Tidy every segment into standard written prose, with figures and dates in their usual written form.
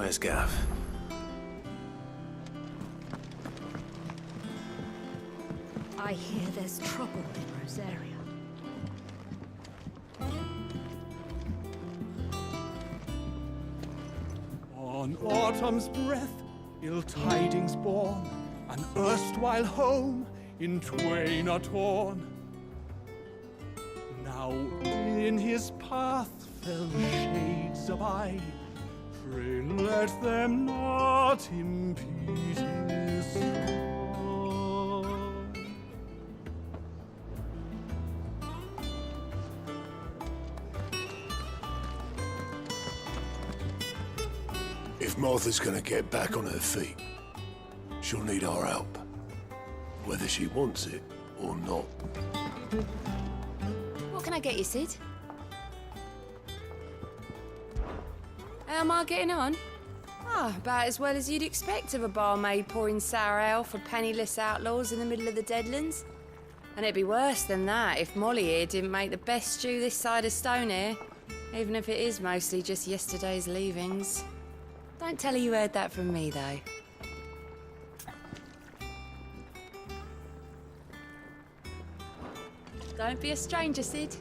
Where's Gav? I hear there's trouble in Rosaria. On autumn's breath, ill tidings born, an erstwhile home in twain are torn. Now in his path fell shades abide, pray let them not impede his stride. If Martha's gonna get back on her feet, she'll need our help, whether she wants it or not. What can I get you, Sid? How am I getting on? Ah, about as well as you'd expect of a barmaid pouring sour ale for penniless outlaws in the middle of the Deadlands. And it'd be worse than that if Molly here didn't make the best stew this side of Stonehair, even if it is mostly just yesterday's leavings. Don't tell her you heard that from me, though. Don't be a stranger, Sid.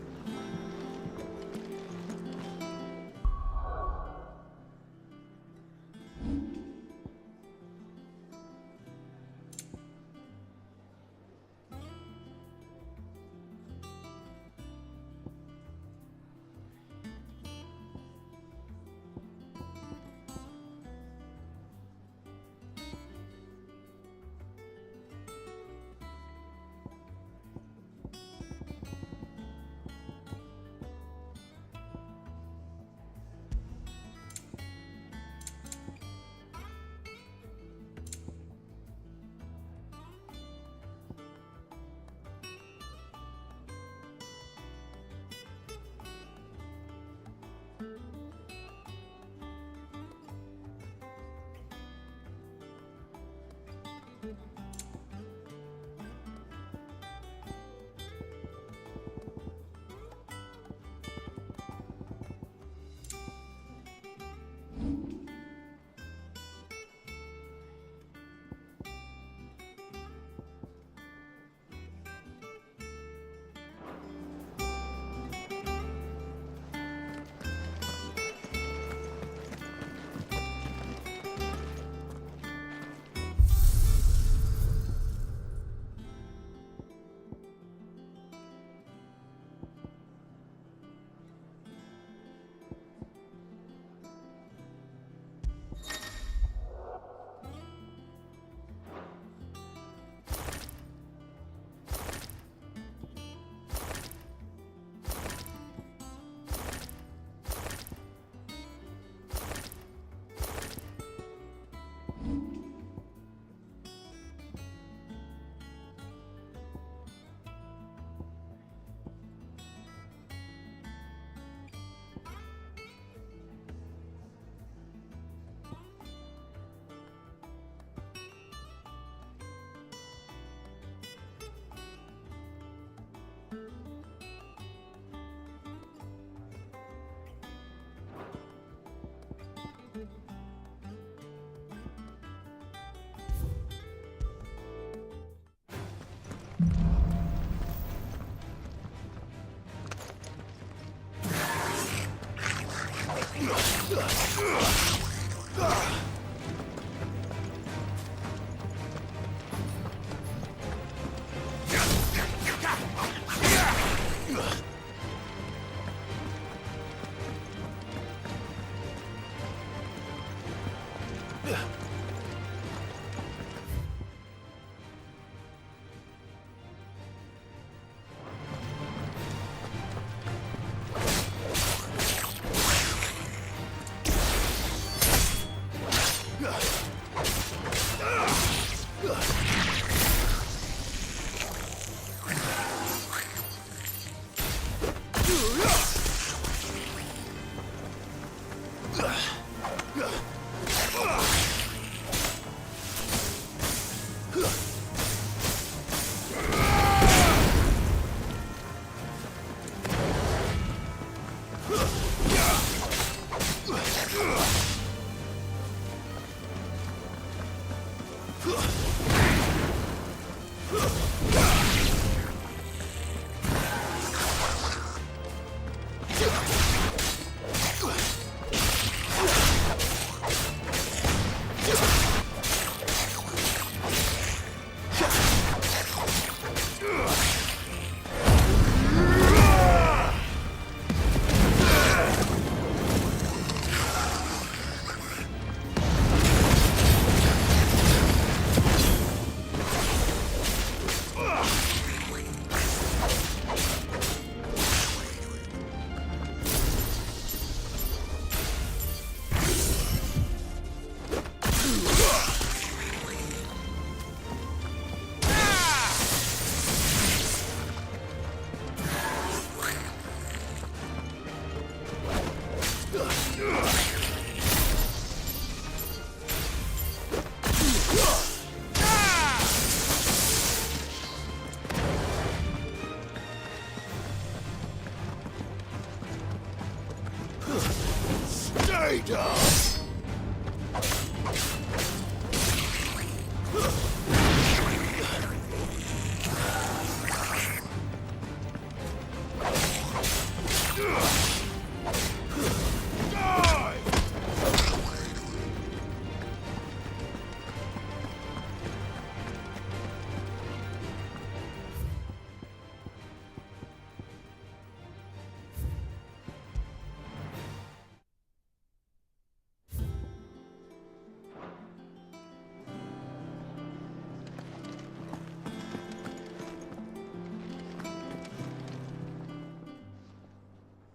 Stay down!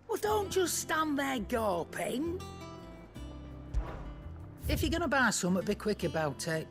Well, don't just stand there gawping. If you're gonna buy something, be quick about it.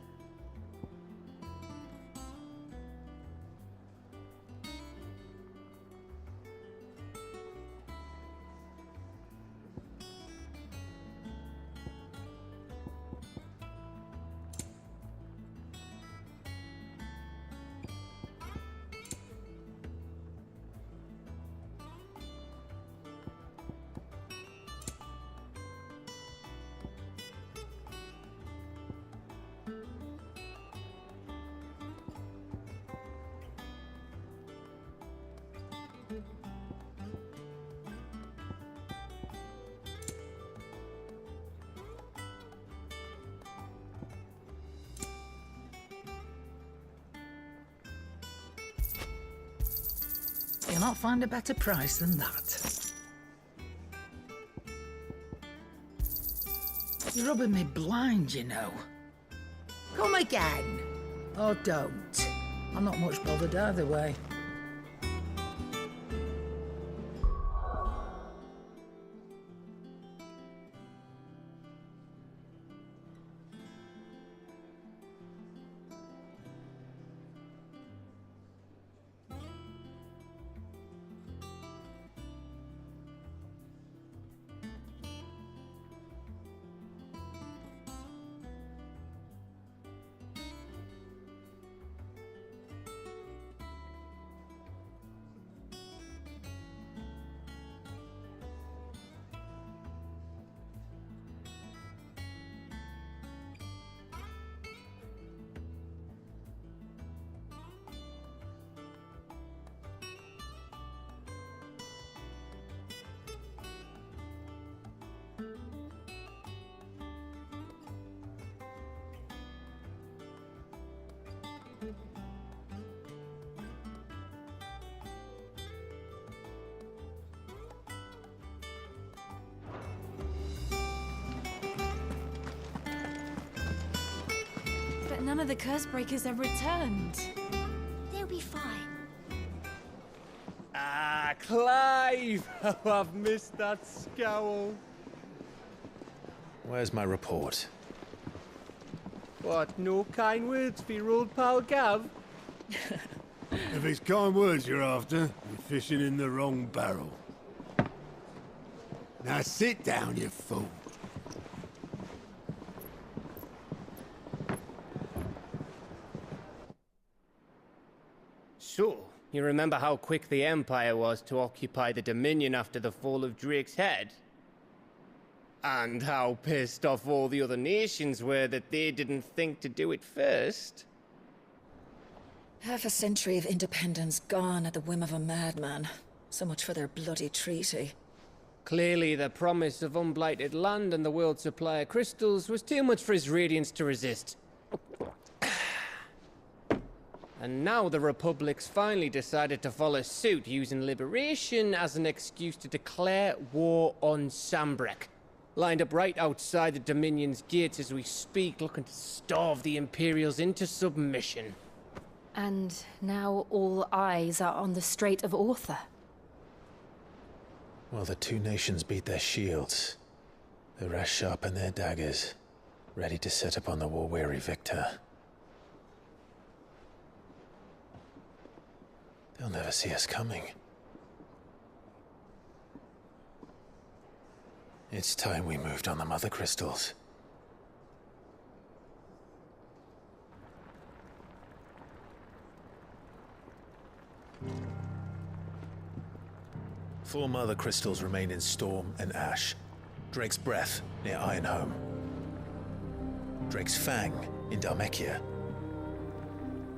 You'll not find a better price than that. You're rubbing me blind, you know. Come again. Or don't. I'm not much bothered either way. But none of the curse breakers have returned. They'll be fine. Ah, Clive! Oh, I've missed that scowl. Where's my report? What, no kind words for your old pal Gav? If it's kind words you're after, you're fishing in the wrong barrel. Now sit down, you fool. So, you remember how quick the Empire was to occupy the Dominion after the fall of Drake's head? And how pissed off all the other nations were that they didn't think to do it first. Half a century of independence gone at the whim of a madman. So much for their bloody treaty. Clearly, the promise of unblighted land and the world's supply of crystals was too much for his radiance to resist. And now the Republic's finally decided to follow suit, using liberation as an excuse to declare war on Sambrek. Lined up right outside the Dominion's gates as we speak, looking to starve the Imperials into submission. And now all eyes are on the Strait of Author. While the two nations beat their shields, the rest sharpen their daggers, ready to set upon the war-weary victor. They'll never see us coming. It's time we moved on the mother crystals. Four mother crystals remain in Storm and Ash. Drake's Breath near Ironhome. Drake's Fang in Dhalmekia.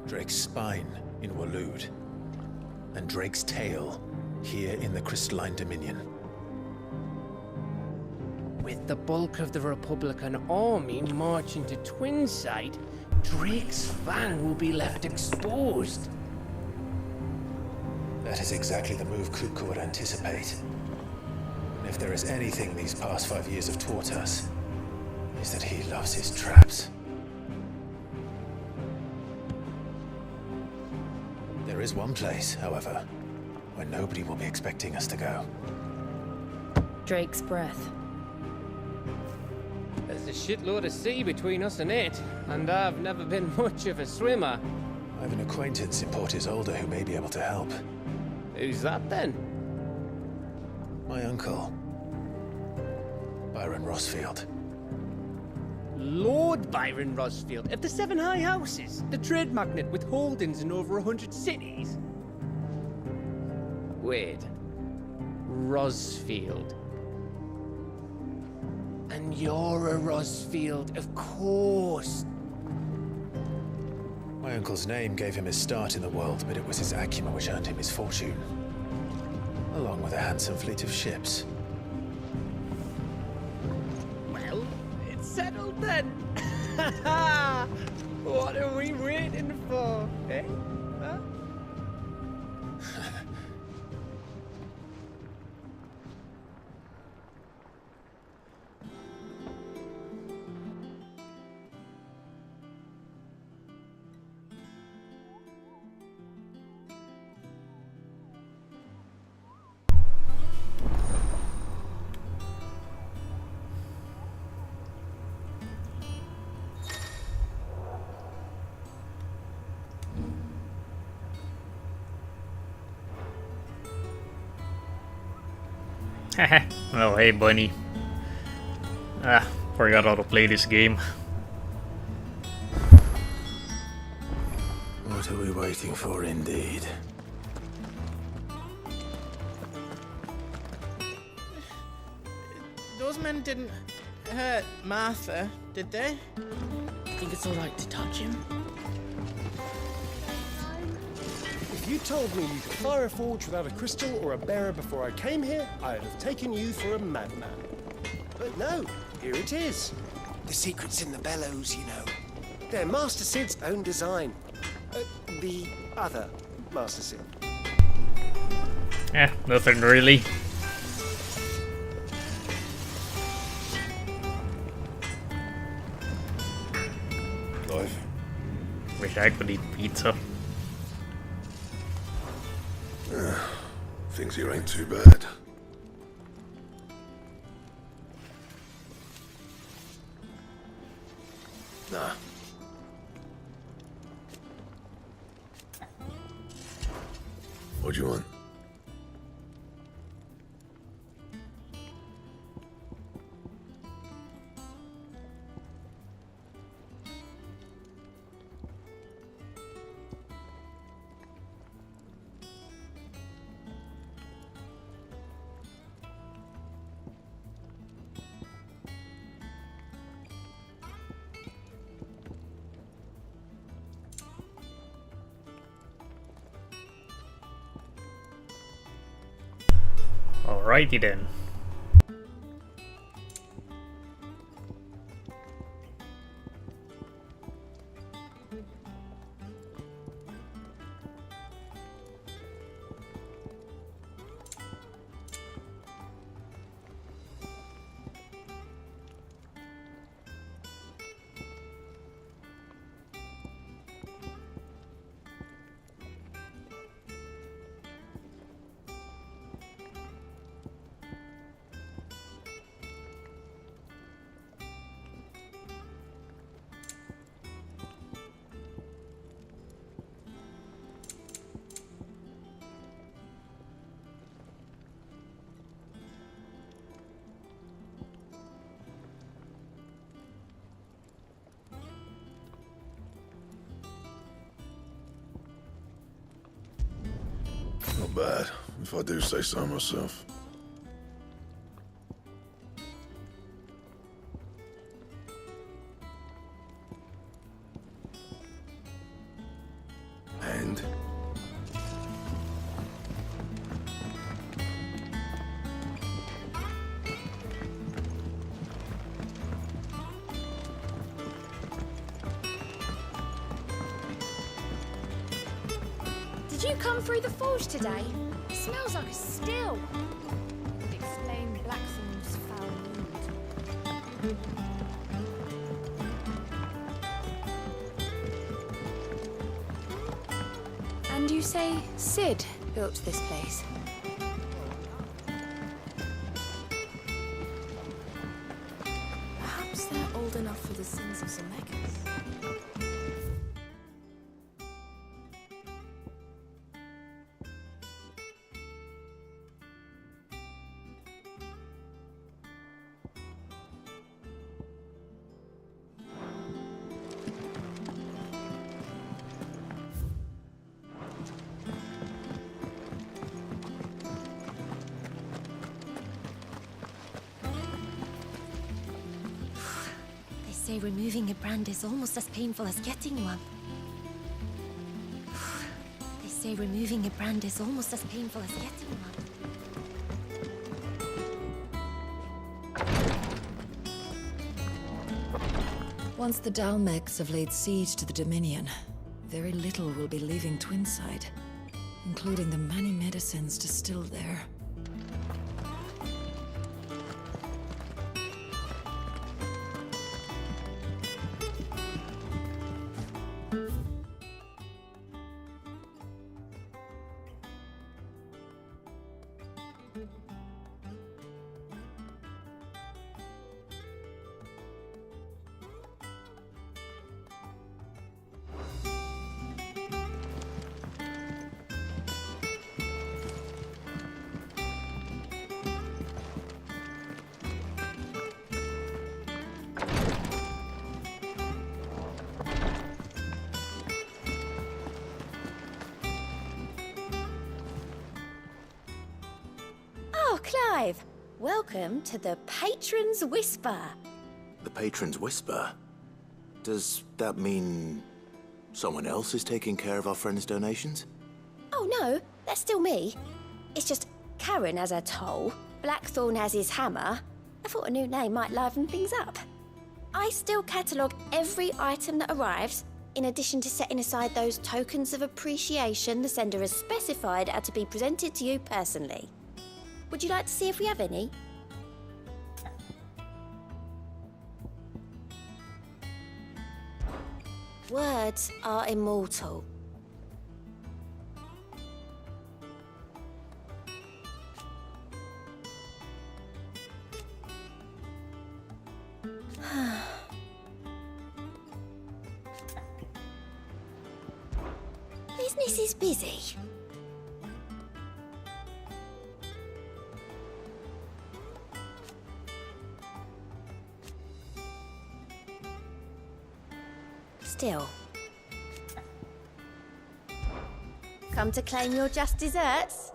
Drake's Spine in Waloed. And Drake's Tail here in the Crystalline Dominion. With the bulk of the Republican army marching to Twinside, Drake's Fang will be left exposed. That is exactly the move Kupka would anticipate. And if there is anything these past 5 years have taught us, is that he loves his traps. There is one place, however, where nobody will be expecting us to go. Drake's Breath. There's a shitload of sea between us and it, and I've never been much of a swimmer. I have an acquaintance in Port Isolde who may be able to help. Who's that then? My uncle, Byron Rossfield. Lord Byron Rosfield of the Seven High Houses, the trade magnate with holdings in over 100 cities. Wait, Rosfield. And you're a Rosfield, of course. My uncle's name gave him his start in the world, but it was his acumen which earned him his fortune, along with a handsome fleet of ships. Well, it's settled then. What are we waiting for, eh? Huh? Oh, hey, bunny. Forgot how to play this game. What are we waiting for, indeed? Those men didn't hurt Martha, did they? Think it's all right to touch him? If you told me you could fire a forge without a crystal or a bearer before I came here, I'd have taken you for a madman. But no, here it is. The secret's in the bellows, you know. They're Master Sid's own design. The other Master Sid. Nothing really. Life. Wish I could eat pizza. Things here ain't too bad. Nah. What do you want? Alrighty then. Not bad, if I do say so myself. And? Did you come through the forge today? It smells like a still. It would explain Blackthorn's foul mood. And you say Sid built this place? Perhaps they're old enough for the sins of Zemeckis. They say removing a brand is almost as painful as getting one. They say removing a brand is almost as painful as getting one. Once the Dalmegs have laid siege to the Dominion, very little will be leaving Twinside, including the many medicines distilled there. Oh, Clive! Welcome to the Patron's Whisper. The Patron's Whisper? Does that mean someone else is taking care of our friend's donations? Oh no, that's still me. It's just Karen has her toll, Blackthorn has his hammer. I thought a new name might liven things up. I still catalogue every item that arrives, in addition to setting aside those tokens of appreciation the sender has specified are to be presented to you personally. Would you like to see if we have any? Words are immortal. Business is busy. Still. Come to claim your just desserts?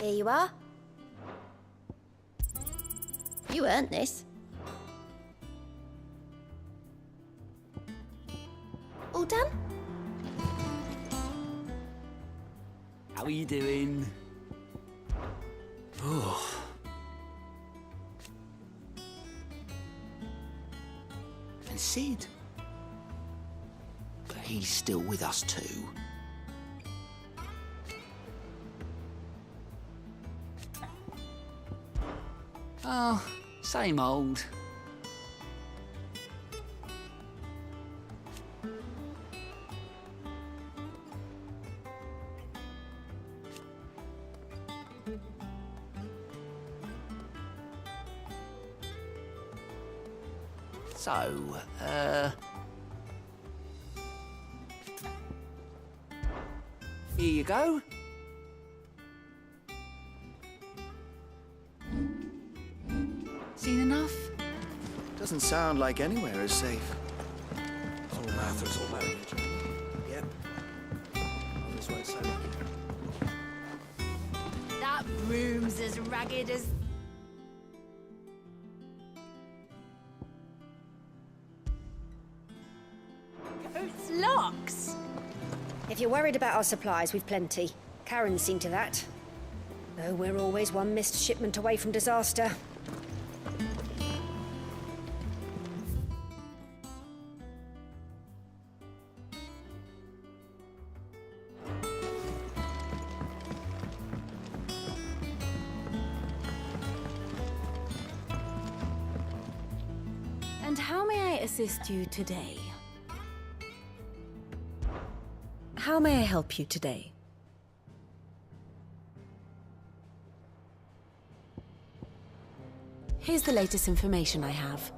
Here you are. You earned this. All done? How are you doing? Oh. And Sid? But he's still with us too. Oh, same old. So, here you go. Seen enough? Doesn't sound like anywhere is safe. Oh, Martha's all managed. Yep. On this way, Sam. That room's as ragged as... Coat's locks! If you're worried about our supplies, we've plenty. Karen's seen to that. Though we're always one missed shipment away from disaster. And how may I assist you today? How may I help you today? Here's the latest information I have.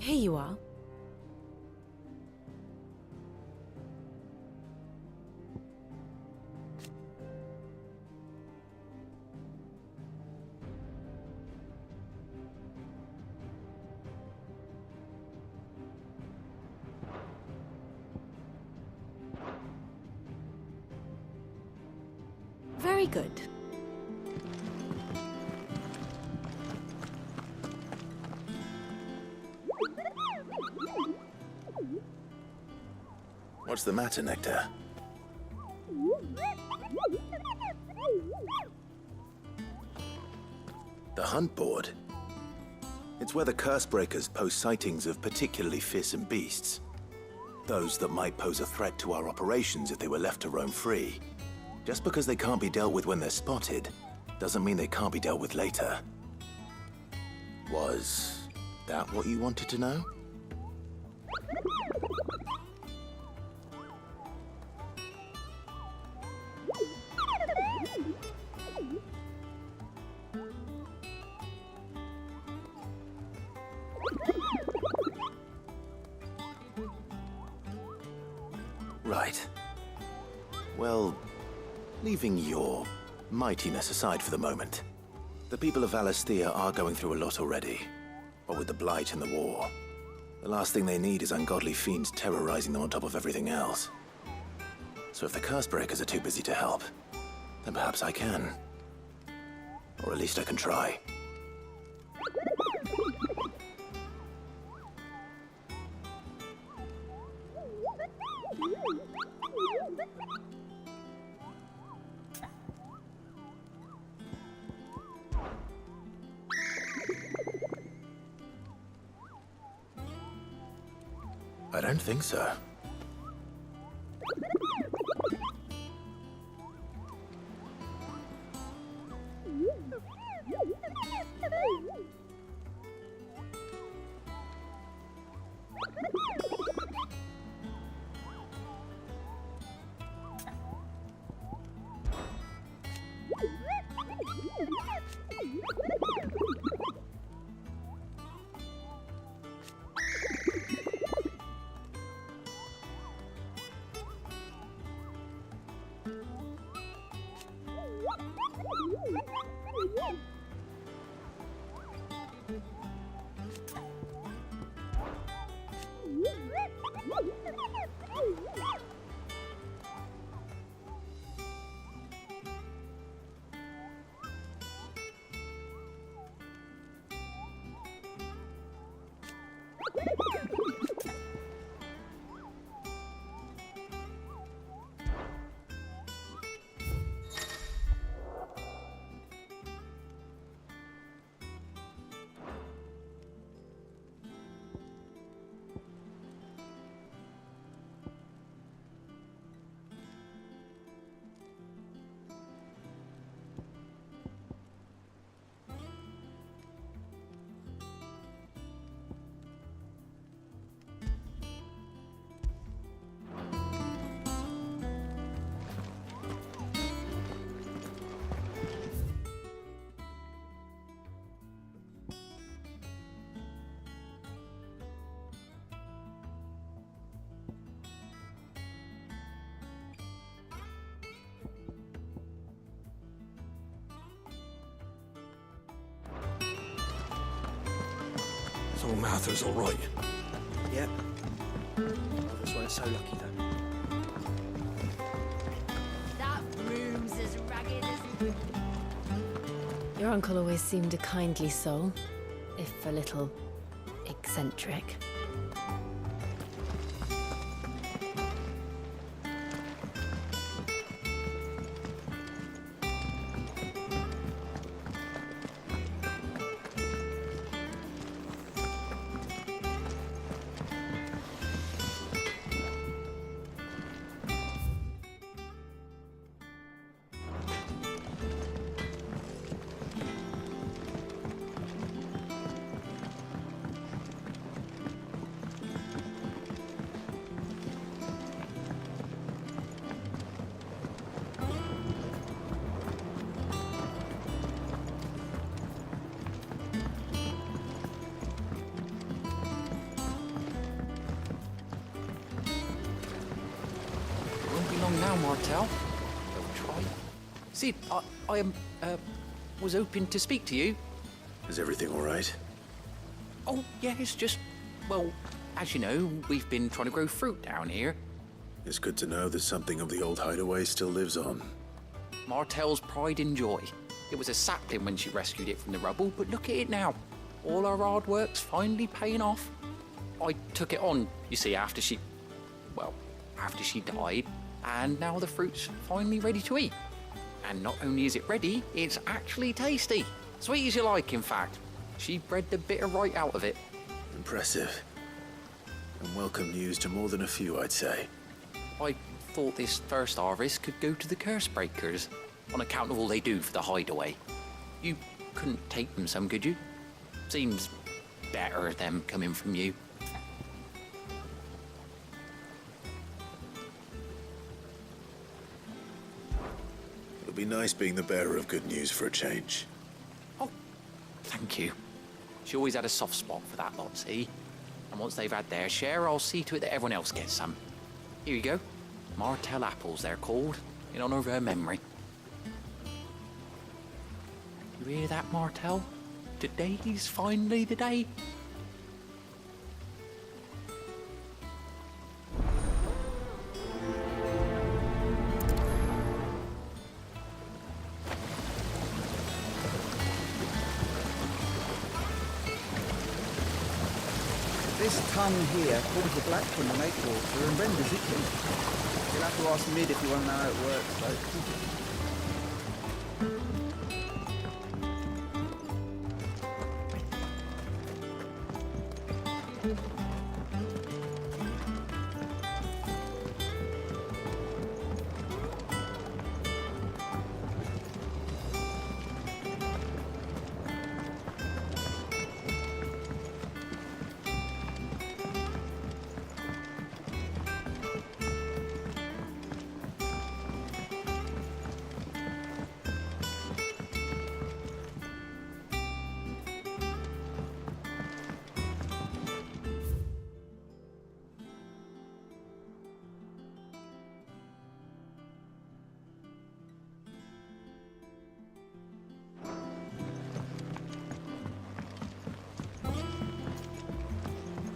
Here you are. Very good. What's the matter, Nectar? The hunt board? It's where the Cursebreakers post sightings of particularly fearsome beasts. Those that might pose a threat to our operations if they were left to roam free. Just because they can't be dealt with when they're spotted, doesn't mean they can't be dealt with later. Was that what you wanted to know? Right. Well, leaving your mightiness aside for the moment, the people of Valisthea are going through a lot already. But with the Blight and the war, the last thing they need is ungodly fiends terrorizing them on top of everything else. So if the Cursebreakers are too busy to help, then perhaps I can. Or at least I can try. I don't think so. So Martha's all right. Yep. Others weren't so lucky, though. That room's as ragged as... Your uncle always seemed a kindly soul, if a little eccentric. along now, Martel. Don't try. Sid, I was hoping to speak to you. Is everything all right? Oh, yeah, it's just, well, as you know, we've been trying to grow fruit down here. It's good to know that something of the old hideaway still lives on. Martel's pride and joy. It was a sapling when she rescued it from the rubble, but look at it now. All our hard work's finally paying off. I took it on, you see, after she died, and now the fruit's finally ready to eat. And not only is it ready, it's actually tasty. Sweet as you like, in fact. She bred the bitter right out of it. Impressive. And welcome news to more than a few, I'd say. I thought this first harvest could go to the curse breakers, on account of all they do for the hideaway. You couldn't take them some, could you? Seems better them coming from you. It'll be nice being the bearer of good news for a change. Oh, thank you. She always had a soft spot for that lot, see? And once they've had their share, I'll see to it that everyone else gets some. Here you go. Martel apples, they're called, in honor of her memory. You hear that, Martel? Today's finally the day. This tongue here pulls the black from the lake water and renders it pink. You'll have to ask Mid if you want to know how it works, though.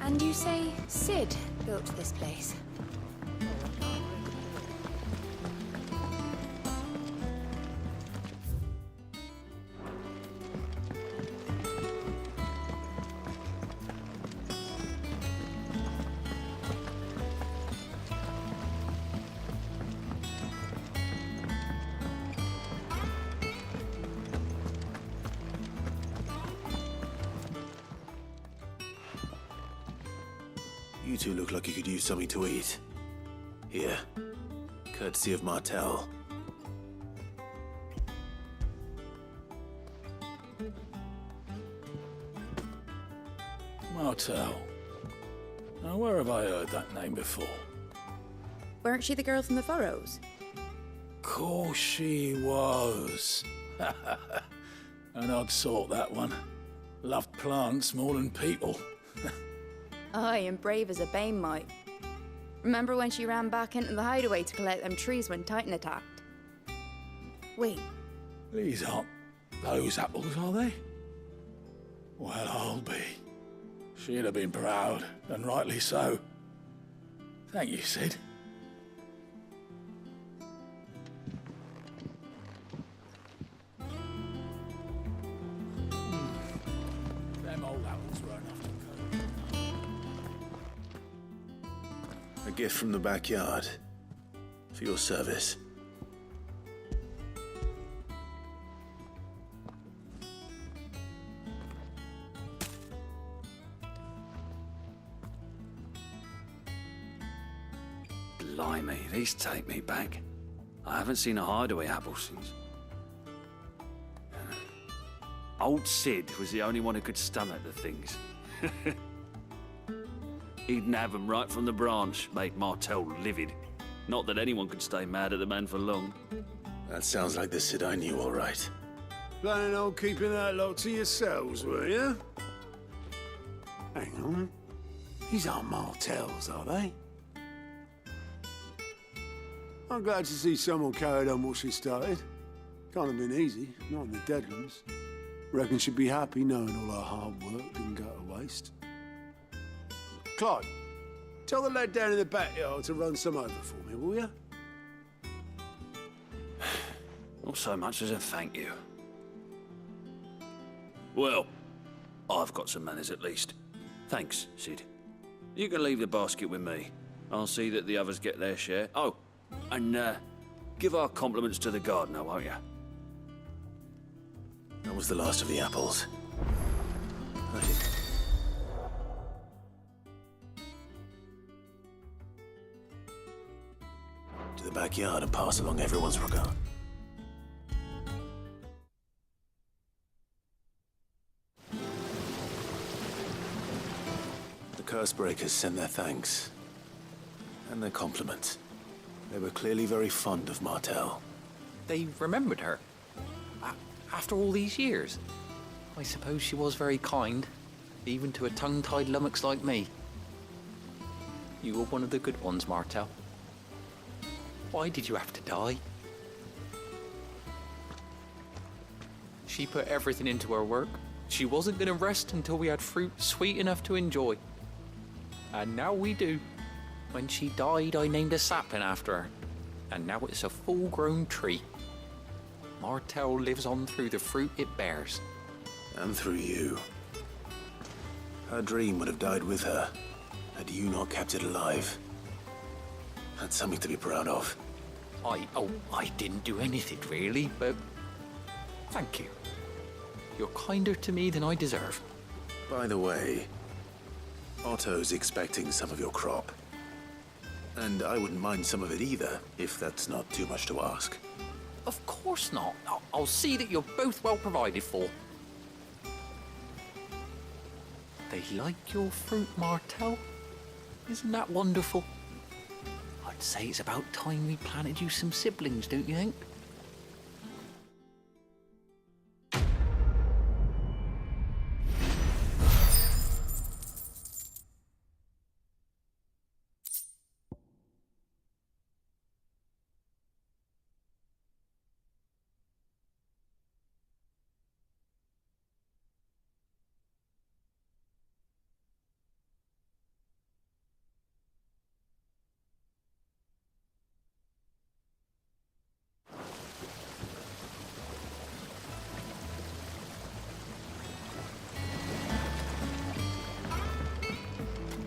And you say Sid built this place? You two look like you could use something to eat. Here, courtesy of Martel. Martel. Now, where have I heard that name before? Weren't she the girl from the Furrows? Course she was. An odd sort, that one. Loved plants more than people. Aye, and brave as a bane might. Remember when she ran back into the hideaway to collect them trees when Titan attacked? Wait. These aren't those apples, are they? Well, I'll be. She'd have been proud, and rightly so. Thank you, Sid. Them old apples were enough to go. A gift from the backyard. For your service. Blimey, these take me back. I haven't seen a hideaway apple since. Old Sid was the only one who could stomach the things. He'd nab them right from the branch, make Martel livid. Not that anyone could stay mad at the man for long. That sounds like the Sid I knew, all right. Planning on keeping that lot to yourselves, were you? Hang on. These aren't Martels, are they? I'm glad to see someone carried on what she started. Can't have been easy, not in the Deadlands. Reckon she'd be happy knowing all her hard work didn't go to waste. Clive, tell the lad down in the backyard to run some over for me, will you? Not so much as a thank you. Well, I've got some manners at least. Thanks, Sid. You can leave the basket with me. I'll see that the others get their share. Oh, and give our compliments to the gardener, won't you? That was the last of the apples. To the backyard and pass along everyone's regard. The Cursebreakers sent their thanks. And their compliments. They were clearly very fond of Martell. They remembered her. After all these years. I suppose she was very kind, even to a tongue-tied lummox like me. You were one of the good ones, Martell. Why did you have to die? She put everything into her work. She wasn't going to rest until we had fruit sweet enough to enjoy. And now we do. When she died, I named a sapling after her. And now it's a full-grown tree. Martell lives on through the fruit it bears. And through you. Her dream would have died with her, had you not kept it alive. That's something to be proud of. I didn't do anything really, but thank you. You're kinder to me than I deserve. By the way, Otto's expecting some of your crop. And I wouldn't mind some of it either, if that's not too much to ask. Of course not. I'll see that you're both well provided for. They like your fruit, Martell. Isn't that wonderful? I'd say it's about time we planted you some siblings, don't you think?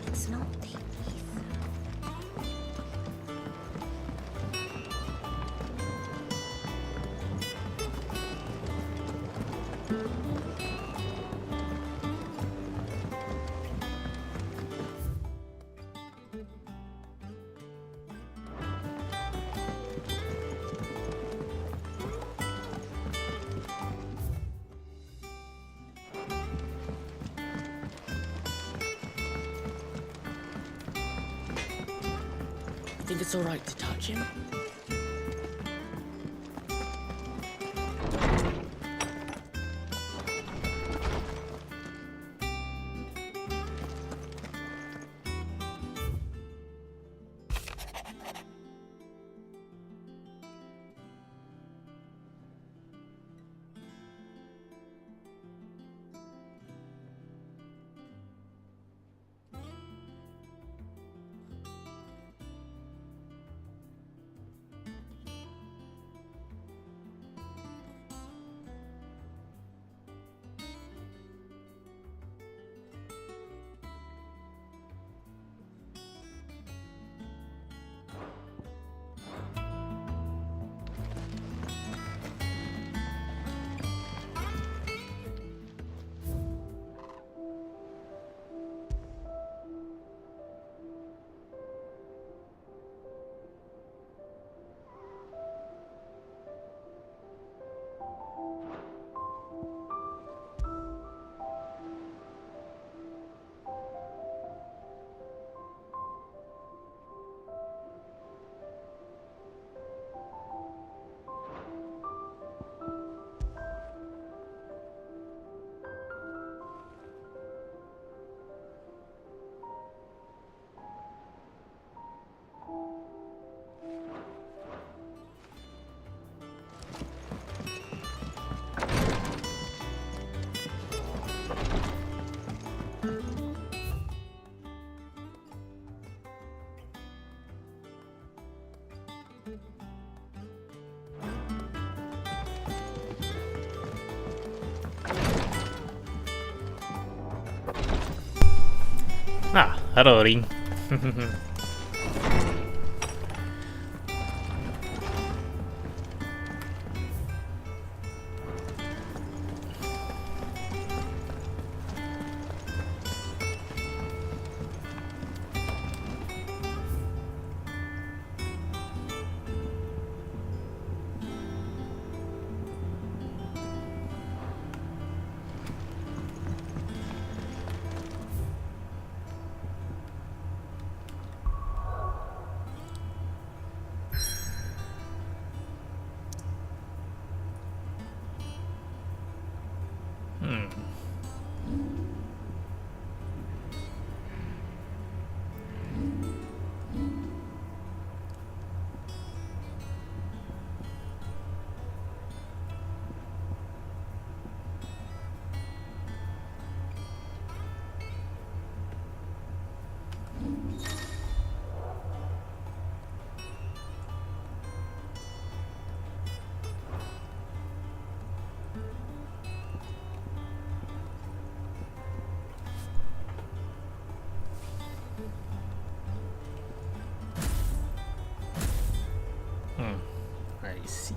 It's not these. Think it's all right to touch him? Ah, hello, Ring. I see.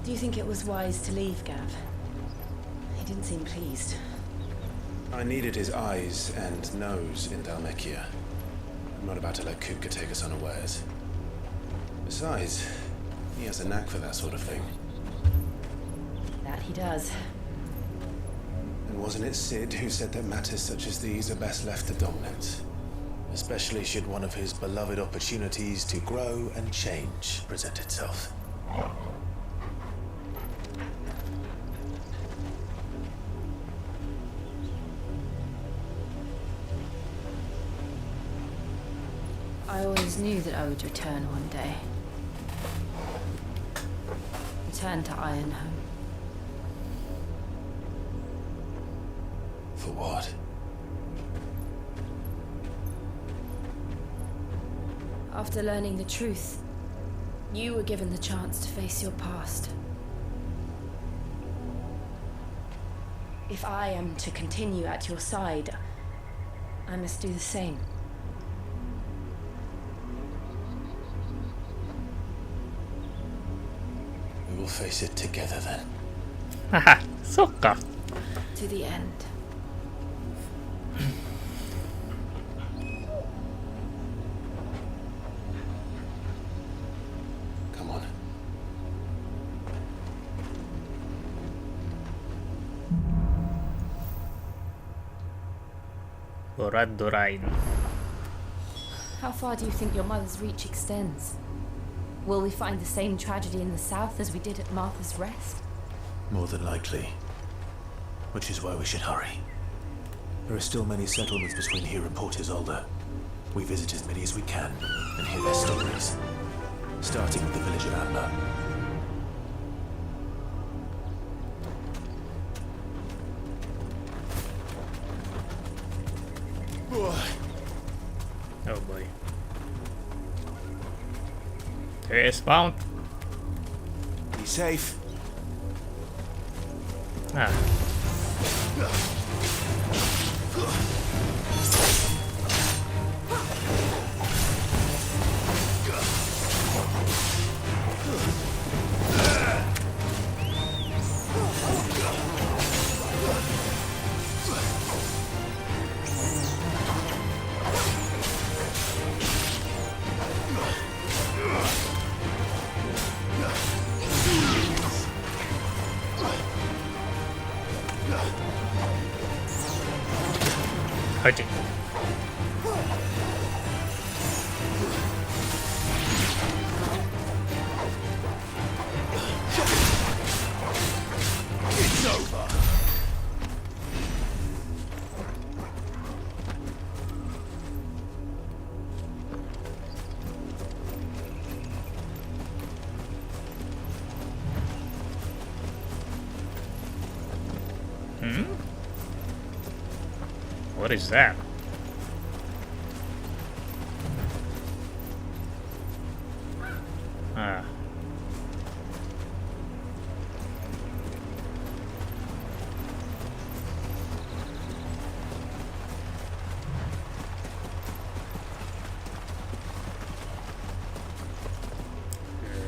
Do you think it was wise to leave, Gav? He didn't seem pleased. I needed his eyes and nose in Dhalmekia. I'm not about to let Kupka take us unawares. Besides, he has a knack for that sort of thing. That he does. And wasn't it Sid who said that matters such as these are best left to dominance? Especially should one of his beloved opportunities to grow and change present itself. I always knew that I would return one day. Return to Ironhome. For what? After learning the truth, you were given the chance to face your past. If I am to continue at your side, I must do the same. We will face it together then. Haha, sokka. To the end. Come on. Dorad Dorain. How far do you think your mother's reach extends? Will we find the same tragedy in the south as we did at Martha's Rest? More than likely. Which is why we should hurry. There are still many settlements between here and Port Isolde. We visit as many as we can and hear their stories. Starting with the village of Amber. Oh boy. Terrace found. Be safe. Ah. Hurting. It's over. What is that? Ah.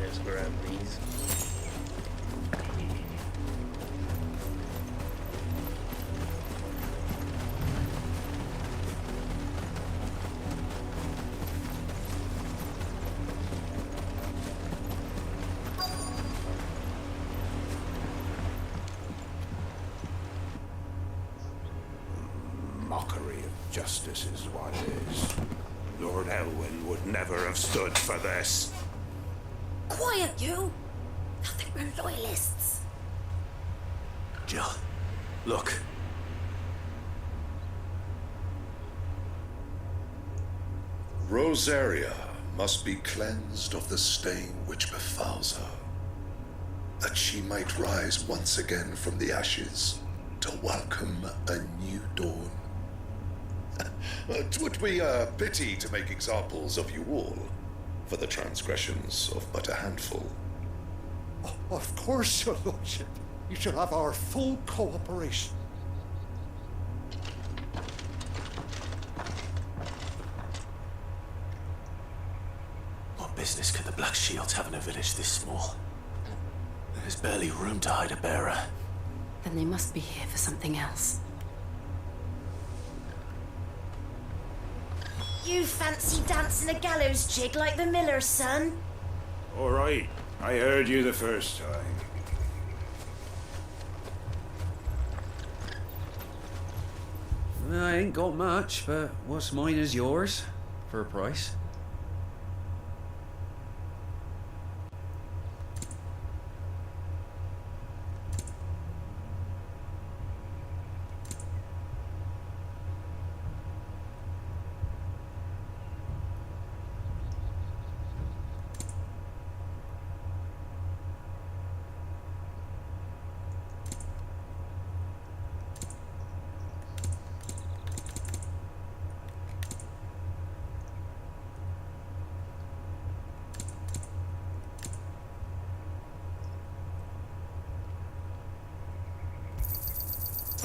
Let's grab these. Mockery of justice is what it is. Lord Elwyn would never have stood for this. Quiet, you! I think we're loyalists. Jill, look. Rosaria must be cleansed of the stain which befouls her, that she might rise once again from the ashes to welcome a new dawn. It would be a pity to make examples of you all for the transgressions of but a handful. Of course, your lordship. You shall have our full cooperation. What business could the Black Shields have in a village this small? There's barely room to hide a bearer. Then they must be here for something else. You fancy dancing a gallows jig like the miller's son? All right, I heard you the first time. Well, I ain't got much, but what's mine is yours, for a price.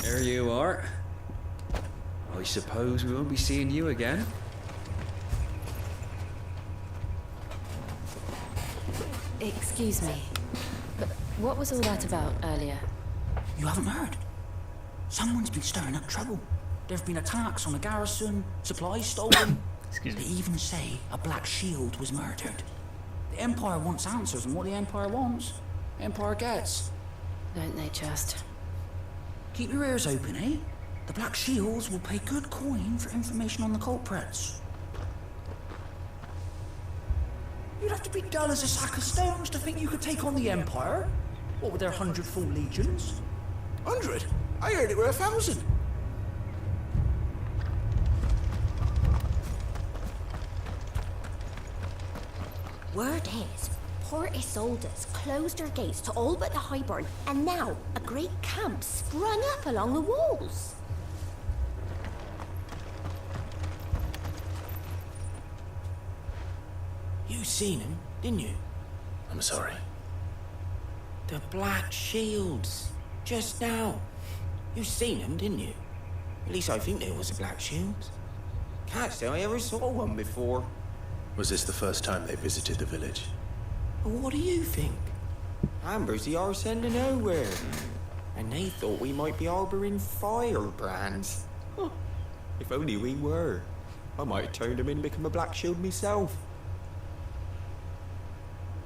There you are. I suppose we won't be seeing you again. Excuse me, but what was all that about earlier? You haven't heard? Someone's been stirring up trouble. There've been attacks on the garrison, supplies stolen. Excuse me. They even say a Black Shield was murdered. The Empire wants answers, and what the Empire wants, the Empire gets. Don't they just? Keep your ears open, eh? The Black Shields will pay good coin for information on the culprits. You'd have to be dull as a sack of stones to think you could take on the Empire. What with their 100 full legions? 100? I heard it were 1,000. Word is, Port Isolde's closed her gates to all but the Highborn, and now a great camp sprung up along the walls. You seen him, didn't you? I'm sorry. The Black Shields. Just now. You seen him, didn't you? At least I think there was a Black Shield. Can't say I ever saw one before. Was this the first time they visited the village? What do you think? Amber's the arse end of nowhere. And they thought we might be harboring firebrands. Huh. If only we were. I might have turned them in and become a Black Shield myself.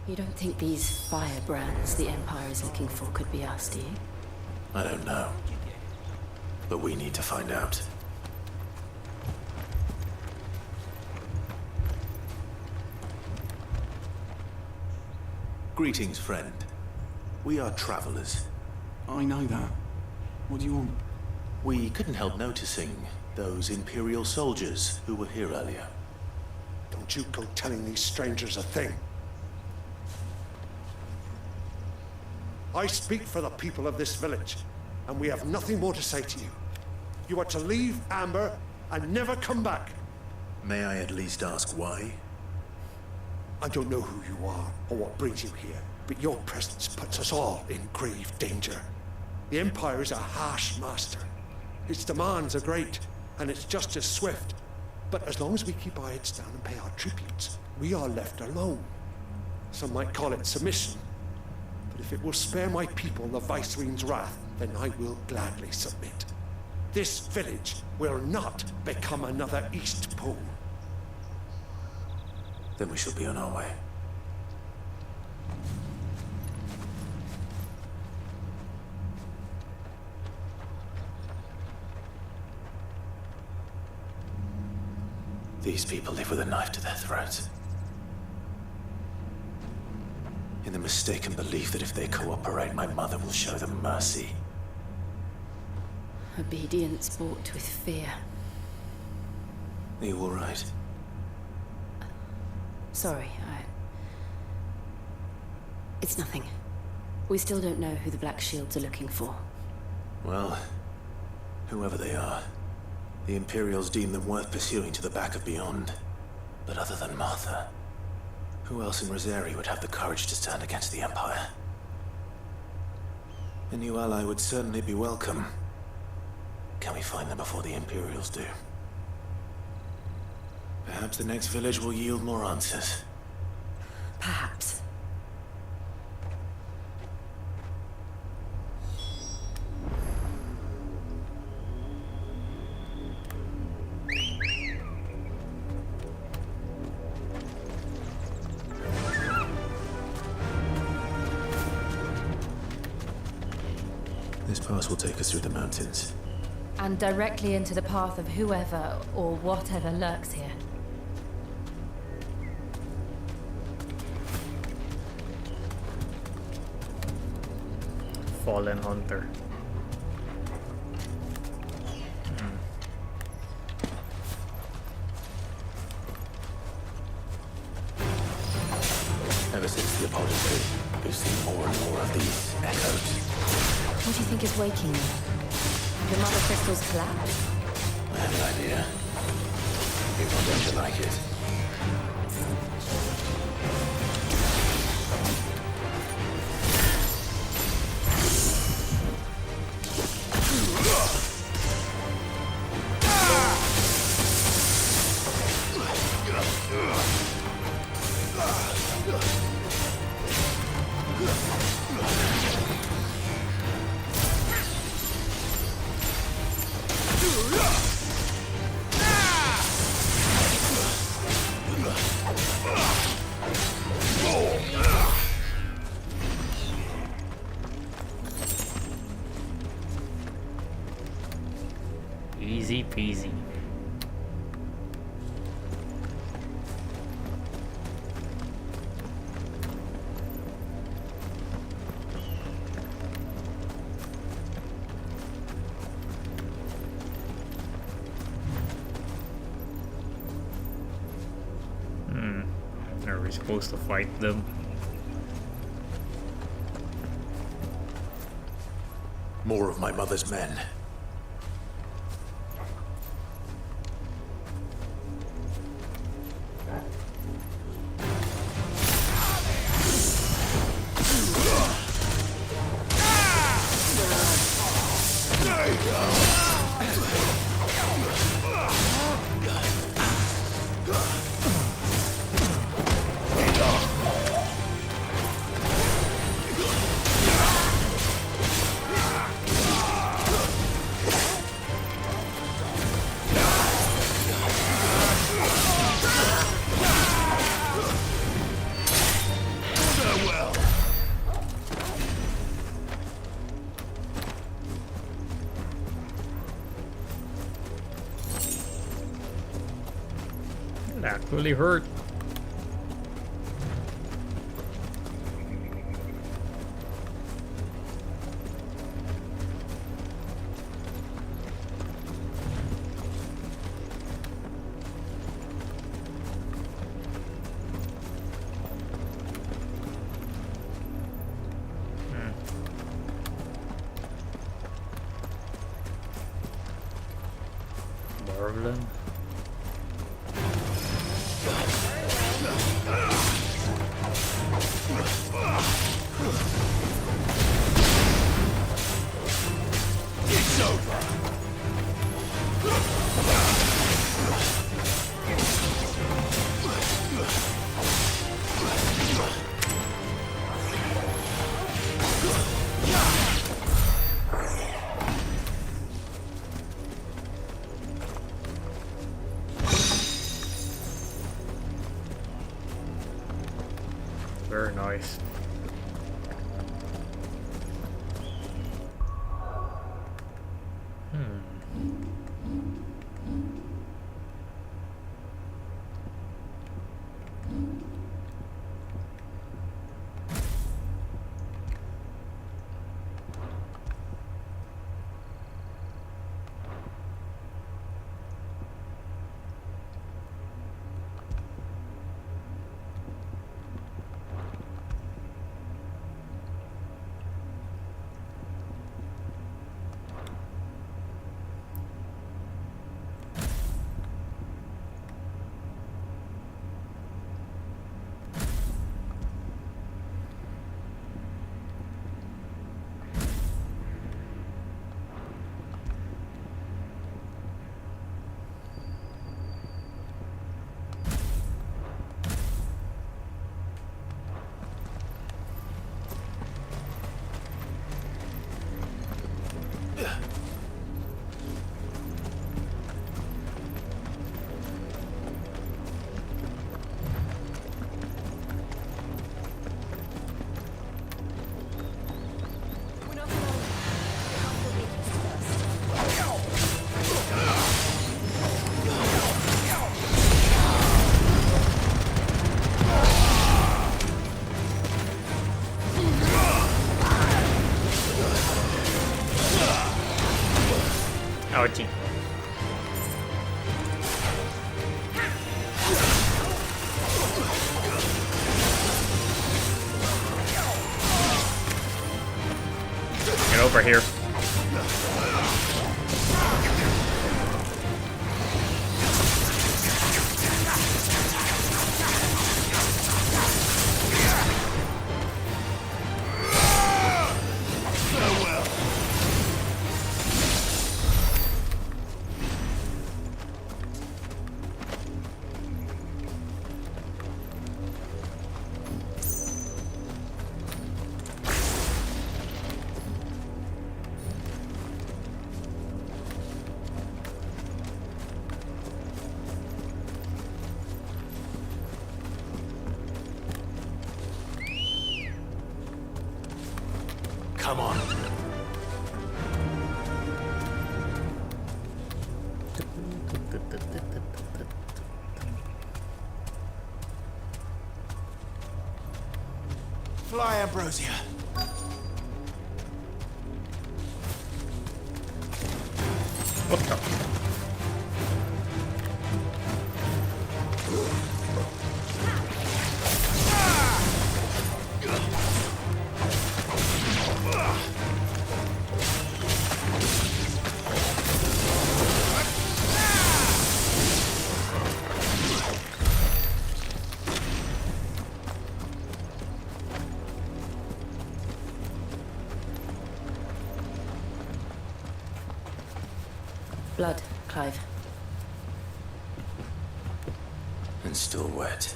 You don't think these firebrands the Empire is looking for could be us, do you? I don't know. But we need to find out. Greetings, friend. We are travelers. I know that. What do you want? We couldn't help noticing those Imperial soldiers who were here earlier. Don't you go telling these strangers a thing. I speak for the people of this village, and we have nothing more to say to you. You are to leave Amber and never come back. May I at least ask why? I don't know who you are or what brings you here, but your presence puts us all in grave danger. The Empire is a harsh master. Its demands are great, and its justice swift. But as long as we keep our heads down and pay our tributes, we are left alone. Some might call it submission. But if it will spare my people the Viceroy's wrath, then I will gladly submit. This village will not become another Eastpool. Then we shall be on our way. These people live with a knife to their throats. In the mistaken belief that if they cooperate, my mother will show them mercy. Obedience bought with fear. Are you all right? Sorry, It's nothing. We still don't know who the Black Shields are looking for. Well, whoever they are, the Imperials deem them worth pursuing to the back of beyond. But other than Martha, who else in Rosari would have the courage to stand against the Empire? A new ally would certainly be welcome. Can we find them before the Imperials do? Perhaps the next village will yield more answers. Perhaps. This pass will take us through the mountains. And directly into the path of whoever or whatever lurks here. Fallen Hunter. Ever since the apology, we've seen more and more of these echoes. What do you think is waking them? The mother crystals collapse? I have an idea. You're not going to like it. Easy peasy. Are we supposed to fight them? More of my mother's men. That really hurt. Marvelin. It's over. Very nice. Ouchie. Get over here. Come on. Fly, Ambrosia. What the? Blood, Clive. And still wet.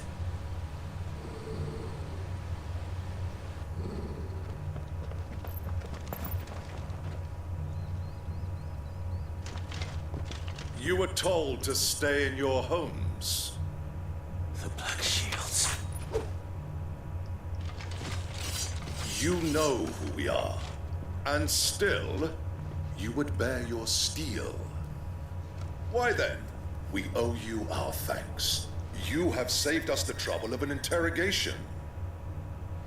You were told to stay in your homes. The Black Shields. You know who we are. And still, you would bear your steel. Why then, we owe you our thanks. You have saved us the trouble of an interrogation.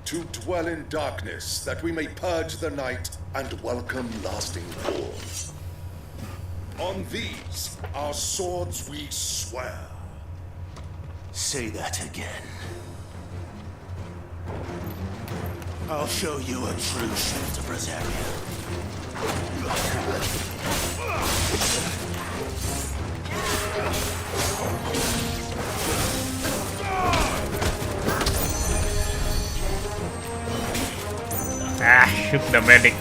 To dwell in darkness, that we may purge the night and welcome lasting dawn. On these, our swords we swear. Say that again. I'll show you a true shift of Rosaria. Ah, shoot the medic.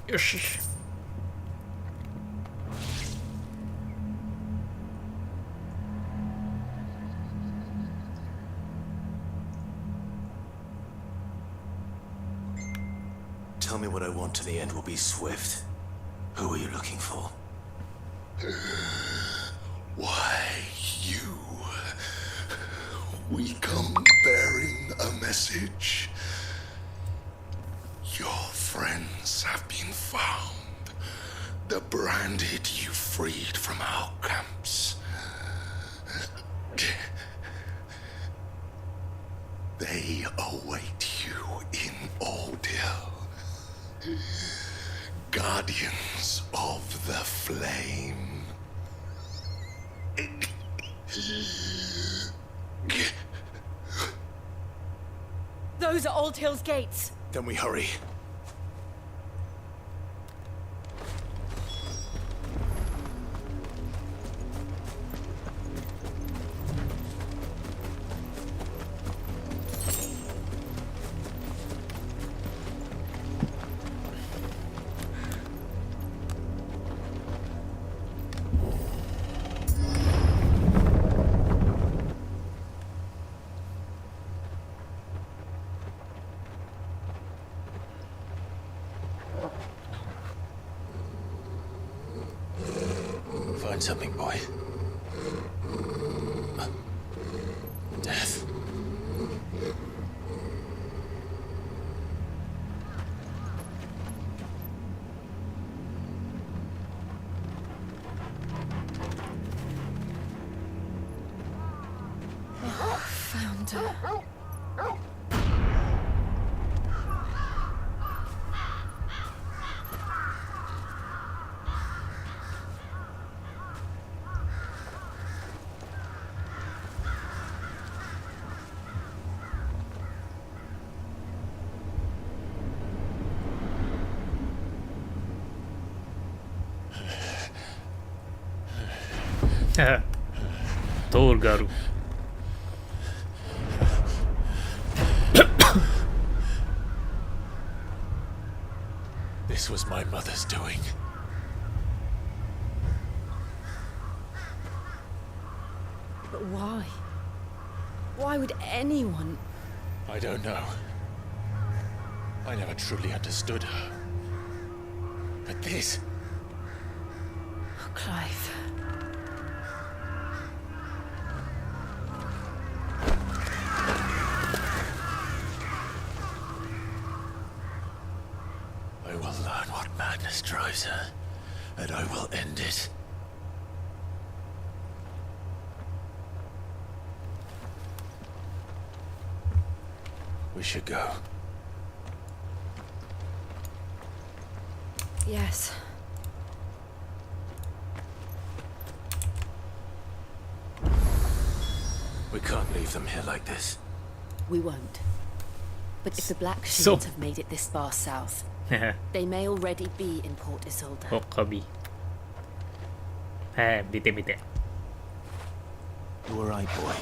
Yes. Tell me what I want to the end will be swift. Who are you looking for? Why, you. We come bearing a message. Your friends have been found. The branded you freed from our camps. They await you in Ordeal. Guardians of the Flame. Those are Old Hill's gates. Then we hurry. Find something, boy. Death. Found her. Tolgaru. This was my mother's doing. But why? Why would anyone? I don't know. I never truly understood her. But this... Oh, Clive. This drives her, and I will end it. We should go. Yes. We can't leave them here like this. We won't. But if the Black So- Shields have made it this far south, they may already be in Port Isolde. Oh, kami. Bite. You all right, boy?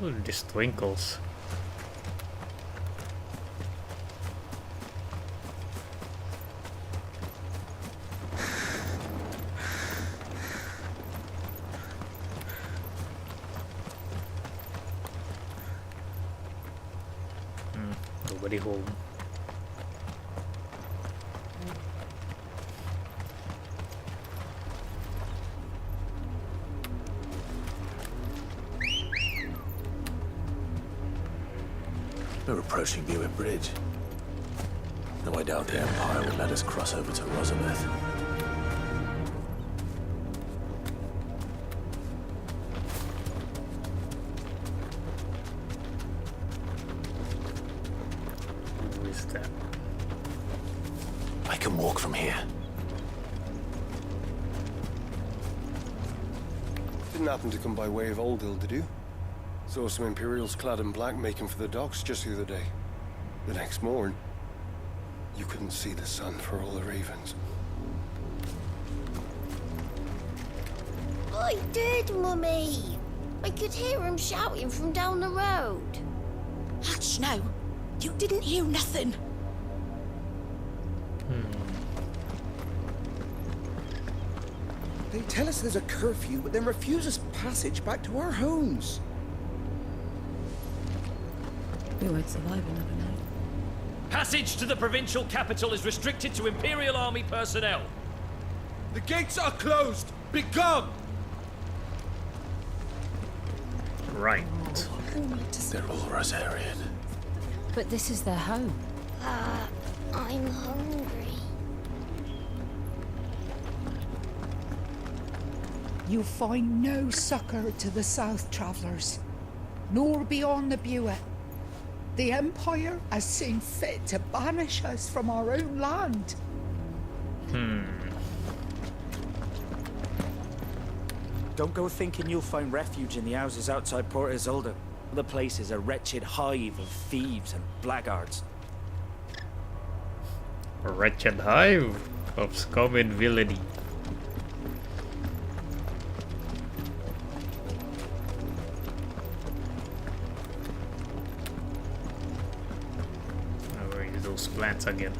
Ooh, this twinkles. Nobody home. We're approaching Buick Bridge. No, I doubt the Empire will let us cross over to Rosabeth. Who is that? I can walk from here. Didn't happen to come by way of Oldhill, did you? Saw some Imperials clad in black making for the docks just the other day. The next morn, you couldn't see the sun for all the ravens. I did, Mummy. I could hear him shouting from down the road. Hush now. You didn't hear nothing. They tell us there's a curfew, but then refuse us passage back to our homes. We won't survive another night. Passage to the provincial capital is restricted to Imperial Army personnel. The gates are closed! Begone! Right. They're all Rosarian. But this is their home. I'm hungry. You'll find no succor to the south travellers, nor beyond the Buet. The Empire has seen fit to banish us from our own land. Don't go thinking you'll find refuge in the houses outside Port Isolde. The place is a wretched hive of thieves and blackguards. A wretched hive of scum and villainy. Where are those plants again?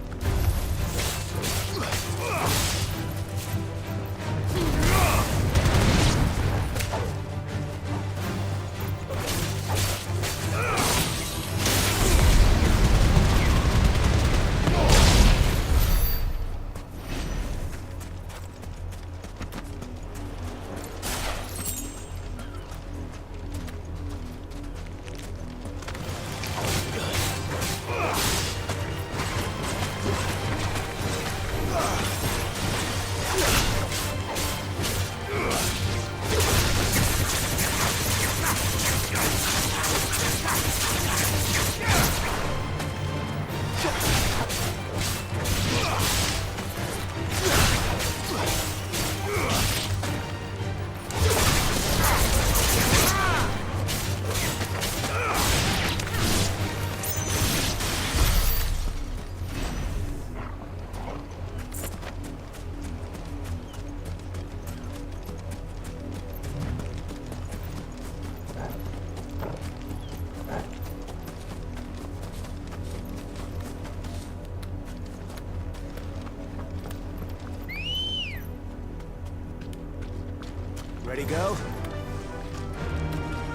Ready, go?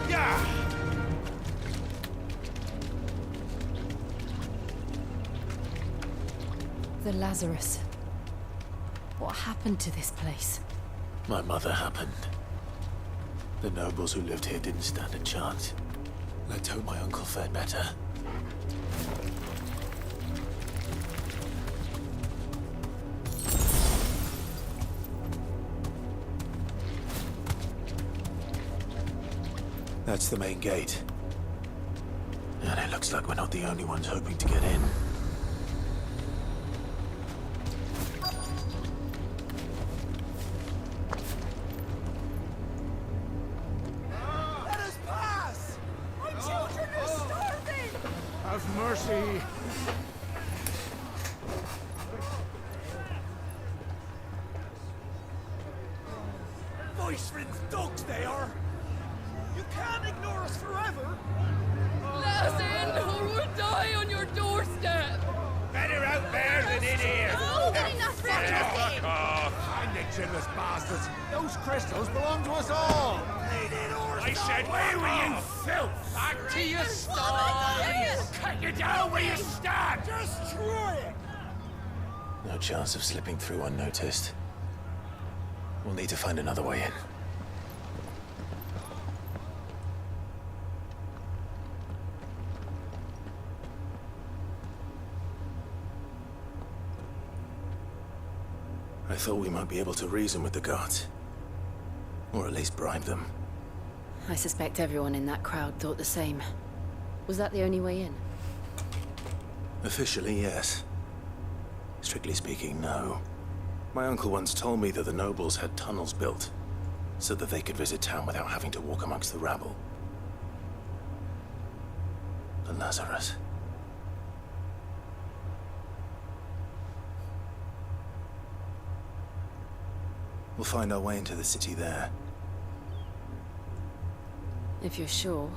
Yeah! The Lazarus. What happened to this place? My mother happened. The nobles who lived here didn't stand a chance. Let's hope my uncle fared better. That's the main gate. And it looks like we're not the only ones hoping to get in. Let us pass! My children are starving! Have mercy. Voice-ridden dogs they are! You can't ignore us forever! Let us in, or we'll die on your doorstep! Better out there than in here! Oh, enough Fuck off! And the chinless bastards! Those crystals belong to us all! I said, where were you, filth? Back to your sties! Cut you down where you stand! Destroy it! No chance of slipping through unnoticed. We'll need to find another way in. I thought we might be able to reason with the guards. Or at least bribe them. I suspect everyone in that crowd thought the same. Was that the only way in? Officially, yes. Strictly speaking, no. My uncle once told me that the nobles had tunnels built, so that they could visit town without having to walk amongst the rabble. The Lazarus. We'll find our way into the city there. If you're sure.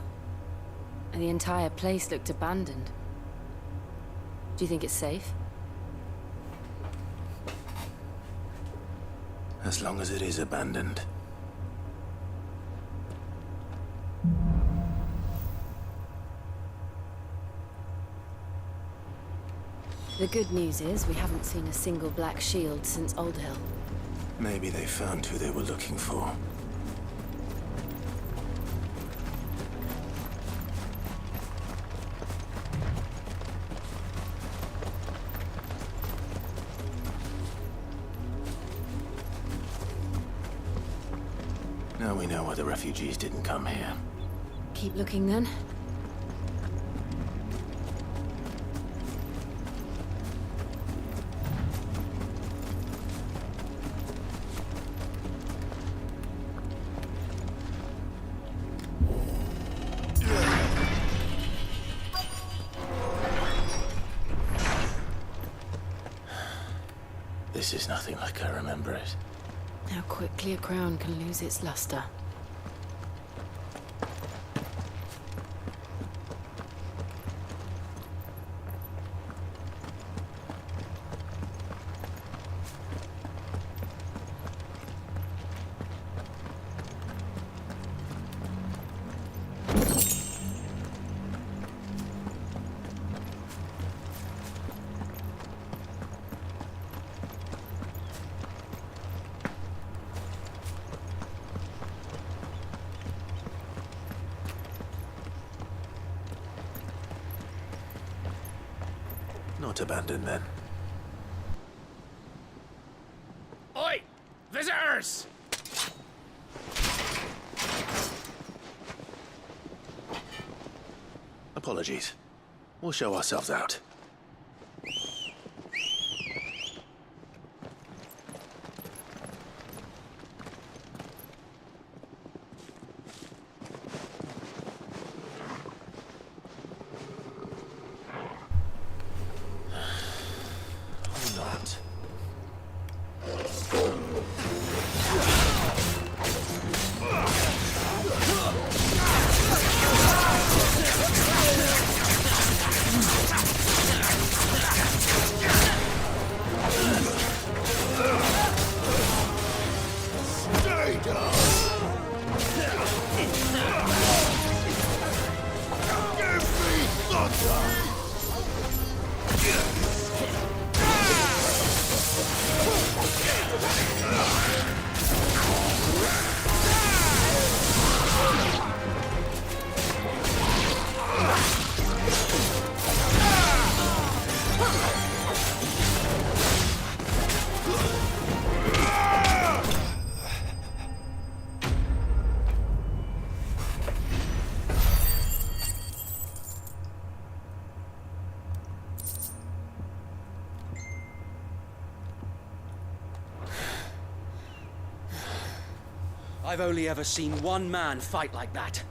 And the entire place looked abandoned. Do you think it's safe? As long as it is abandoned. The good news is we haven't seen a single black shield since Old Hill. Maybe they found who they were looking for. Now we know why the refugees didn't come here. Keep looking then. This is nothing like I remember it. How quickly a crown can lose its luster. Not abandoned then. Oi! Visitors! Apologies. We'll show ourselves out. I've only ever seen one man fight like that.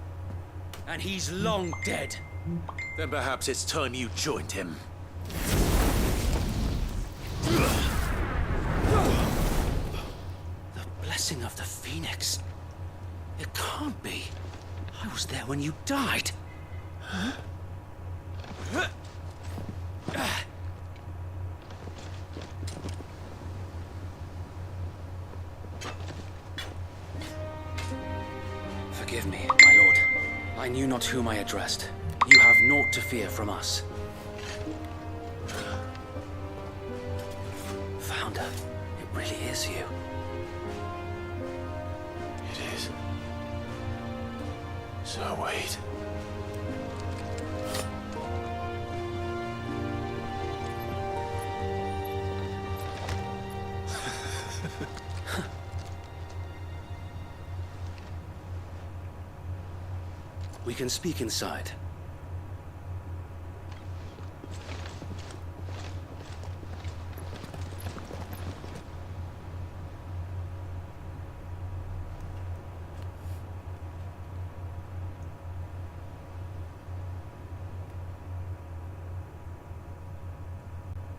And he's long dead. Then perhaps it's time you joined him. The blessing of the Phoenix. It can't be. I was there when you died. Huh? Forgive me, my lord. I knew not whom I addressed. You have naught to fear from us. Founder, it really is you. It is. So wait. We can speak inside.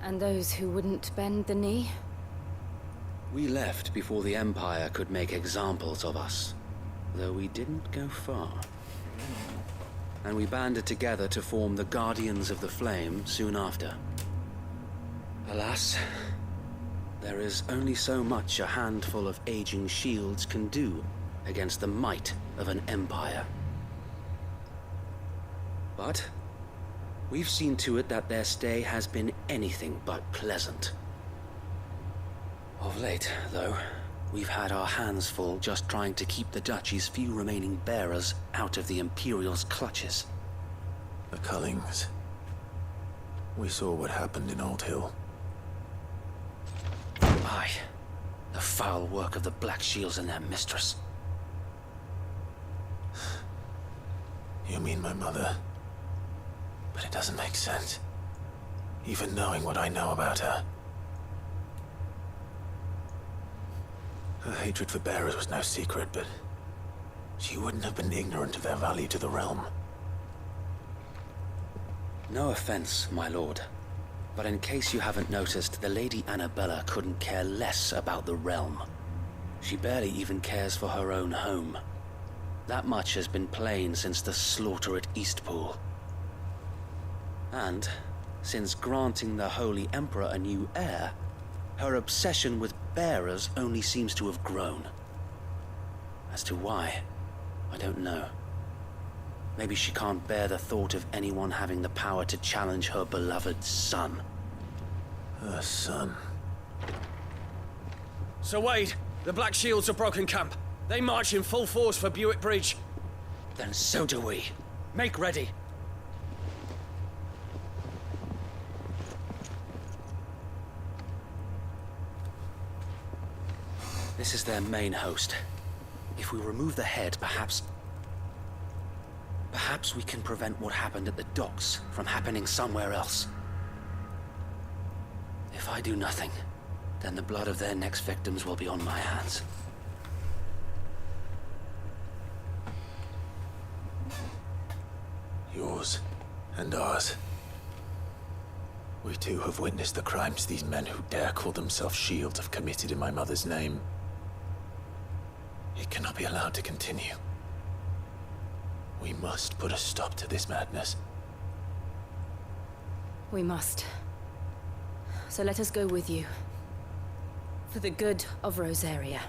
And those who wouldn't bend the knee? We left before the Empire could make examples of us, though we didn't go far. And we banded together to form the Guardians of the Flame soon after. Alas, there is only so much a handful of aging shields can do against the might of an empire. But we've seen to it that their stay has been anything but pleasant. Of late, though, we've had our hands full just trying to keep the Duchy's few remaining bearers out of the Imperial's clutches. The Cullings. We saw what happened in Old Hill. Aye. The foul work of the Black Shields and their mistress. You mean my mother? But it doesn't make sense. Even knowing what I know about her. Her hatred for bearers was no secret, but she wouldn't have been ignorant of their value to the realm. No offense, my lord. But in case you haven't noticed, the Lady Annabella couldn't care less about the realm. She barely even cares for her own home. That much has been plain since the slaughter at Eastpool. And, since granting the Holy Emperor a new heir, her obsession with bearers only seems to have grown. As to why, I don't know. Maybe she can't bear the thought of anyone having the power to challenge her beloved son. Her son? Sir Wade, the Black Shields have broken camp. They march in full force for Buick Bridge. Then so do we. Make ready. This is their main host. If we remove the head, perhaps we can prevent what happened at the docks from happening somewhere else. If I do nothing, then the blood of their next victims will be on my hands. Yours and ours. We too have witnessed the crimes these men who dare call themselves Shield have committed in my mother's name. It cannot be allowed to continue. We must put a stop to this madness. We must. So let us go with you. For the good of Rosaria.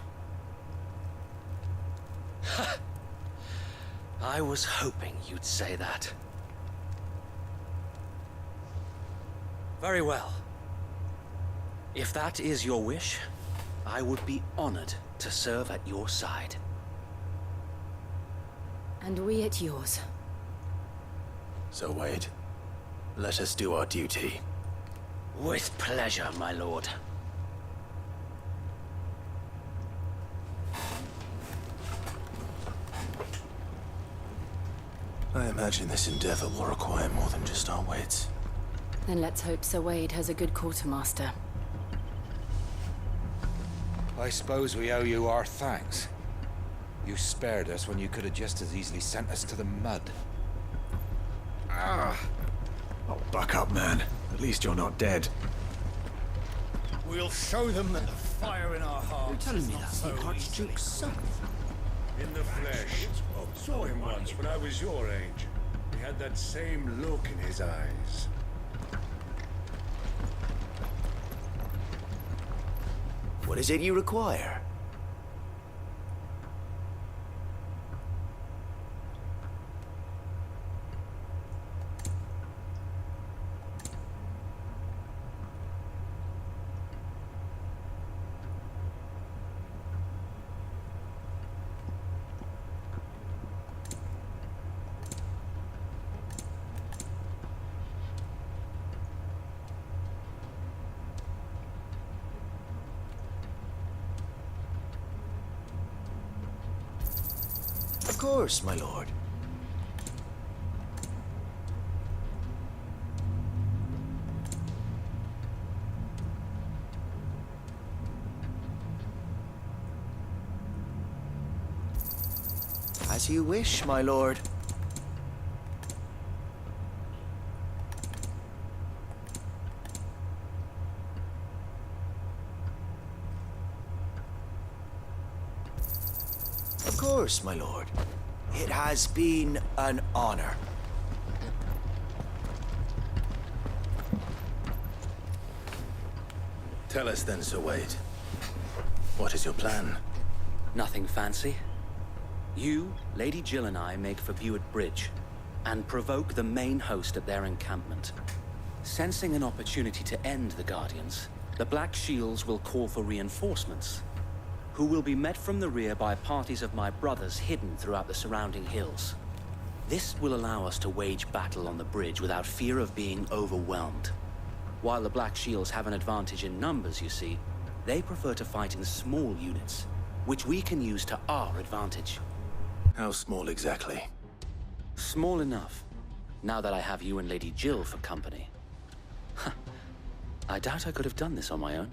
I was hoping you'd say that. Very well. If that is your wish, I would be honored to serve at your side. And we at yours. So Wade, let us do our duty. With pleasure, my lord. I imagine this endeavor will require more than just our wits. Then let's hope Sir Wade has a good quartermaster. I suppose we owe you our thanks. You spared us when you could have just as easily sent us to the mud. Oh, buck up, man. At least you're not dead. We'll show them that the fire in our hearts. You're telling me that the Archduke's son? In the flesh. Saw him once when I was your age. He had that same look in his eyes. What is it you require? Of course, my lord. As you wish, my lord. Of course, my lord. It has been an honor. Tell us then, Sir Wade. What is your plan? Nothing fancy. You, Lady Jill and I make for Buett Bridge and provoke the main host at their encampment. Sensing an opportunity to end the Guardians, the Black Shields will call for reinforcements, who will be met from the rear by parties of my brothers hidden throughout the surrounding hills. This will allow us to wage battle on the bridge without fear of being overwhelmed. While the Black Shields have an advantage in numbers, you see, they prefer to fight in small units, which we can use to our advantage. How small exactly? Small enough, now that I have you and Lady Jill for company. I doubt I could have done this on my own.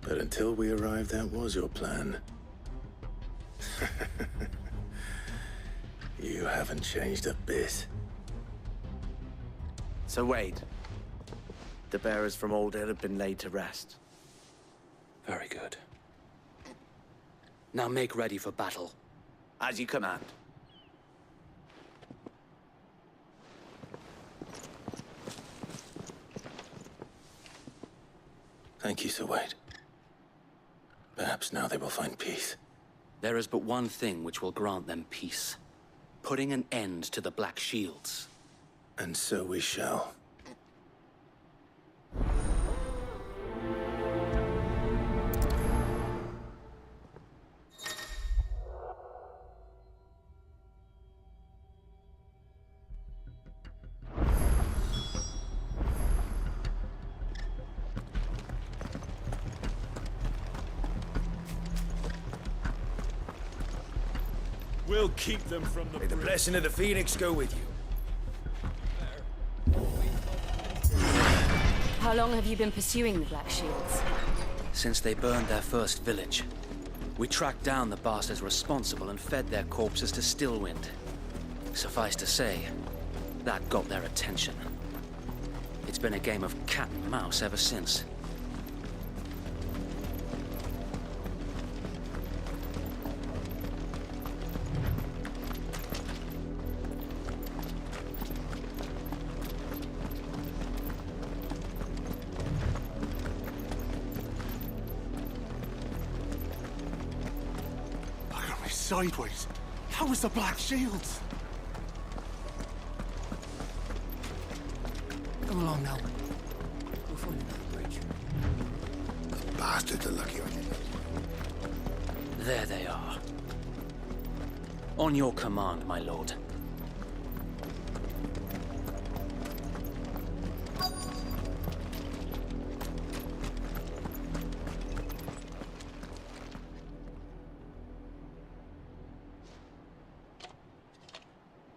But until we arrived, that was your plan. You haven't changed a bit. So Wade, the bearers from Old Hill have been laid to rest. Very good. Now make ready for battle. As you command. Thank you, Sir Wade. Perhaps now they will find peace. There is but one thing which will grant them peace. Putting an end to the Black Shields. And so we shall. We'll keep them from the May the blessing of the Phoenix go with you. How long have you been pursuing the Black Shields? Since they burned their first village. We tracked down the bastards responsible and fed their corpses to Stillwind. Suffice to say, that got their attention. It's been a game of cat and mouse ever since. Sideways. How was the Black Shields? Come along now. We'll find another bridge. Those bastards are lucky I didn't. There they are. On your command, my lord.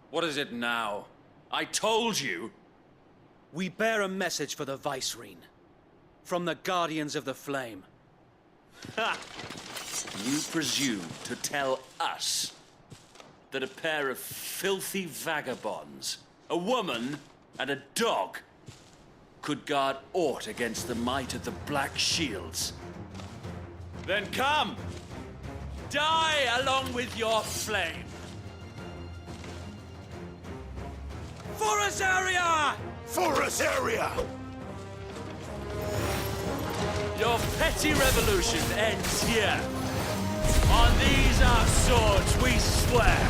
What is it now? I told you! We bear a message for the Vicereine. From the Guardians of the Flame. Ha! You presume to tell us that a pair of filthy vagabonds, a woman and a dog, could guard aught against the might of the Black Shields? Then come! Die along with your flame! For Azaria! For Azaria! Your petty revolution ends here. On these our swords we swear.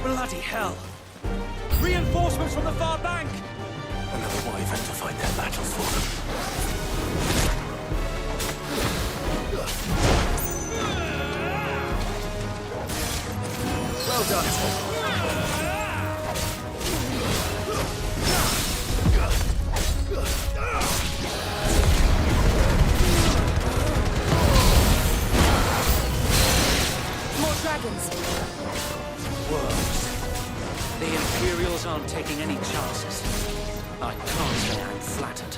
Bloody hell! Reinforcements from the far bank! Another wyvern to fight their battles for them. Well done. More dragons. Worms. The Imperials aren't taking any chances. I can't say I'm flattered.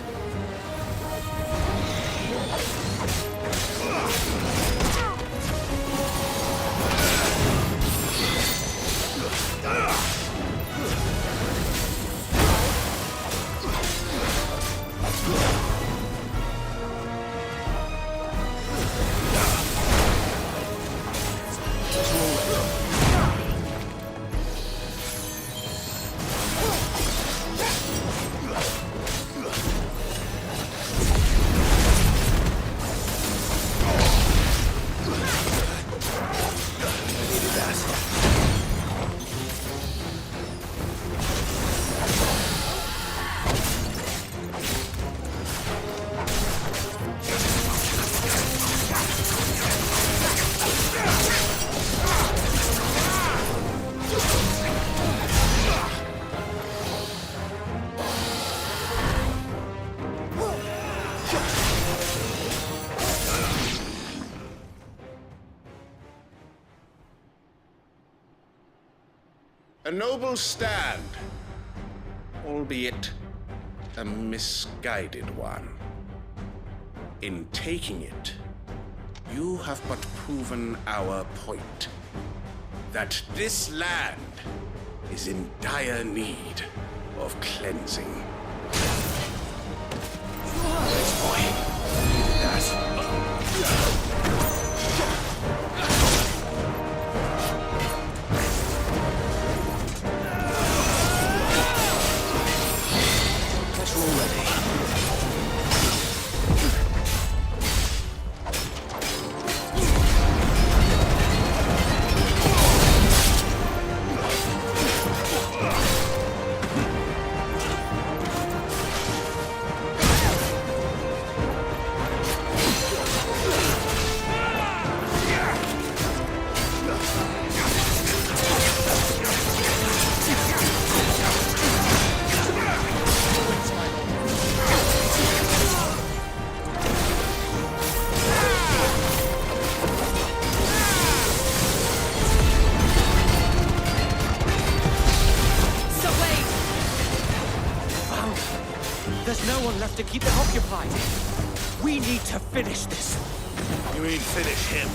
A noble stand, albeit a misguided one. In taking it, you have but proven our point, that this land is in dire need of cleansing. There's no one left to keep them occupied. We need to finish this. You mean finish him?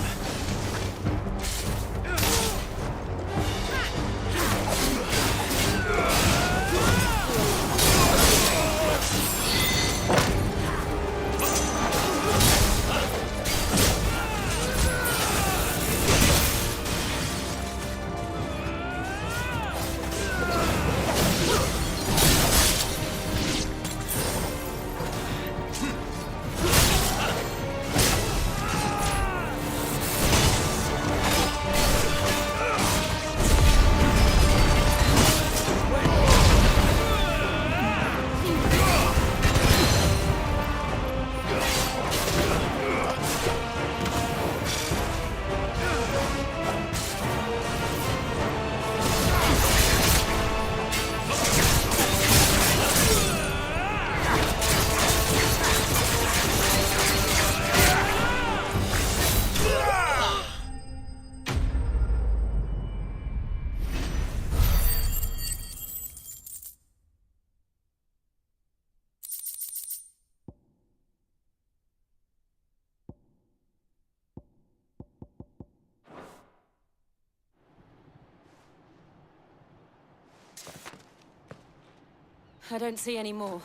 I don't see any more.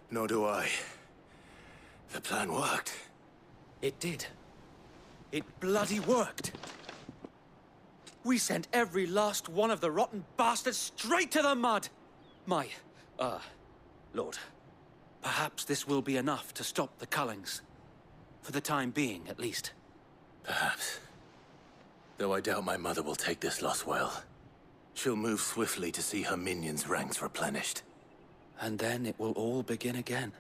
Nor do I. The plan worked. It did. It bloody worked. We sent every last one of the rotten bastards straight to the mud! Lord, perhaps this will be enough to stop the Cullings. For the time being, at least. Perhaps. Though I doubt my mother will take this loss well. She'll move swiftly to see her minions' ranks replenished. And then it will all begin again.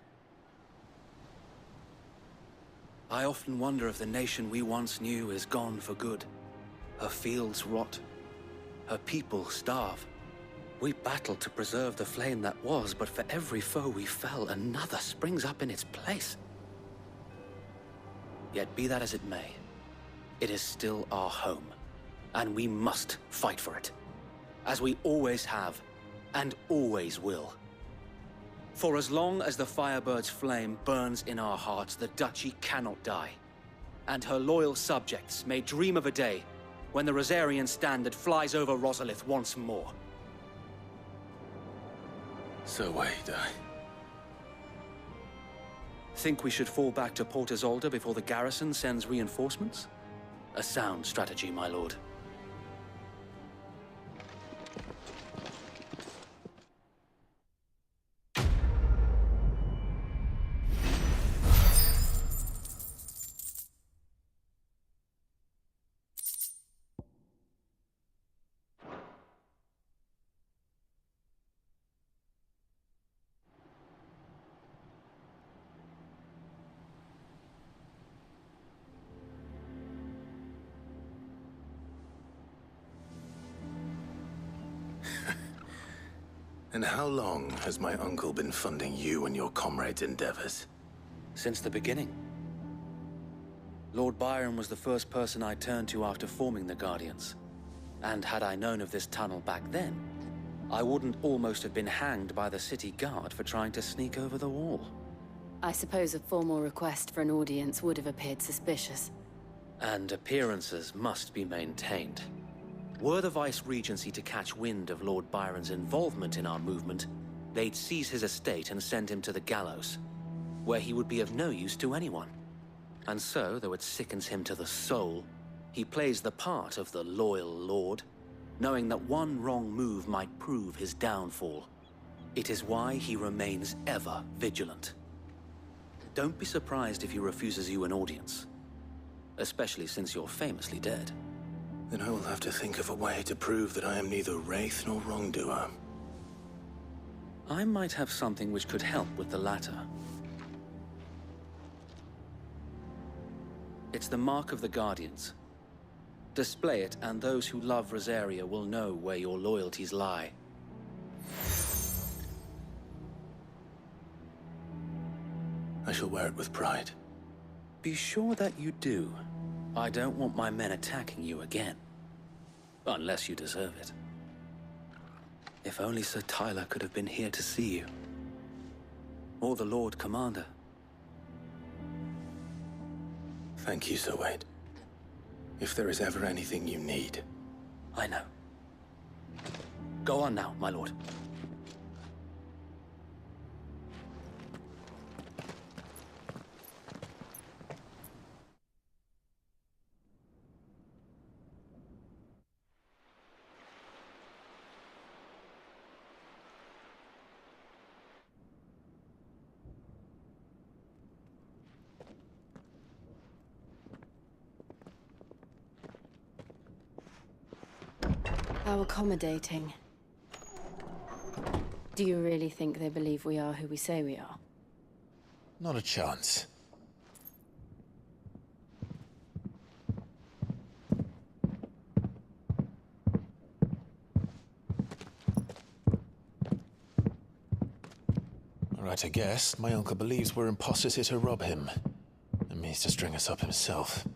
I often wonder if the nation we once knew is gone for good. Her fields rot. Her people starve. We battled to preserve the flame that was, but for every foe we fell, another springs up in its place. Yet be that as it may, it is still our home, and we must fight for it, as we always have, and always will. For as long as the Firebird's flame burns in our hearts, the Duchy cannot die, and her loyal subjects may dream of a day when the Rosarian standard flies over Rosalith once more. So wait, Think we should fall back to Port Isolde before the garrison sends reinforcements? A sound strategy, my lord. And how long has my uncle been funding you and your comrades' endeavors? Since the beginning. Lord Byron was the first person I turned to after forming the Guardians. And had I known of this tunnel back then, I wouldn't almost have been hanged by the city guard for trying to sneak over the wall. I suppose a formal request for an audience would have appeared suspicious. And appearances must be maintained. Were the Vice-Regency to catch wind of Lord Byron's involvement in our movement, they'd seize his estate and send him to the gallows, where he would be of no use to anyone. And so, though it sickens him to the soul, he plays the part of the loyal lord, knowing that one wrong move might prove his downfall. It is why he remains ever vigilant. Don't be surprised if he refuses you an audience, especially since you're famously dead. Then I will have to think of a way to prove that I am neither wraith nor wrongdoer. I might have something which could help with the latter. It's the mark of the Guardians. Display it, and those who love Rosaria will know where your loyalties lie. I shall wear it with pride. Be sure that you do. I don't want my men attacking you again. Unless you deserve it. If only Sir Tyler could have been here to see you. Or the Lord Commander. Thank you, Sir Wade. If there is ever anything you need. I know. Go on now, my lord. How accommodating. Do you really think they believe we are who we say we are? Not a chance. Right, I guess. My uncle believes we're imposters here to rob him. And means to string us up himself.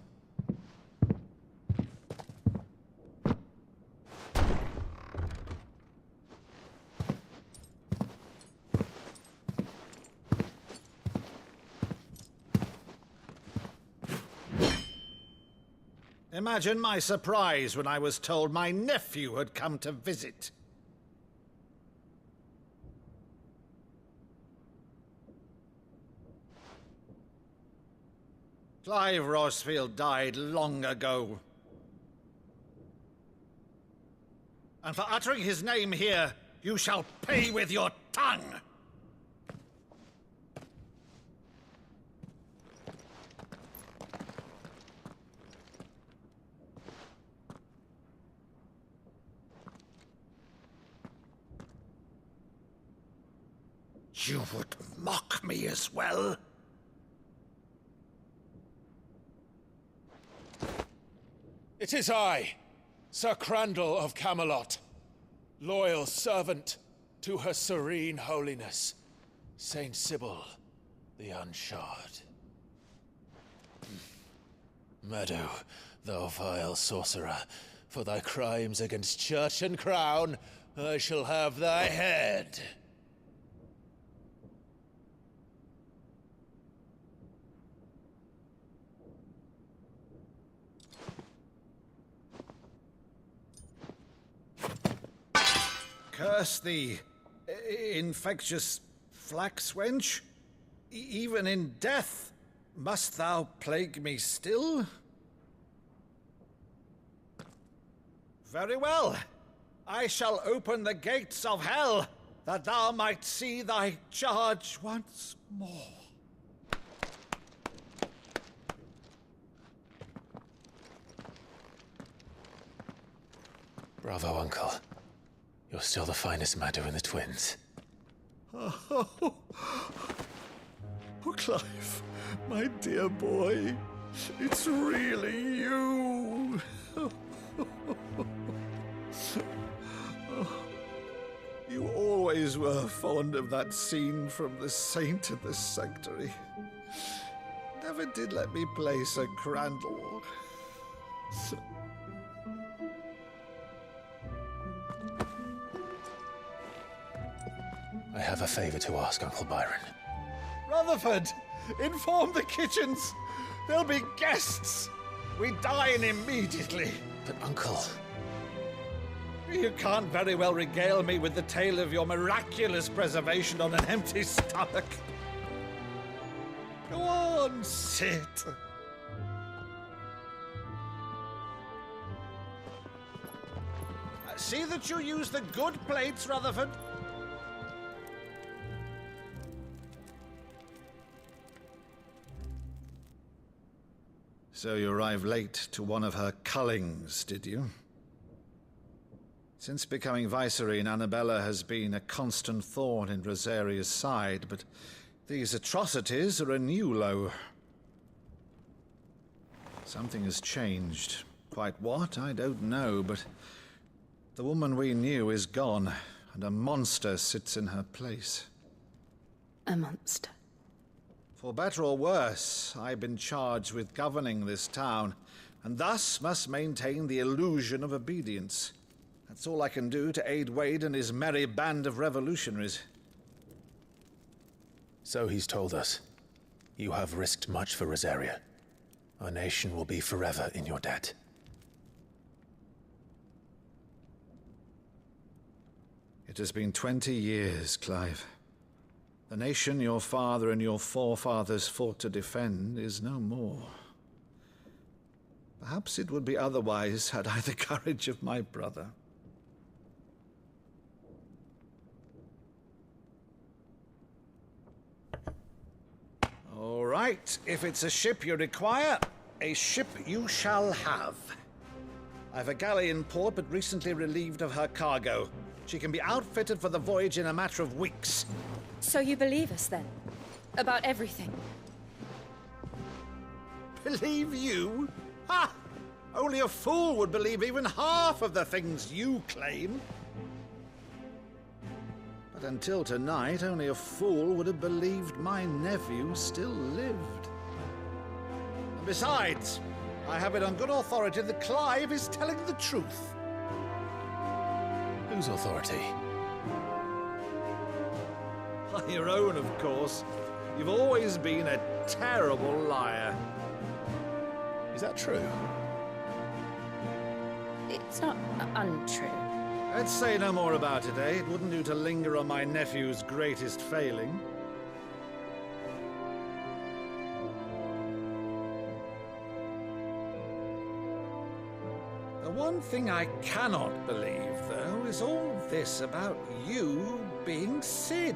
Imagine my surprise when I was told my nephew had come to visit. Clive Rosfield died long ago. And for uttering his name here, you shall pay with your tongue! You would mock me as well? It is I, Sir Crandall of Camelot, loyal servant to Her Serene Holiness, Saint Sybil the Unshod. Meadow, thou vile sorcerer, for thy crimes against church and crown, I shall have thy head. Curse thee, infectious flax wench. Even in death, must thou plague me still? Very well. I shall open the gates of hell, that thou might see thy charge once more. Bravo, Uncle. You're still the finest Maddo in the twins. Oh, Clive, my dear boy, it's really you. You always were fond of that scene from The Saint in the Sanctuary. Never did let me play Sir Crandall. I have a favor to ask, Uncle Byron. Rutherford, inform the kitchens. There'll be guests. We dine immediately. But, Uncle... You can't very well regale me with the tale of your miraculous preservation on an empty stomach. Go on, sit. See that you use the good plates, Rutherford. So you arrived late to one of her cullings, did you? Since becoming Vicereine, Annabella has been a constant thorn in Rosaria's side, but these atrocities are a new low. Something has changed. Quite what, I don't know, but the woman we knew is gone, and a monster sits in her place. A monster? For better or worse, I've been charged with governing this town, and thus must maintain the illusion of obedience. That's all I can do to aid Wade and his merry band of revolutionaries. So he's told us. You have risked much for Rosaria. Our nation will be forever in your debt. It has been 20 years, Clive. The nation your father and your forefathers fought to defend is no more. Perhaps it would be otherwise had I the courage of my brother. All right, if it's a ship you require, a ship you shall have. I've a galley in port, but recently relieved of her cargo. She can be outfitted for the voyage in a matter of weeks. So you believe us, then? About everything? Believe you? Ha! Only a fool would believe even half of the things you claim. But until tonight, only a fool would have believed my nephew still lived. And besides, I have it on good authority that Clive is telling the truth. Whose authority? Your own, of course. You've always been a terrible liar. Is that true? It's not untrue. Let's say no more about it, eh? It wouldn't do to linger on my nephew's greatest failing. The one thing I cannot believe, though, is all this about you being Sid.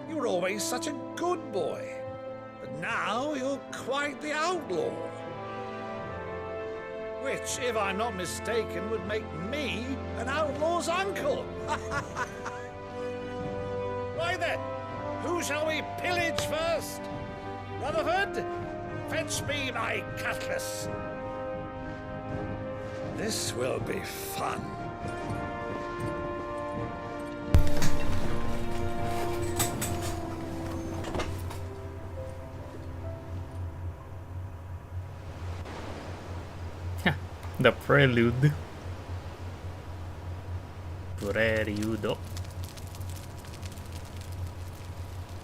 You were always such a good boy, but now you're quite the outlaw. Which, if I'm not mistaken, would make me an outlaw's uncle. Why then, who shall we pillage first? Rutherford, fetch me my cutlass. This will be fun. The prelude. Preludo.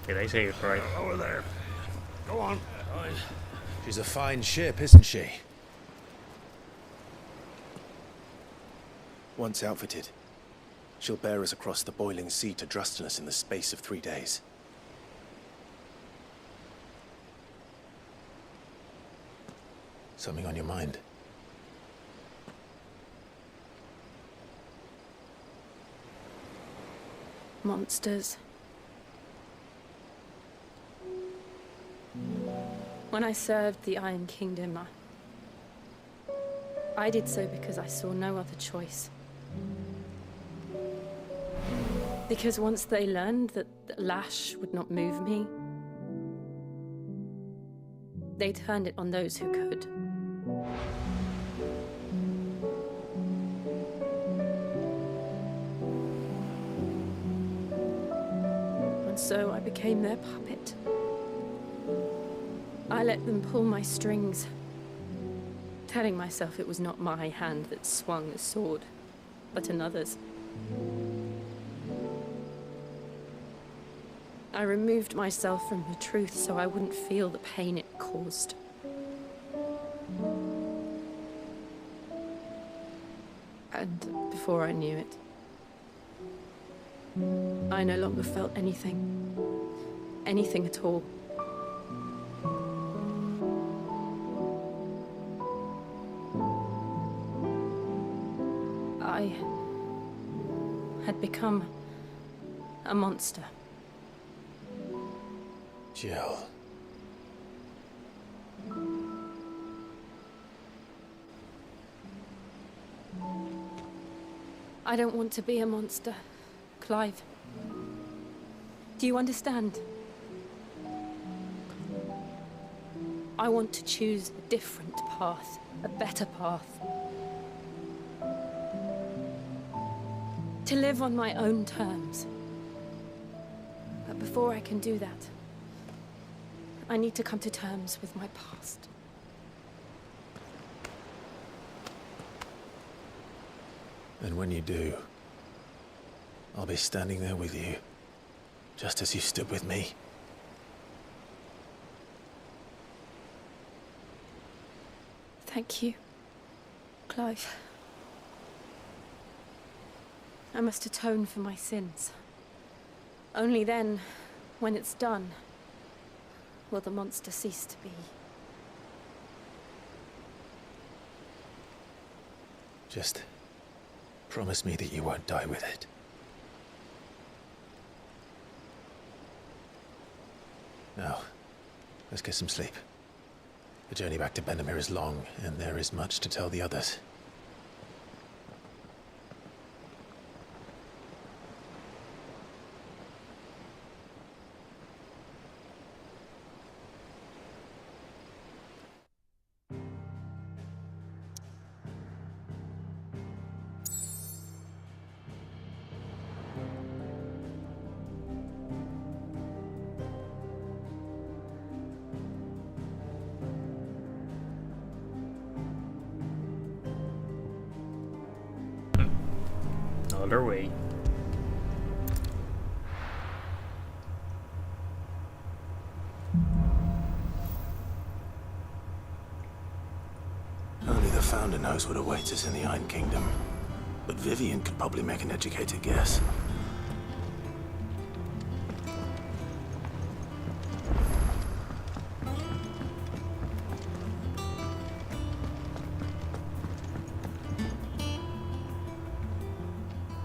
Did I say it right? Over there. Go on. She's a fine ship, isn't she? Once outfitted, she'll bear us across the boiling sea to Drustinus in the space of 3 days. Something on your mind? Monsters. When I served the Iron Kingdom, I did so because I saw no other choice. Because once they learned that the lash would not move me, they turned it on those who could. And so I became their puppet. I let them pull my strings, telling myself it was not my hand that swung the sword, but another's. I removed myself from the truth so I wouldn't feel the pain it caused. And before I knew it, I no longer felt anything. Anything at all. I had become a monster. Jill. I don't want to be a monster, Clive. Do you understand? I want to choose a different path, a better path. To live on my own terms. But before I can do that, I need to come to terms with my past. And when you do, I'll be standing there with you, just as you stood with me. Thank you, Clive. I must atone for my sins. Only then, when it's done, will the monster cease to be. Just promise me that you won't die with it. Now, let's get some sleep. The journey back to Benamir is long, and there is much to tell the others. Other way. Only the Founder knows what awaits us in the Iron Kingdom. But Vivian could probably make an educated guess.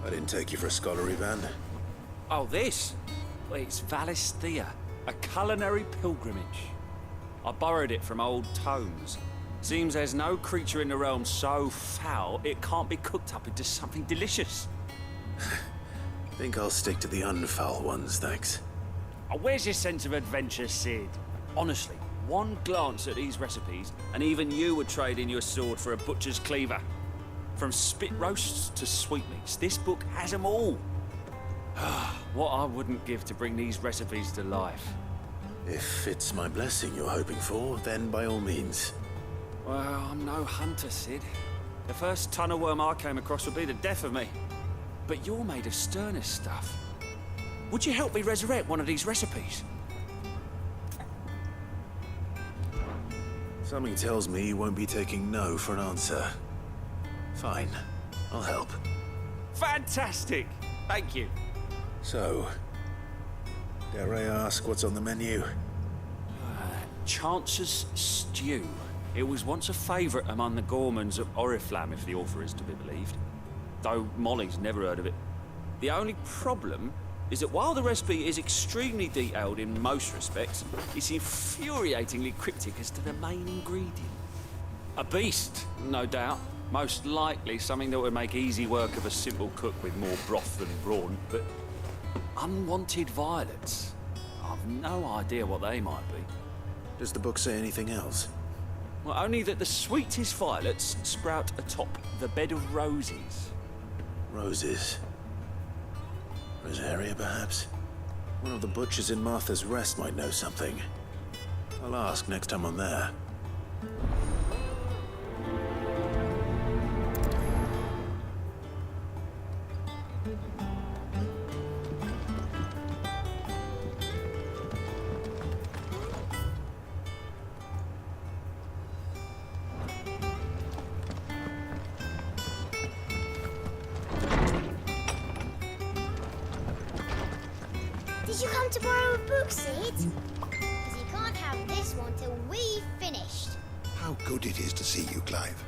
I didn't take you for a scholarly van. Oh, this? Well, it's Valisthea, a culinary pilgrimage. I borrowed it from old tomes. Seems there's no creature in the realm so foul it can't be cooked up into something delicious. Think I'll stick to the unfoul ones, thanks. Oh, where's your sense of adventure, Sid? Honestly, one glance at these recipes, and even you would trade in your sword for a butcher's cleaver. From spit roasts to sweetmeats, this book has them all. What I wouldn't give to bring these recipes to life. If it's my blessing you're hoping for, then by all means. Well, I'm no hunter, Sid. The first tunnel worm I came across would be the death of me. But you're made of sterner stuff. Would you help me resurrect one of these recipes? Something tells me you won't be taking no for an answer. Fine, I'll help. Fantastic! Thank you. So, dare I ask what's on the menu? Chance's Stew. It was once a favourite among the gourmands of Oriflamme, if the author is to be believed. Though Molly's never heard of it. The only problem is that while the recipe is extremely detailed in most respects, it's infuriatingly cryptic as to the main ingredient. A beast, no doubt. Most likely something that would make easy work of a simple cook with more broth than brawn, but unwanted violets. I've no idea what they might be. Does the book say anything else? Well, only that the sweetest violets sprout atop the bed of roses. Roses. Rosaria, perhaps? One of the butchers in Martha's Rest might know something. I'll ask next time I'm there. Did you come to borrow a book, Sid? Because you can't have this one till we've finished. How good it is to see you, Clive.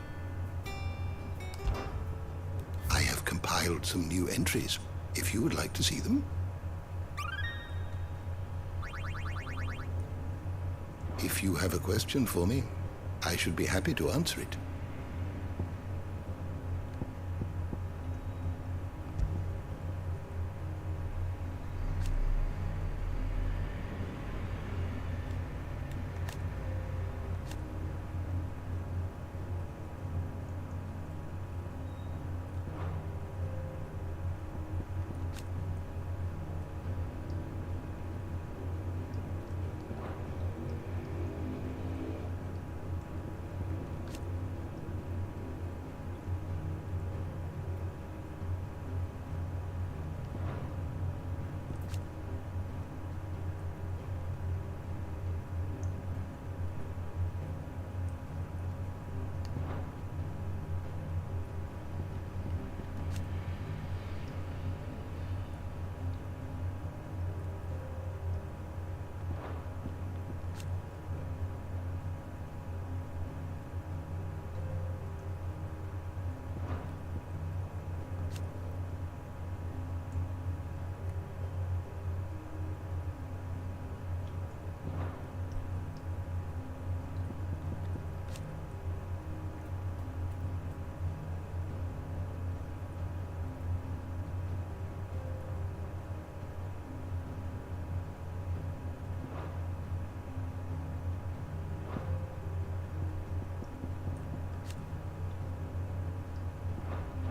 I have compiled some new entries, if you would like to see them. If you have a question for me, I should be happy to answer it.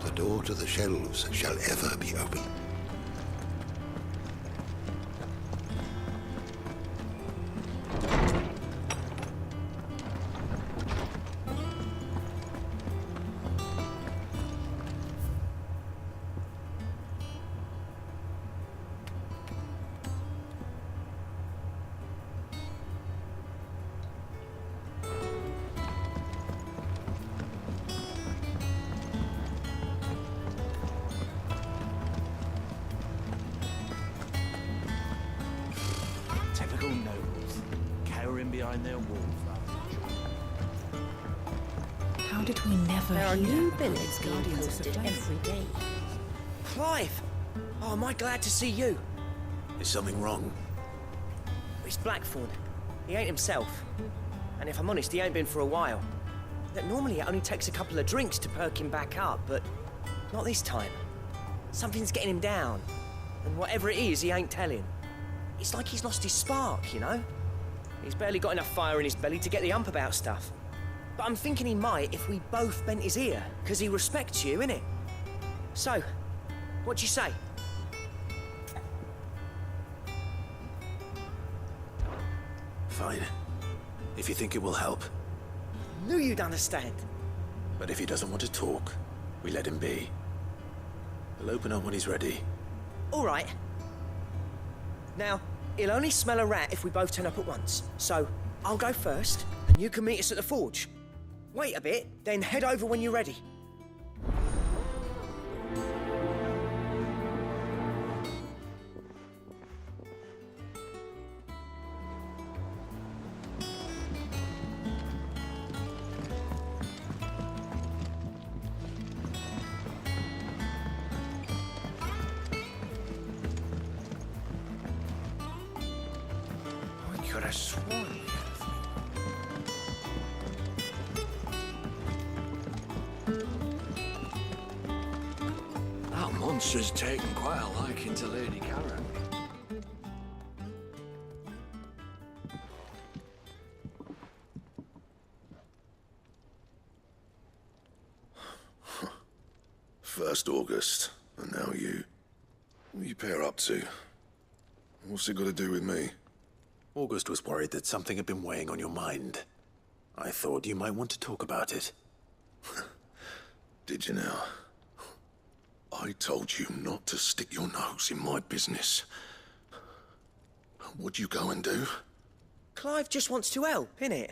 The door to the shelves shall ever be open. Typical nobles, cowering behind their walls. How did we never There are hear new about billets these being guardians of posted the flame? every day. Clive! Oh, am I glad to see you? Is something wrong? It's Blackthorn. He ain't himself. And if I'm honest, he ain't been for a while. That normally it only takes a couple of drinks to perk him back up, but not this time. Something's getting him down. And whatever it is, he ain't telling. It's like he's lost his spark, you know? He's barely got enough fire in his belly to get the ump about stuff. But I'm thinking he might if we both bent his ear, because he respects you, innit? So, what do you say? Fine. If you think it will help. Knew you'd understand. But if he doesn't want to talk, we let him be. He'll open up when he's ready. All right. Now, he'll only smell a rat if we both turn up at once. So, I'll go first, and you can meet us at the forge. Wait a bit, then head over when you're ready. I could have sworn we had a That monster's taken quite a liking to Lady Karen. First August, and now you. What are you pair up to? What's it got to do with me? August was worried that something had been weighing on your mind. I thought you might want to talk about it. Did you now? I told you not to stick your nose in my business. What'd you go and do? Clive just wants to help, innit?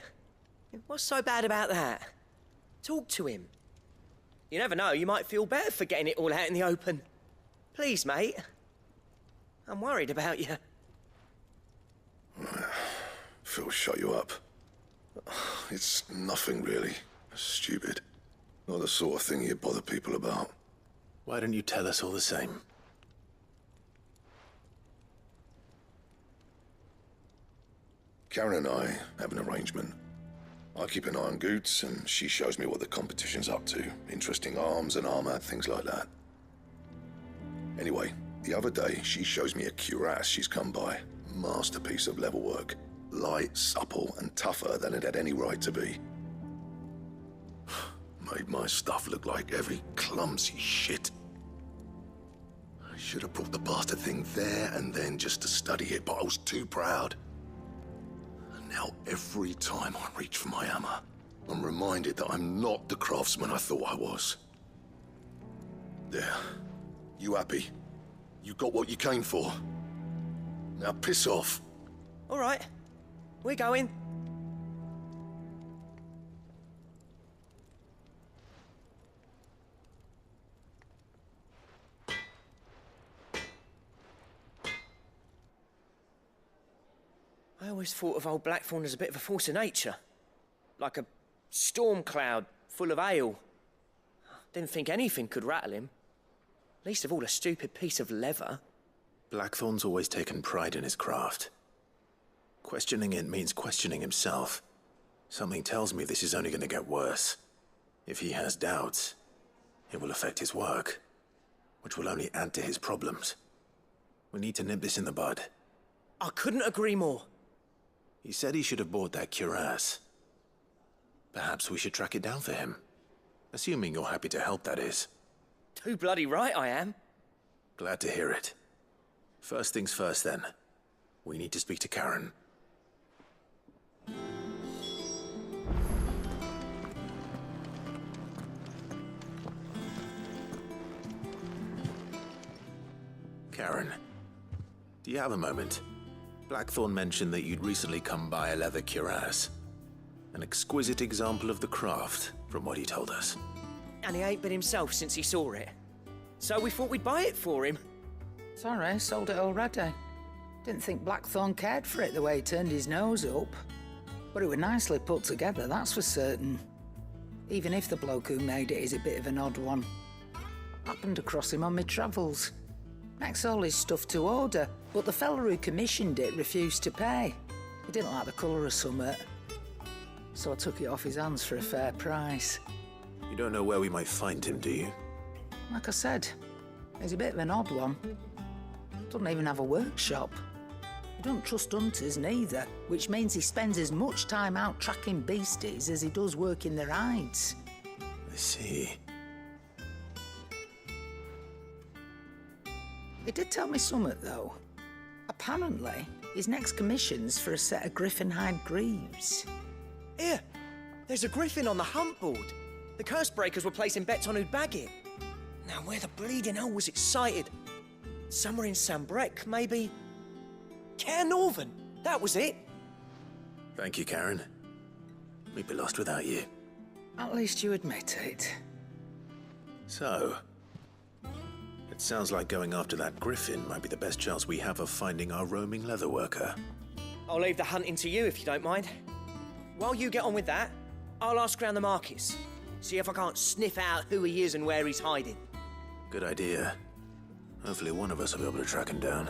What's so bad about that? Talk to him. You never know, you might feel better for getting it all out in the open. Please, mate. I'm worried about you. Phil shut you up. It's nothing really. Stupid. Not the sort of thing you bother people about. Why don't you tell us all the same? Karen and I have an arrangement. I keep an eye on Goots, and she shows me what the competition's up to. Interesting arms and armor, things like that. Anyway, the other day, she shows me a cuirass she's come by. Masterpiece of level work. Light, supple, and tougher than it had any right to be. Made my stuff look like heavy, clumsy shit. I should have brought the bastard thing there and then just to study it, but I was too proud. And now every time I reach for my hammer, I'm reminded that I'm not the craftsman I thought I was. There. You happy? You got what you came for? Now piss off. All right. We're going. I always thought of old Blackthorn as a bit of a force of nature. Like a storm cloud full of hail. Didn't think anything could rattle him. Least of all a stupid piece of leather. Blackthorn's always taken pride in his craft. Questioning it means questioning himself. Something tells me this is only going to get worse. If he has doubts, it will affect his work, which will only add to his problems. We need to nip this in the bud. I couldn't agree more. He said he should have bought that cuirass. Perhaps we should track it down for him. Assuming you're happy to help, that is. Too bloody right I am. Glad to hear it. First things first, then. We need to speak to Karen. Karen, do you have a moment? Blackthorn mentioned that you'd recently come by a leather cuirass. An exquisite example of the craft, from what he told us. And he ain't been himself since he saw it. So we thought we'd buy it for him. Sorry, sold it already. Didn't think Blackthorn cared for it the way he turned his nose up. But it was nicely put together, that's for certain. Even if the bloke who made it is a bit of an odd one. Happened across him on my travels. Makes all his stuff to order, but the fella who commissioned it refused to pay. He didn't like the colour of summit. So I took it off his hands for a fair price. You don't know where we might find him, do you? Like I said, he's a bit of an odd one. Doesn't even have a workshop. He don't trust hunters neither, which means he spends as much time out tracking beasties as he does working their hides. I see. He did tell me something, though. Apparently, his next commission's for a set of griffin hide greaves. Here, there's a griffin on the hunt board. The curse breakers were placing bets on who'd bag it. Now, where the bleeding hell was it sighted? Somewhere in Sambrec, maybe? Cairnorthern, that was it. Thank you, Karen. We'd be lost without you. At least you admit it. So, it sounds like going after that griffin might be the best chance we have of finding our roaming leatherworker. I'll leave the hunting to you if you don't mind. While you get on with that, I'll ask around the markets. See if I can't sniff out who he is and where he's hiding. Good idea. Hopefully one of us will be able to track him down.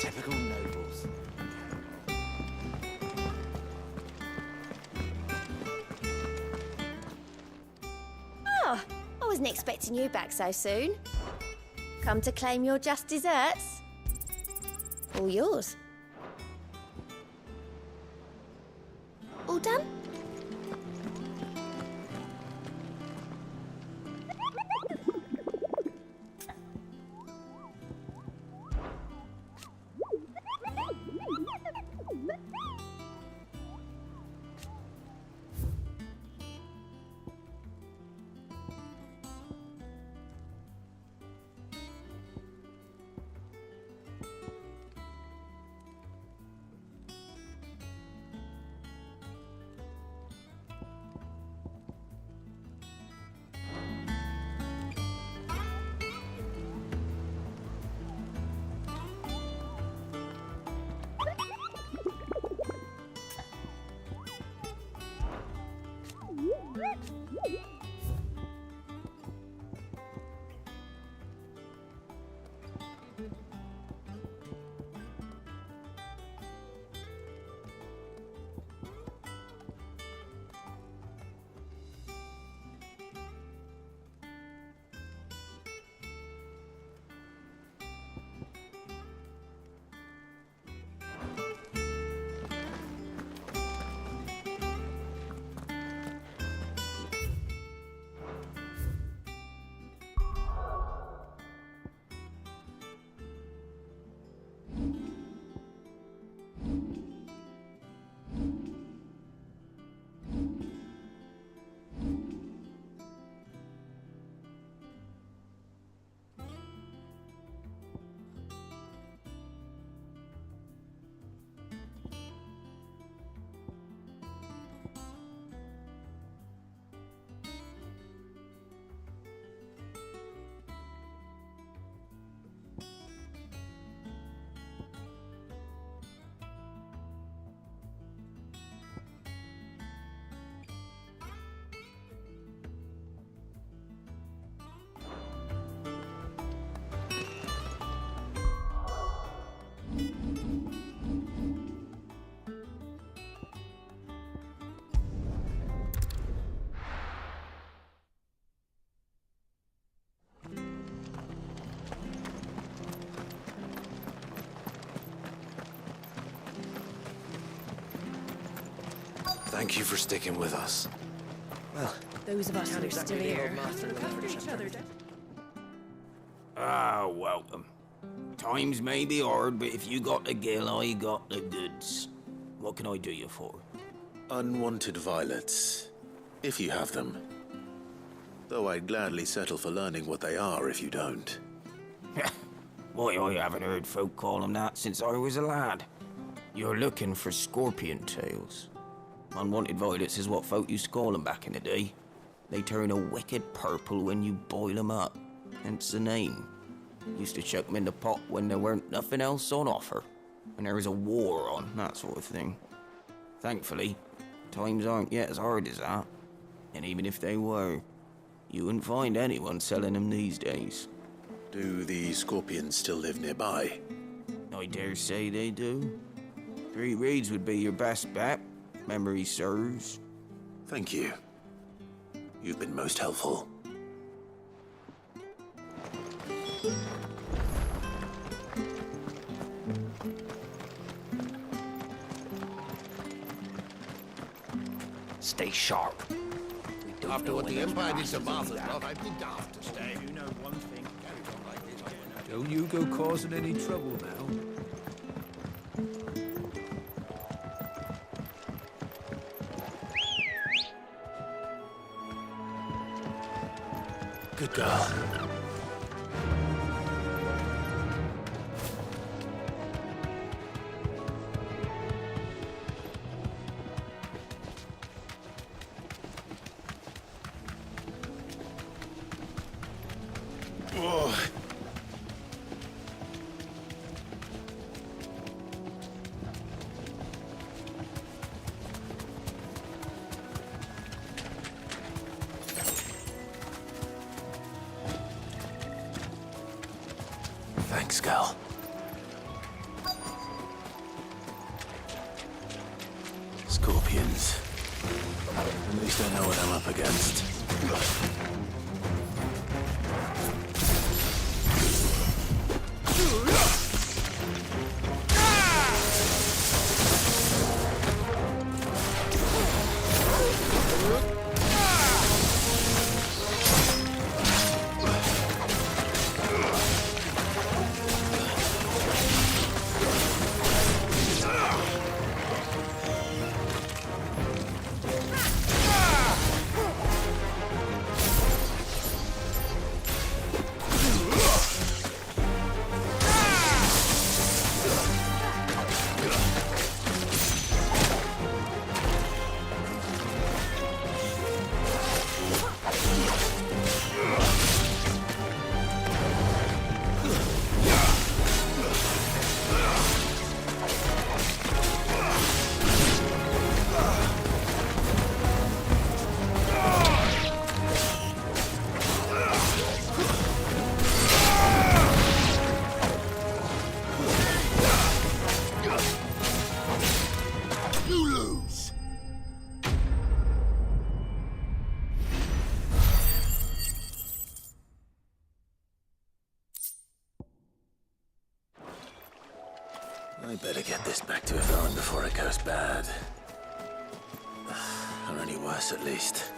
Typical nobles. Oh, I wasn't expecting you back so soon. Come to claim your just desserts? All yours. All done? Thank you for sticking with us. Well, those of us who are still here. Welcome. Times may be hard, but if you got the gill, I got the goods. What can I do you for? Unwanted violets, if you have them. Though I'd gladly settle for learning what they are if you don't. Why, I haven't heard folk call them that since I was a lad. You're looking for scorpion tails. Unwanted violets is what folk used to call them back in the day. They turn a wicked purple when you boil them up, hence the name. Used to chuck them in the pot when there weren't nothing else on offer, when there was a war on, that sort of thing. Thankfully, times aren't yet as hard as that. And even if they were, you wouldn't find anyone selling them these days. Do the scorpions still live nearby? I dare say they do. 3 Reeds would be your best bet, if memory serves. Thank you. You've been most helpful. Stay sharp. After what the Empire did to Martha's lot, I'd be daft to stay. You know one thing. Don't you go causing any trouble now. Good girl. Oh. Thanks, girl. Scorpions. At least I know what I'm up against. I better get this back to Yvonne before it goes bad. Or any worse, at least.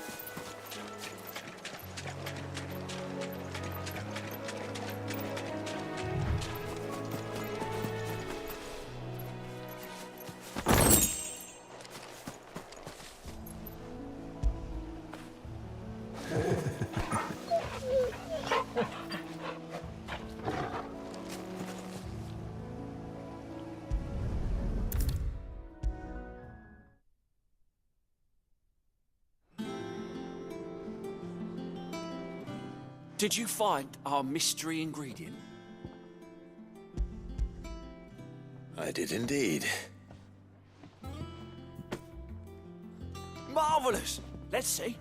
Did you find our mystery ingredient? I did indeed. Marvellous! Let's see.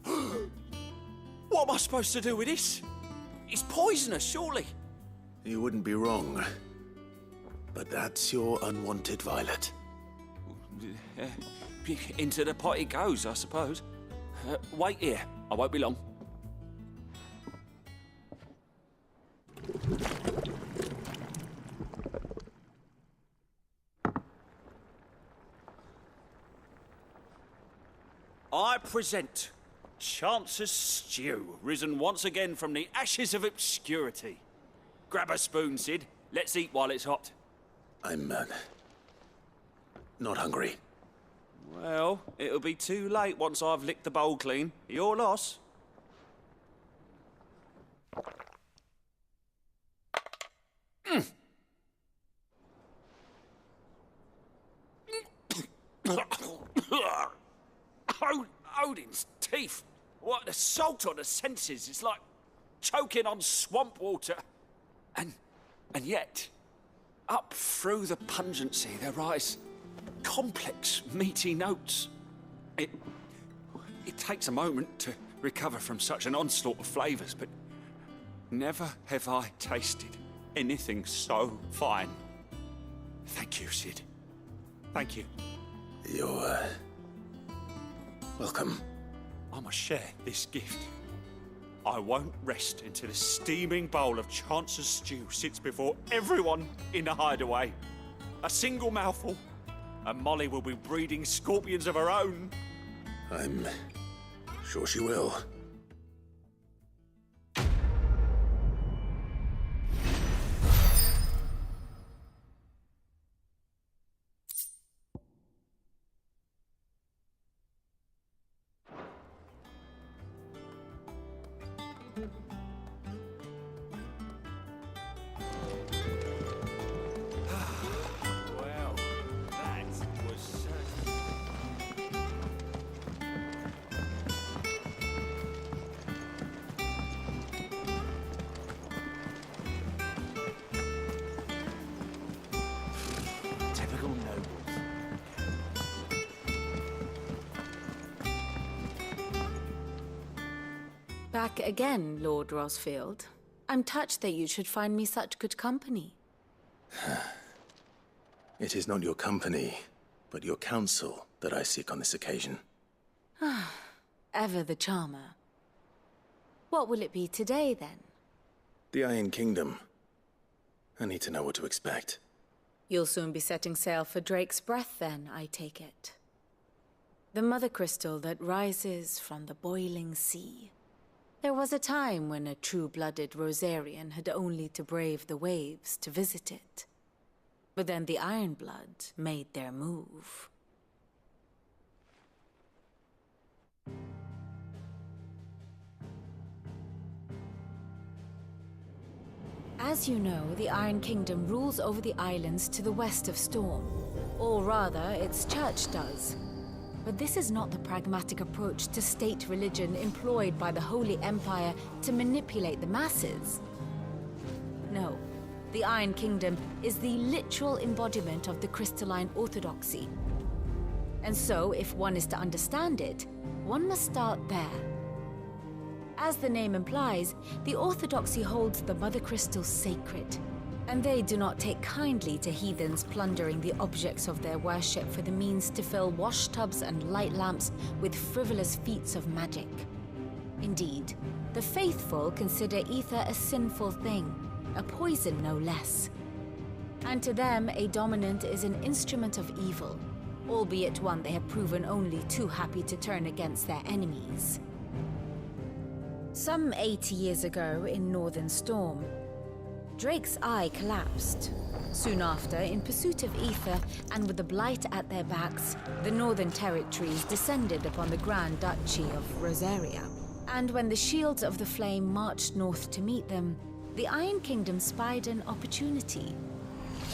What am I supposed to do with this? It's poisonous, surely. You wouldn't be wrong. But that's your unwanted violet. Into the pot it goes, I suppose. Wait here. I won't be long. I present Chance's Stew, risen once again from the ashes of obscurity. Grab a spoon, Sid. Let's eat while it's hot. I'm, not hungry. Well, it'll be too late once I've licked the bowl clean. Your loss. Odin's teeth. What an assault on the senses. It's like choking on swamp water. And yet, up through the pungency, there rise complex, meaty notes. It takes a moment to recover from such an onslaught of flavours, but never have I tasted anything so fine. Thank you, Sid. Thank you. You're, welcome. I must share this gift. I won't rest until a steaming bowl of Chance's stew sits before everyone in the hideaway. A single mouthful, and Molly will be breeding scorpions of her own. I'm sure she will. Well, that was certain. Typical nobles. Back again, Lord Rosfield. I'm touched that you should find me such good company. It is not your company, but your counsel that I seek on this occasion. Ever the charmer. What will it be today, then? The Iron Kingdom. I need to know what to expect. You'll soon be setting sail for Drake's Breath, then, I take it. The mother crystal that rises from the boiling sea. There was a time when a true-blooded Rosarian had only to brave the waves to visit it. But then the Ironblood made their move. As you know, the Iron Kingdom rules over the islands to the west of Storm. Or rather, its church does. But this is not the pragmatic approach to state religion employed by the Holy Empire to manipulate the masses. No, the Iron Kingdom is the literal embodiment of the crystalline orthodoxy. And so, if one is to understand it, one must start there. As the name implies, the orthodoxy holds the Mother Crystal sacred, and they do not take kindly to heathens plundering the objects of their worship for the means to fill washtubs and light lamps with frivolous feats of magic. Indeed, the faithful consider ether a sinful thing, a poison no less. And to them, a dominant is an instrument of evil, albeit one they have proven only too happy to turn against their enemies. Some 80 years ago in Northern Storm, Drake's eye collapsed. Soon after, in pursuit of ether and with the Blight at their backs, the Northern Territories descended upon the Grand Duchy of Rosaria. And when the Shields of the Flame marched north to meet them, the Iron Kingdom spied an opportunity.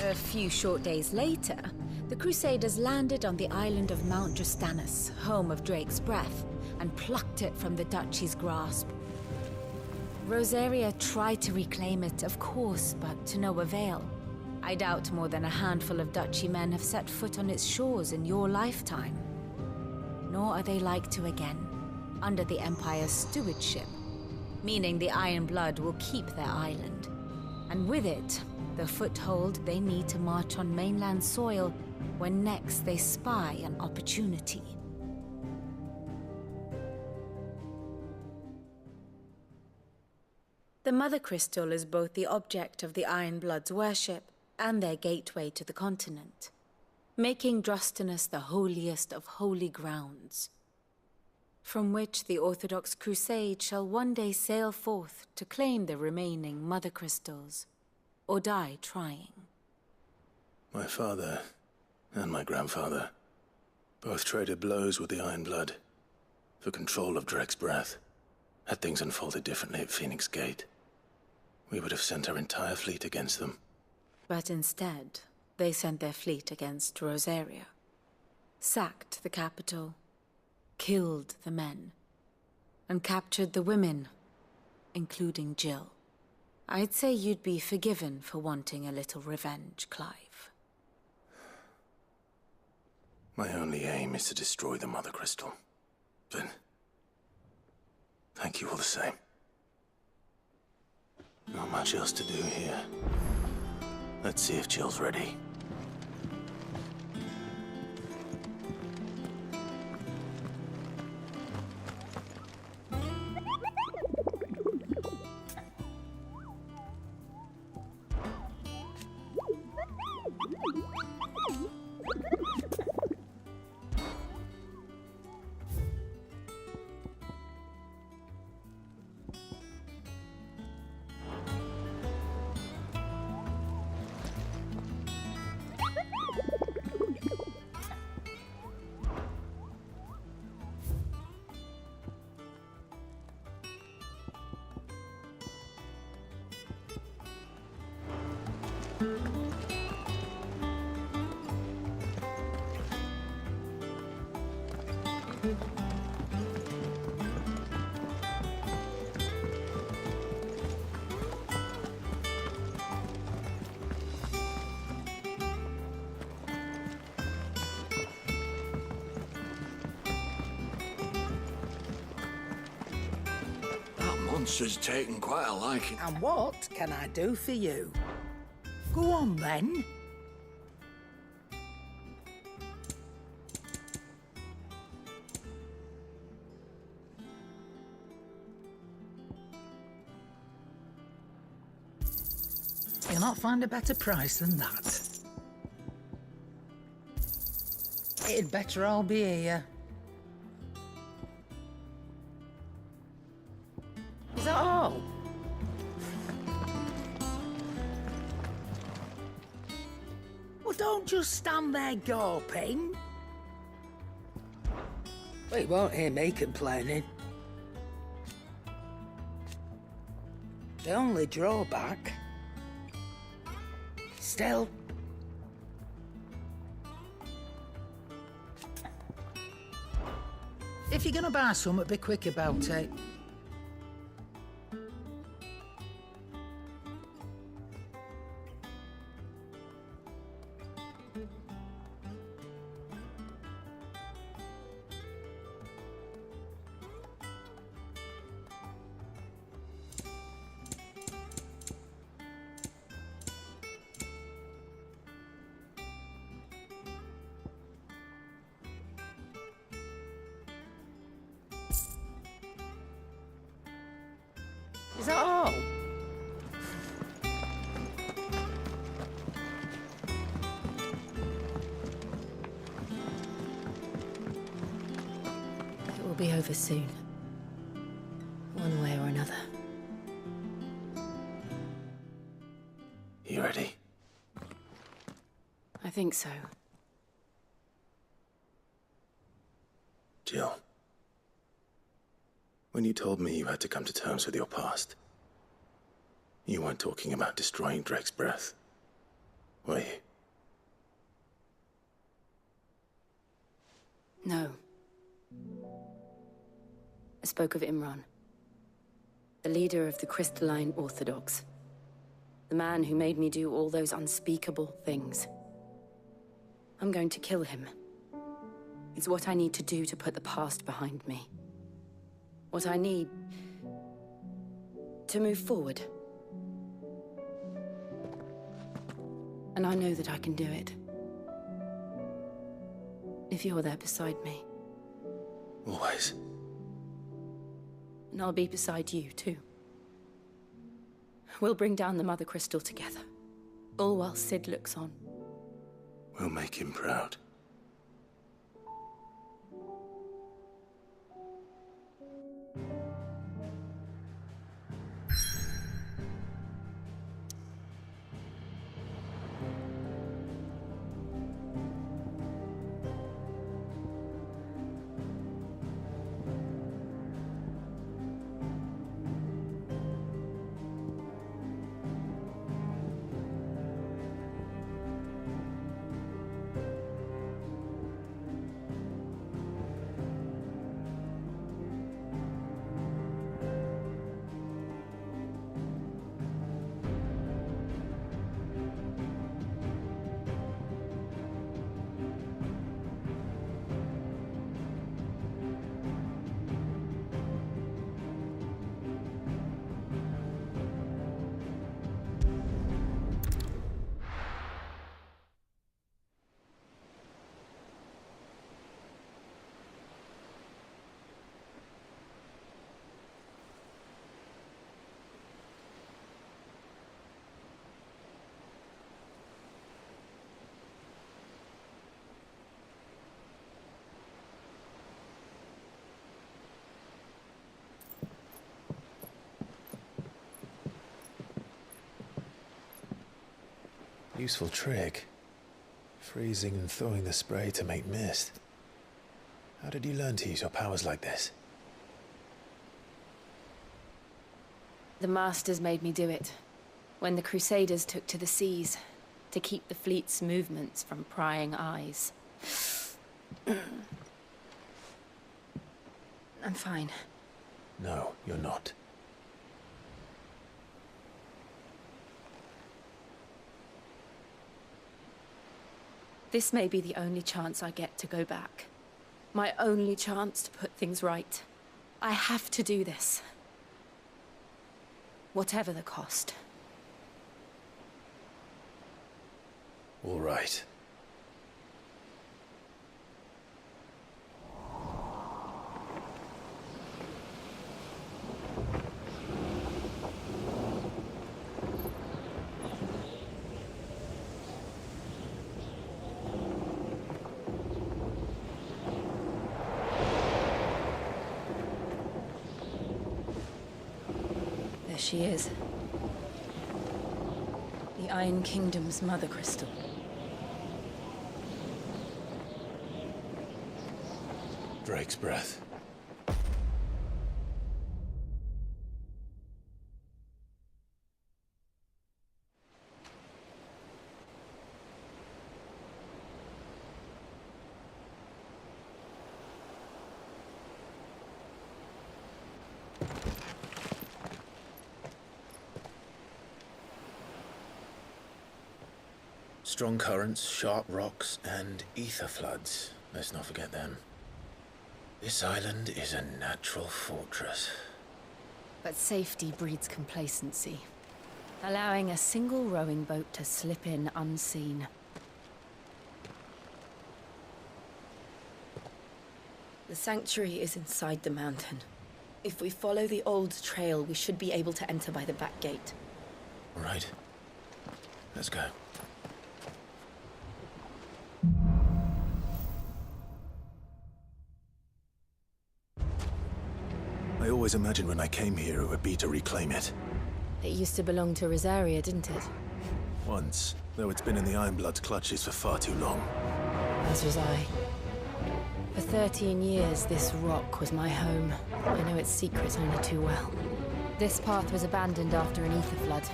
A few short days later, the Crusaders landed on the island of Mount Drastanus, home of Drake's Breath, and plucked it from the Duchy's grasp. Rosaria tried to reclaim it, of course, but to no avail. I doubt more than a handful of Duchy men have set foot on its shores in your lifetime. Nor are they like to again, under the Empire's stewardship, meaning the Iron Blood will keep their island. And with it, the foothold they need to march on mainland soil when next they spy an opportunity. The Mother Crystal is both the object of the Iron Blood's worship and their gateway to the continent, making Drastanus the holiest of holy grounds, from which the Orthodox Crusade shall one day sail forth to claim the remaining Mother Crystals, or die trying. My father and my grandfather Both traded blows with the Iron Blood for control of Drek's breath. Had things unfolded differently at Phoenix Gate, we would have sent our entire fleet against them. But instead, they sent their fleet against Rosaria, sacked the capital, killed the men, and captured the women, including Jill. I'd say you'd be forgiven for wanting a little revenge, Clive. My only aim is to destroy the Mother Crystal. But thank you all the same. Not much else to do here. Let's see if Jill's ready. Monster's taken quite a liking. And what can I do for you? Go on, then. You'll not find a better price than that. It'd better all be here. Is that all? Well, don't just stand there gawping. Well, you won't hear me complaining. The only drawback... Still... If you're gonna buy something, be quick about it. Is that all? It will be over soon. One way or another. You ready? I think so. Jill. When you told me you had to come to terms with your past, you weren't talking about destroying Drek's breath, were you? No. I spoke of Imran, the leader of the Crystalline Orthodox. The man who made me do all those unspeakable things. I'm going to kill him. It's what I need to do to put the past behind me. What I need to move forward. And I know that I can do it. If you're there beside me. Always. And I'll be beside you, too. We'll bring down the Mother Crystal together. All while Sid looks on. We'll make him proud. Useful trick. Freezing and thawing the spray to make mist. How did you learn to use your powers like this? The Masters made me do it. When the Crusaders took to the seas, to keep the fleet's movements from prying eyes. I'm fine. No, you're not. This may be the only chance I get to go back. My only chance to put things right. I have to do this. Whatever the cost. All right. There she is. The Iron Kingdom's Mother Crystal. Drake's breath. Strong currents, sharp rocks, and ether floods. Let's not forget them. This island is a natural fortress. But safety breeds complacency. Allowing a single rowing boat to slip in unseen. The sanctuary is inside the mountain. If we follow the old trail, we should be able to enter by the back gate. All right. Let's go. I always imagined when I came here it would be to reclaim it. It used to belong to Rosaria, didn't it? Once, though it's been in the Ironblood's clutches for far too long. As was I. For 13 years, this rock was my home. I know its secrets only too well. This path was abandoned after an ether flood.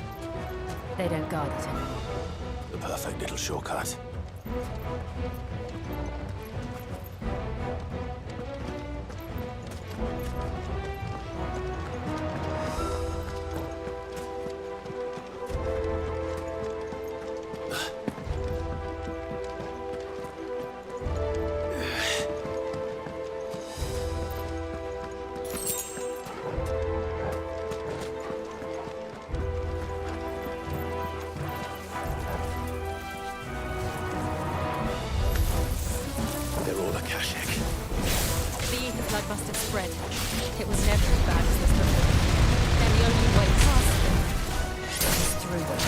They don't guard it anymore. The perfect little shortcut. Must have spread. It was never as bad as this before. And the only way past them is through them.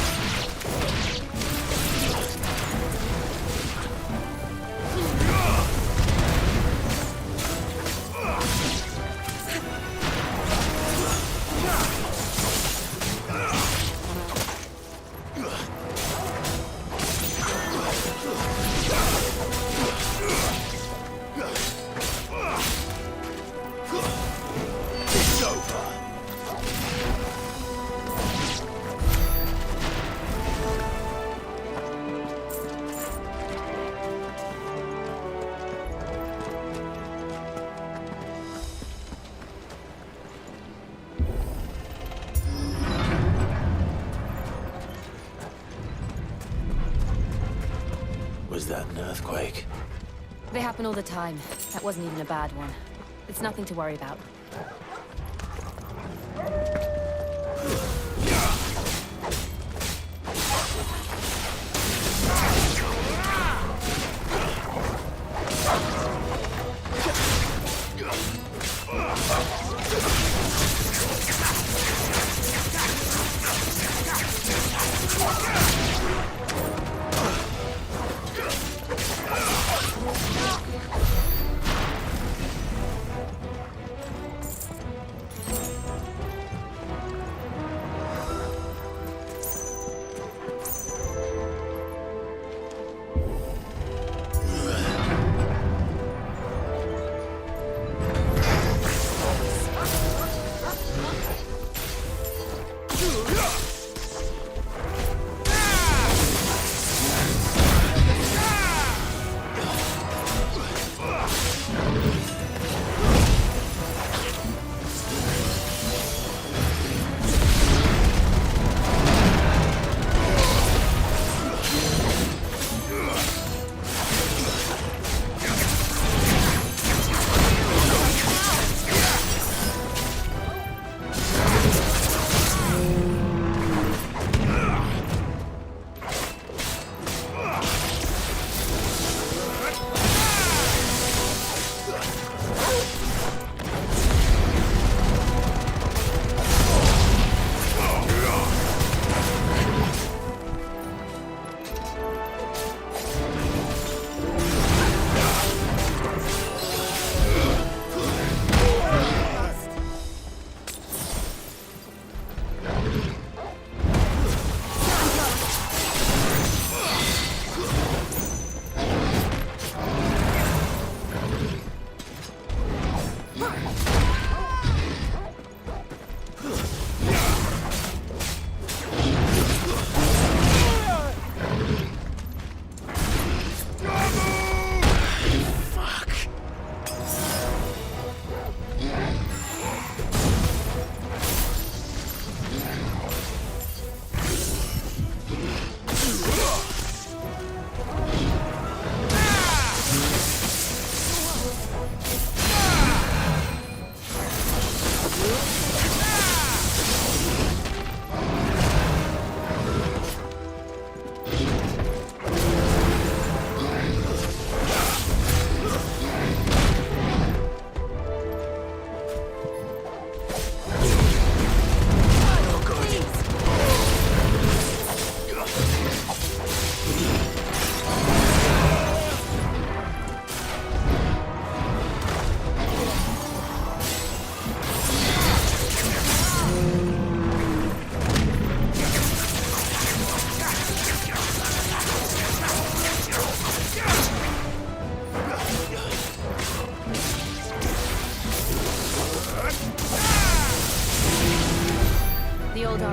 Was that an earthquake? They happen all the time. That wasn't even a bad one. It's nothing to worry about.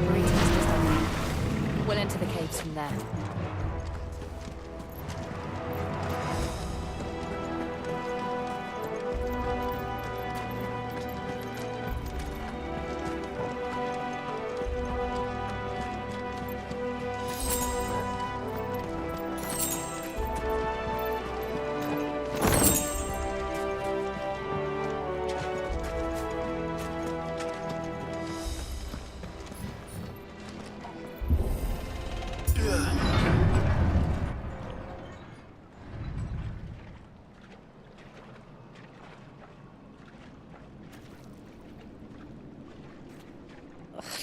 Margarita's design. We'll enter the caves from there.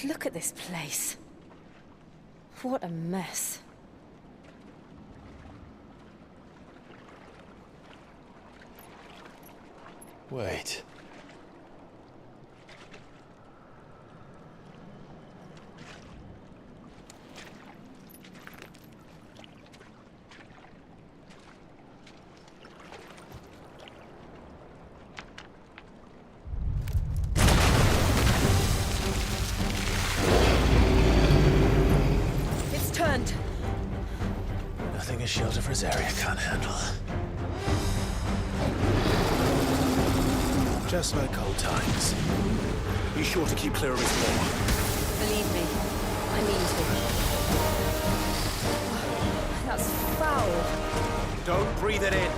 Look at this place. What a mess. Wait. It's turned. Nothing a shelter for Zarya can't handle. Just like old times. Be sure to keep clear of his paw. Believe me, I mean to. That's foul. Don't breathe it in.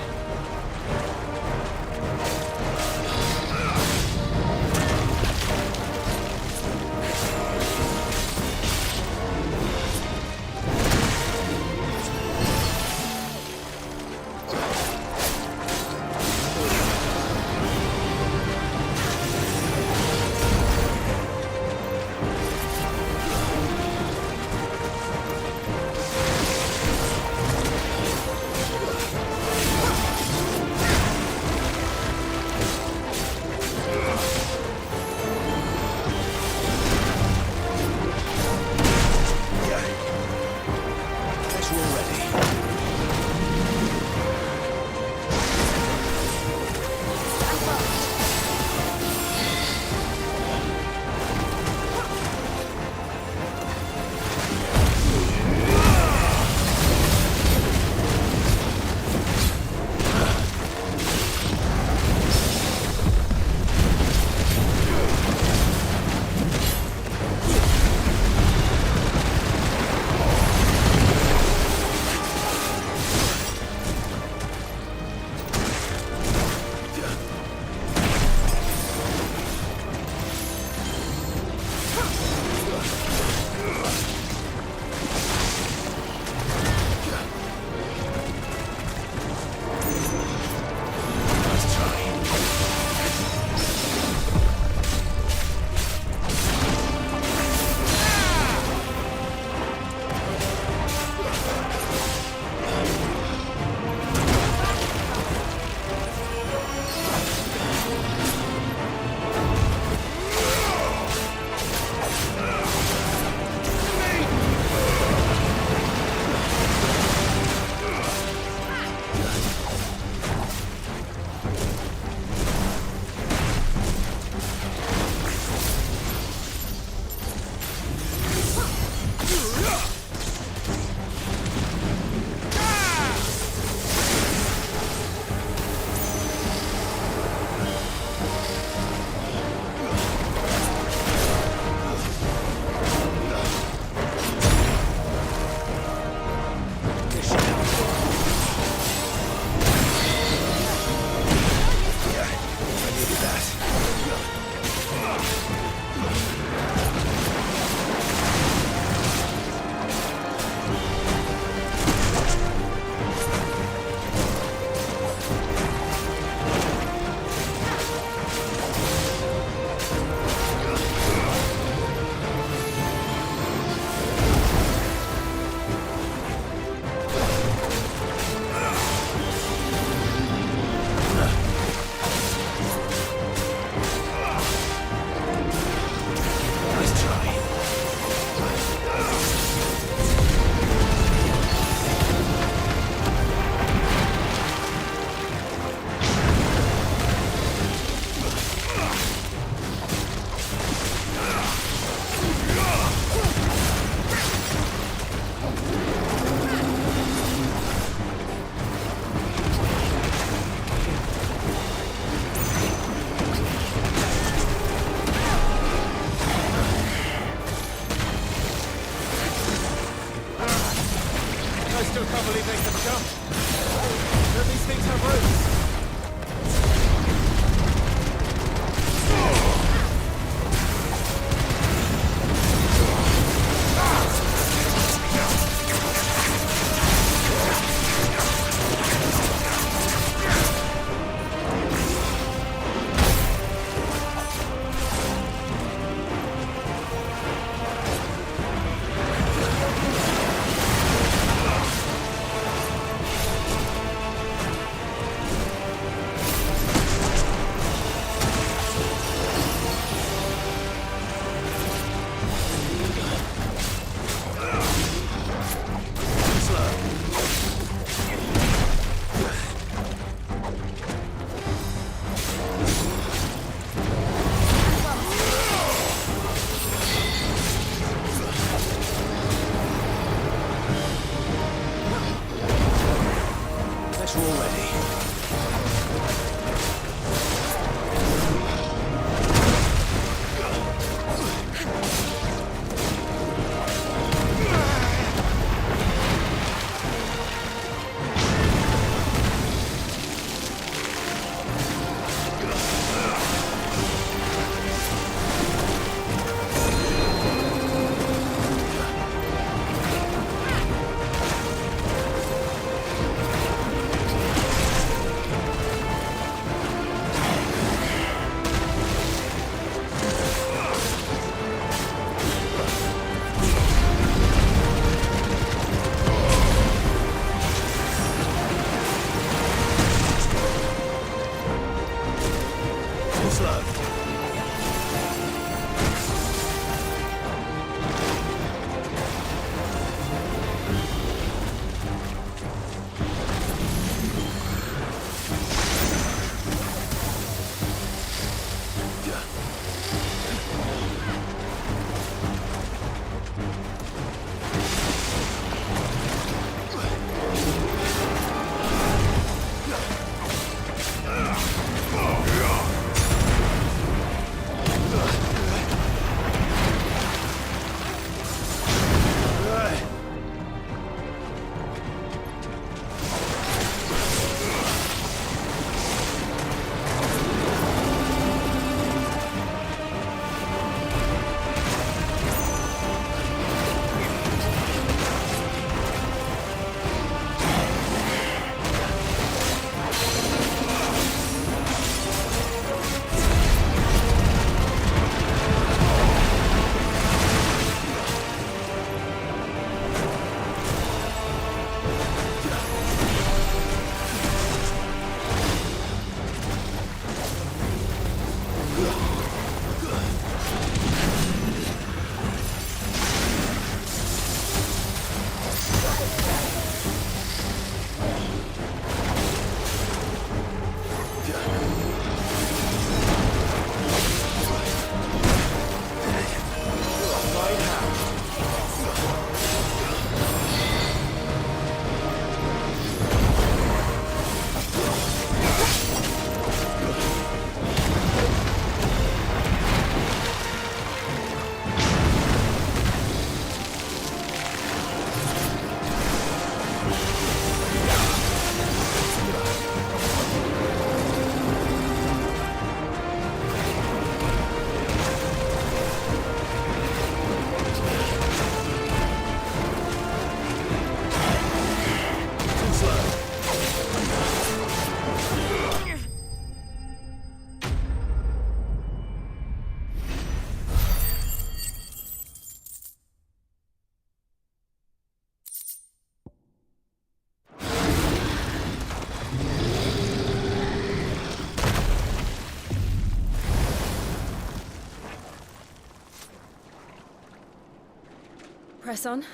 Press on.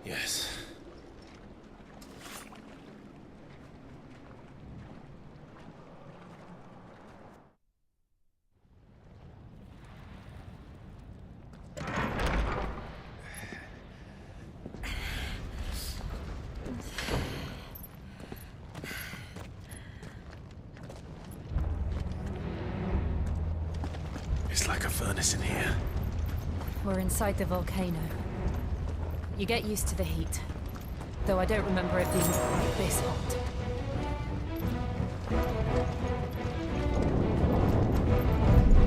Yes. It's like a furnace in here. We're inside the volcano. You get used to the heat, though I don't remember it being quite this hot.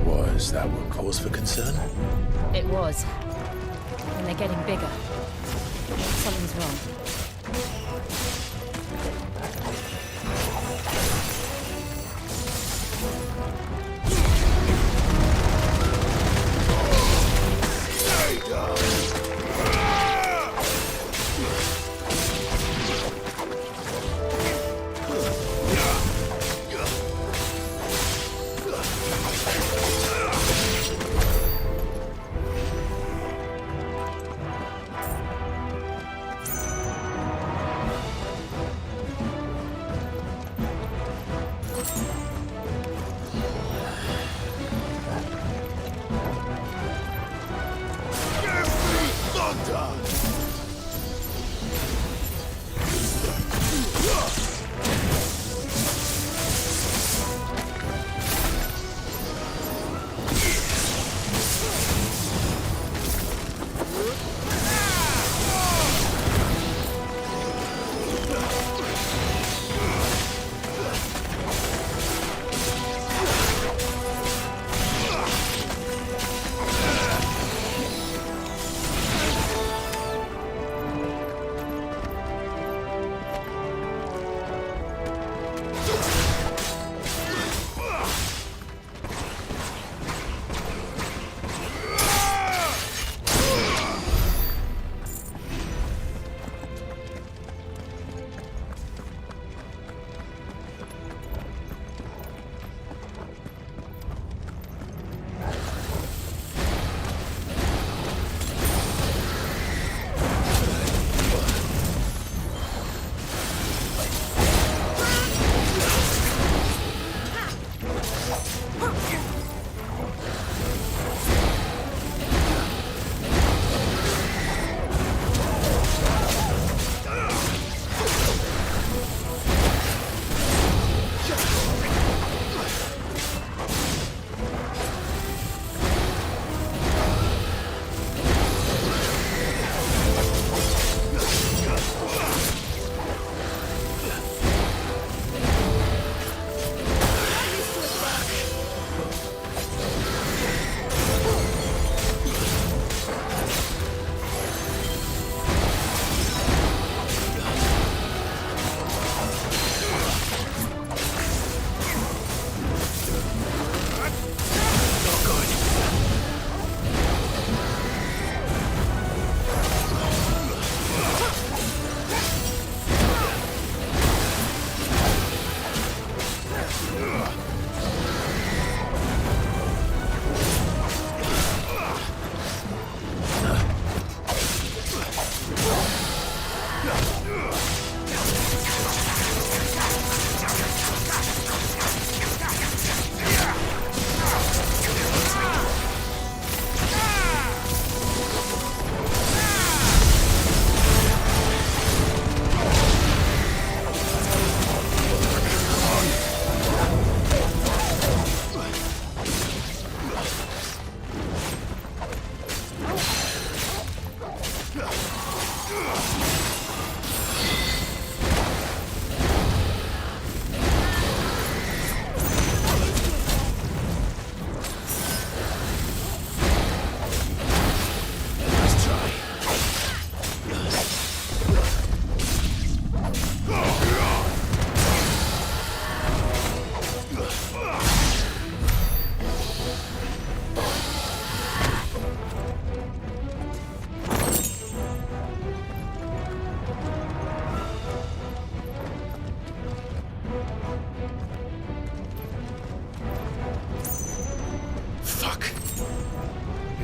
Was that what cause for concern? It was. And they're getting bigger. Something's wrong.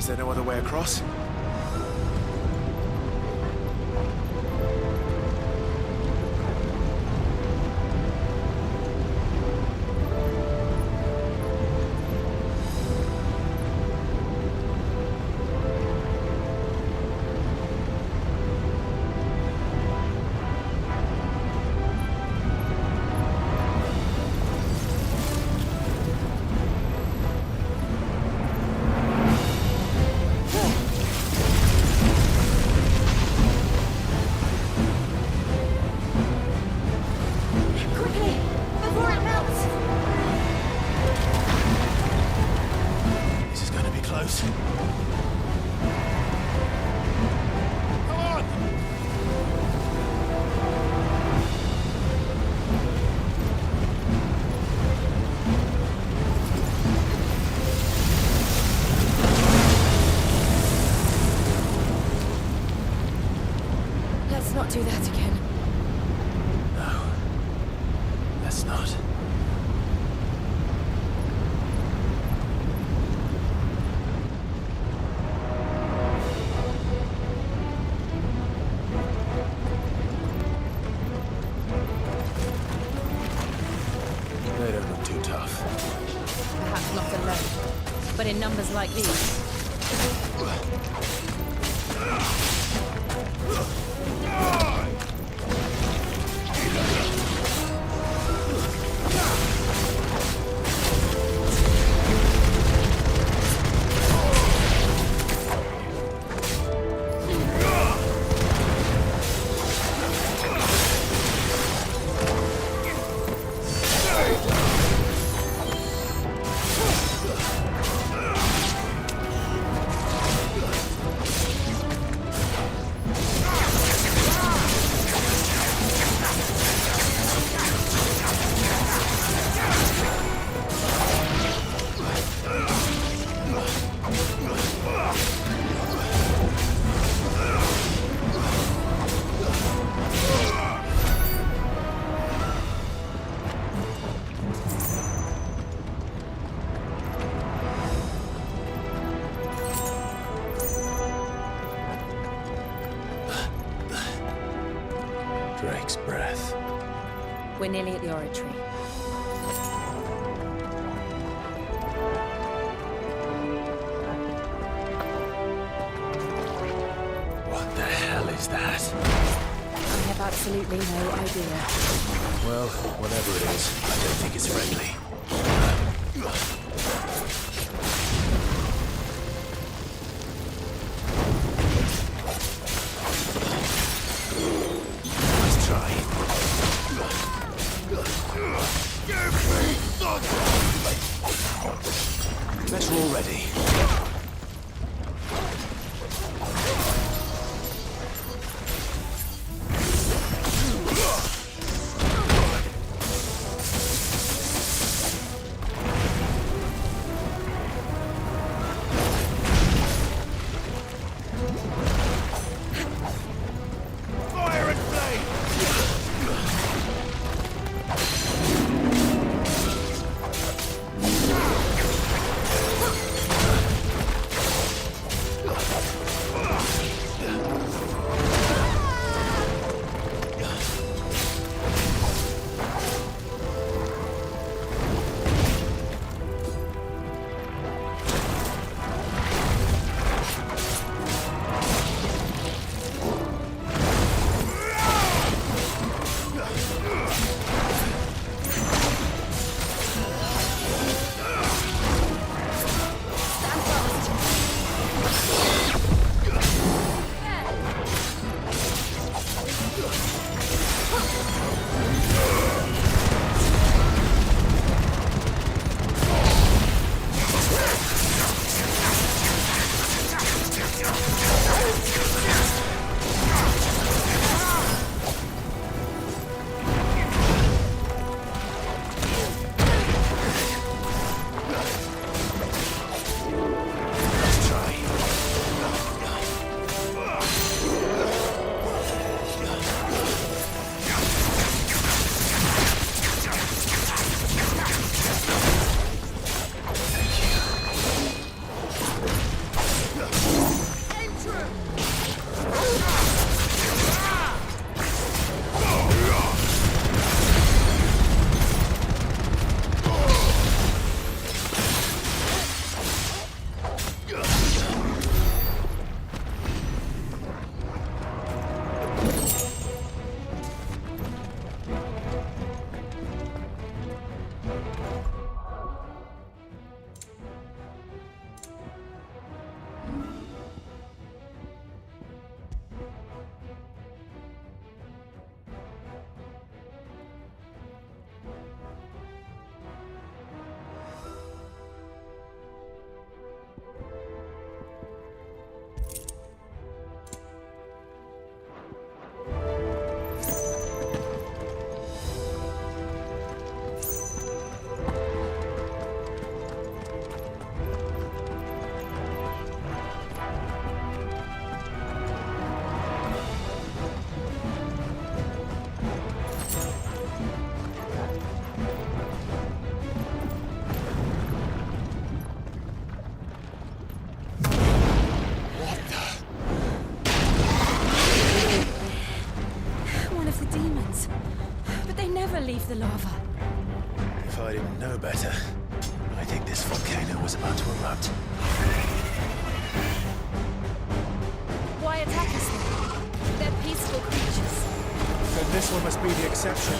there no other way across? Let's not do that again. No. Let's not. They don't look too tough. Perhaps not alone, but in numbers like these. Drake's breath. We're nearly at the oratory. What the hell is that? I have absolutely no idea. Well, whatever it is, I don't think it's friendly. Nice try. Better already. the lava. If I didn't know better, I think this volcano was about to erupt. Why attack us then? They're peaceful creatures. Then this one must be the exception.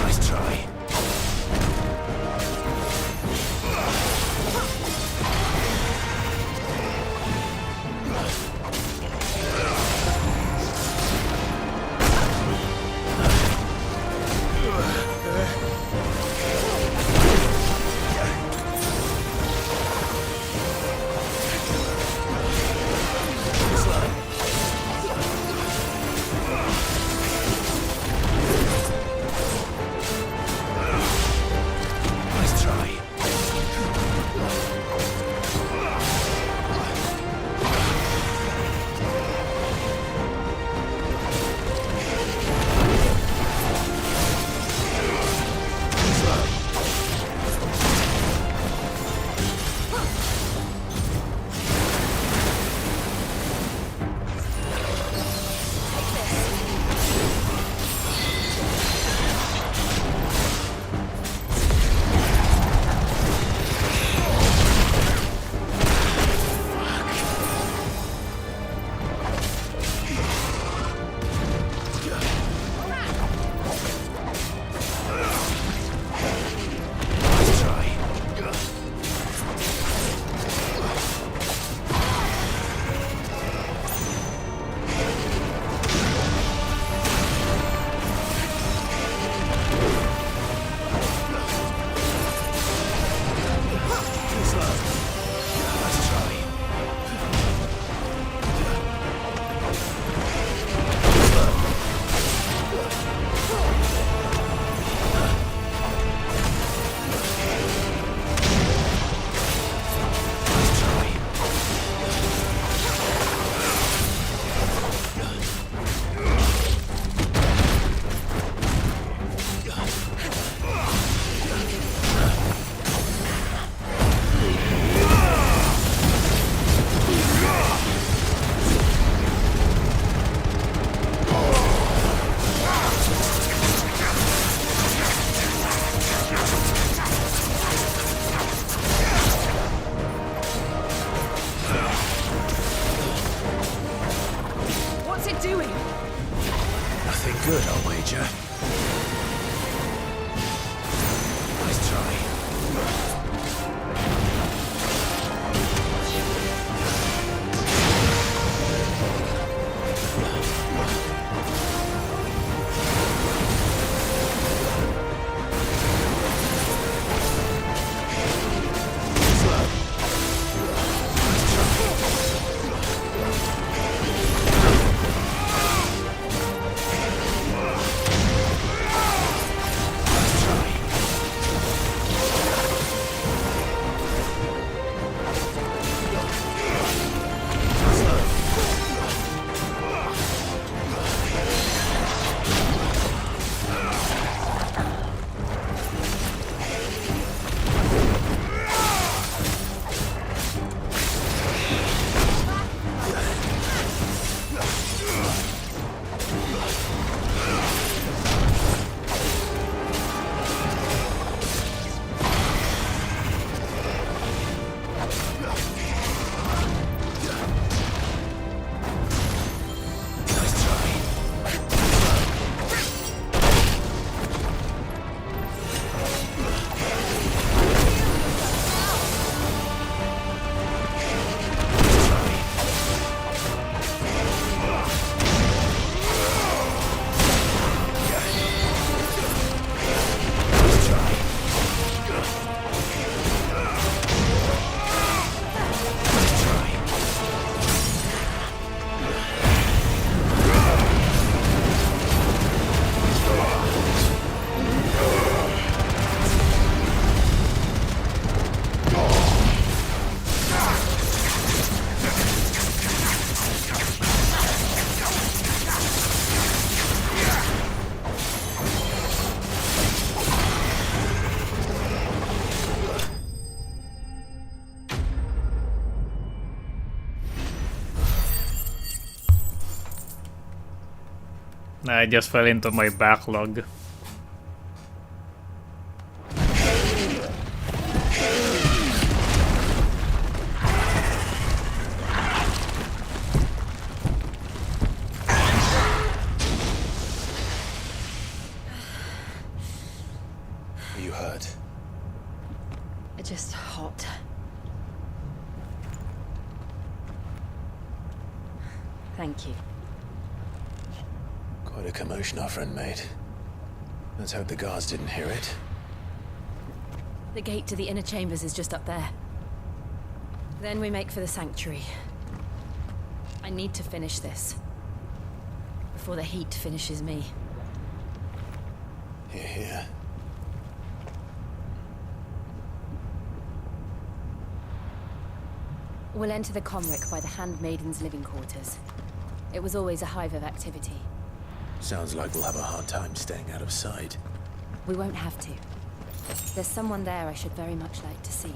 Nice try. Good, I'll wager. Nice try. I just fell into my backlog. Are you hurt? Just hot. Thank you. Quite a commotion our friend made. Let's hope the guards didn't hear it. The gate to the inner chambers is just up there. Then we make for the sanctuary. I need to finish this. Before the heat finishes me. Hear, hear. We'll enter the Comric by the Handmaiden's living quarters. It was always a hive of activity. Sounds like we'll have a hard time staying out of sight. We won't have to. There's someone there I should very much like to see.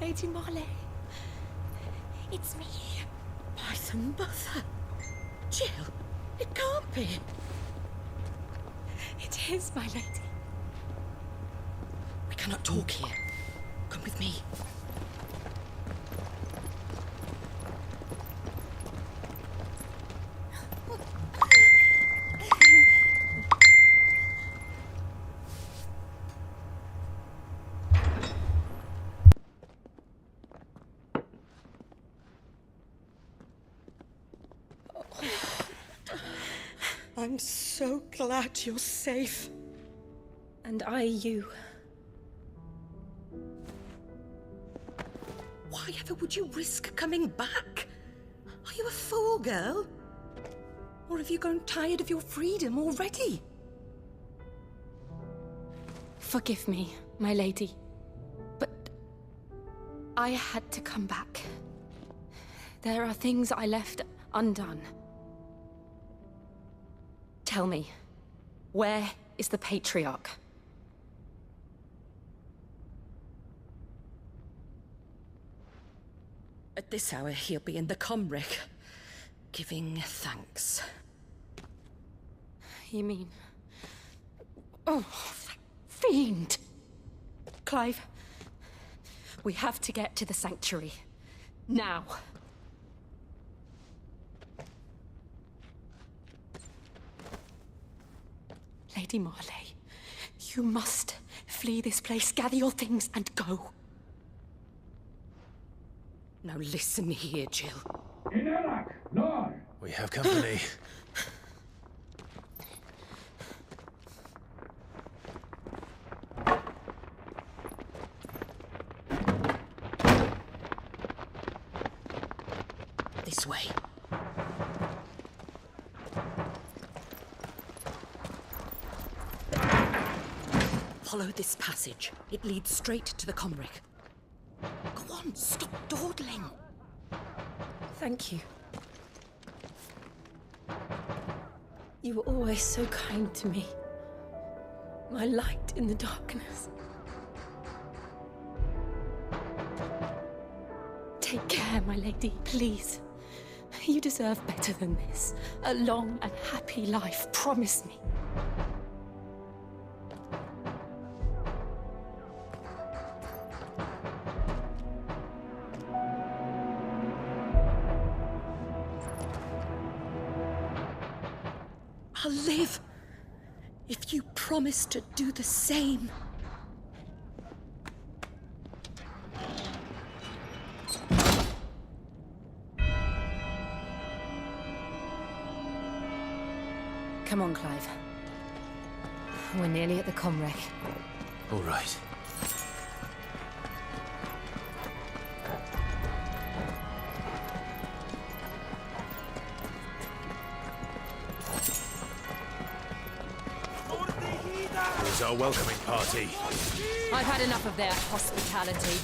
Lady Marley. It's me. Python Mother. Jill, it can't be. It is, my lady. We cannot talk here. Come with me. I'm so glad you're safe. And I you. Why ever would you risk coming back? Are you a fool, girl? Or have you grown tired of your freedom already? Forgive me, my lady. But I had to come back. There are things I left undone. Tell me, where is the Patriarch? At this hour, he'll be in the Comric, giving thanks. You mean... Oh, that fiend! Clive, we have to get to the sanctuary. Now. Lady Marley, you must flee this place, gather your things, and go. Now listen here, Jill. We have company. This way. Follow this passage. It leads straight to the Comric. Go on, stop dawdling. Thank you. You were always so kind to me. My light in the darkness. Take care, my lady, please. You deserve better than this. A long and happy life, promise me. I'll live if you promise to do the same. Come on, Clive. We're nearly at the comwreck. All right. Here's our welcoming party. I've had enough of their hospitality.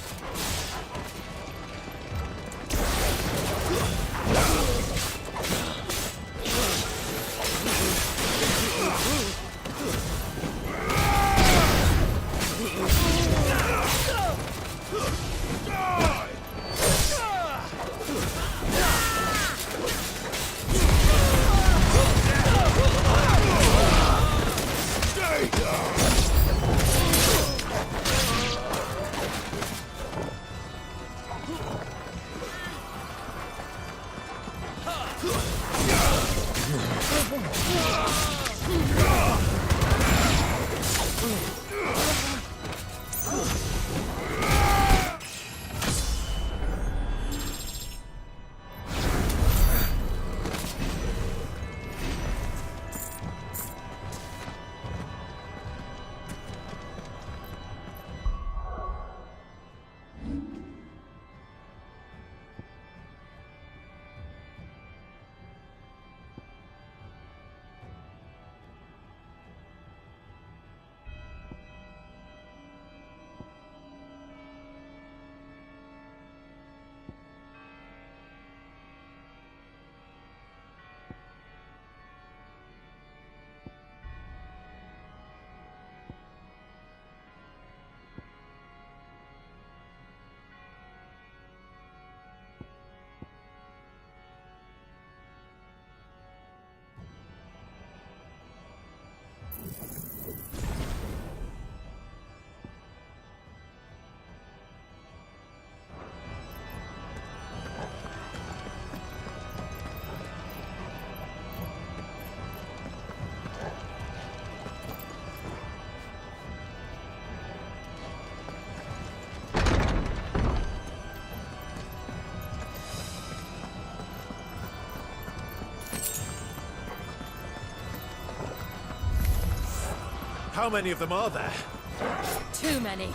How many of them are there? Too many.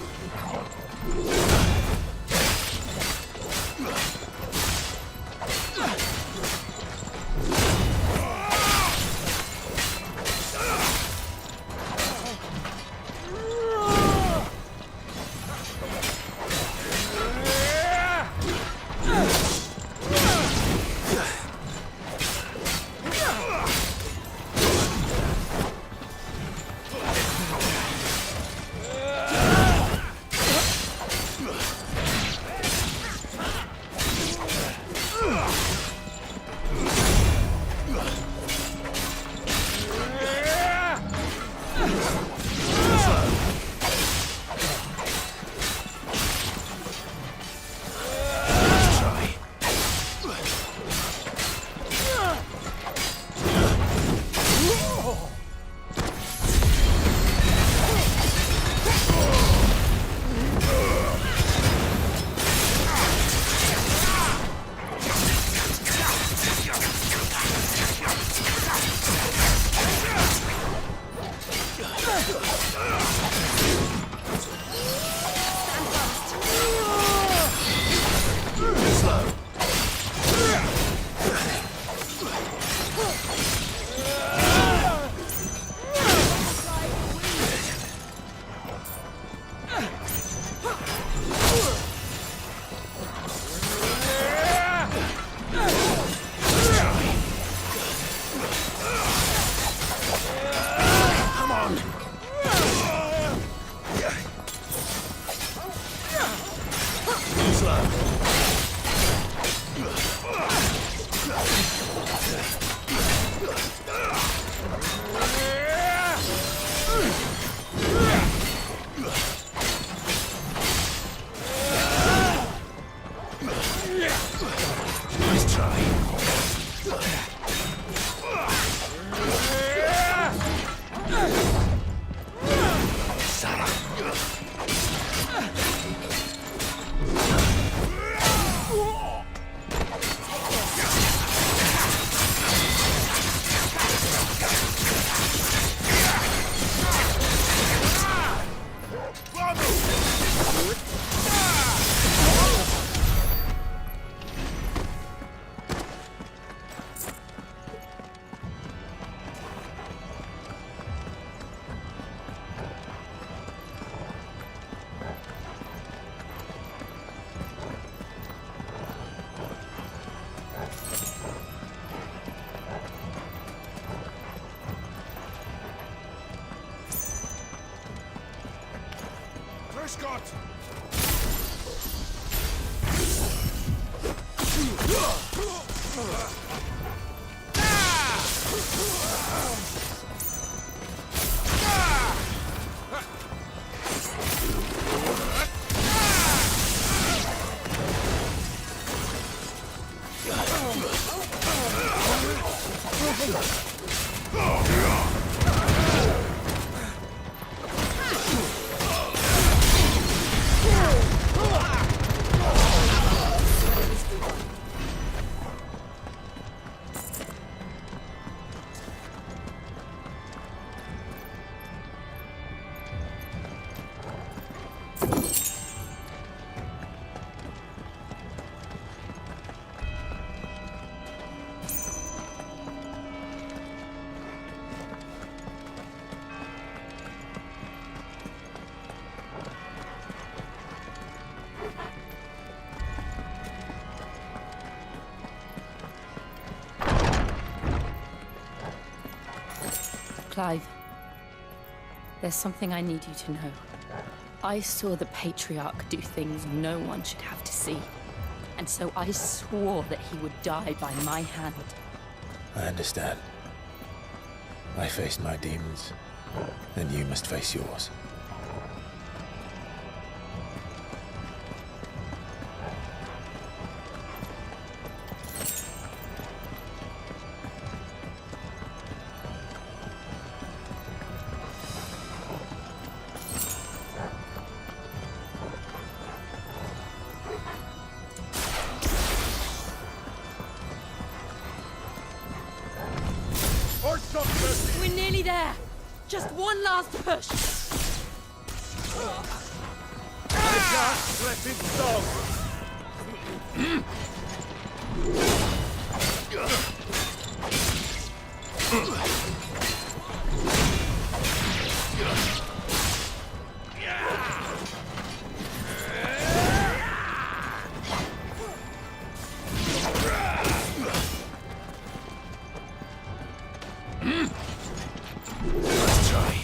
Clive, there's something I need you to know. I saw the Patriarch do things no one should have to see. And so I swore that he would die by my hand. I understand. I faced my demons, and you must face yours. We're nearly there! Just one last push! Just let it go! Let's try.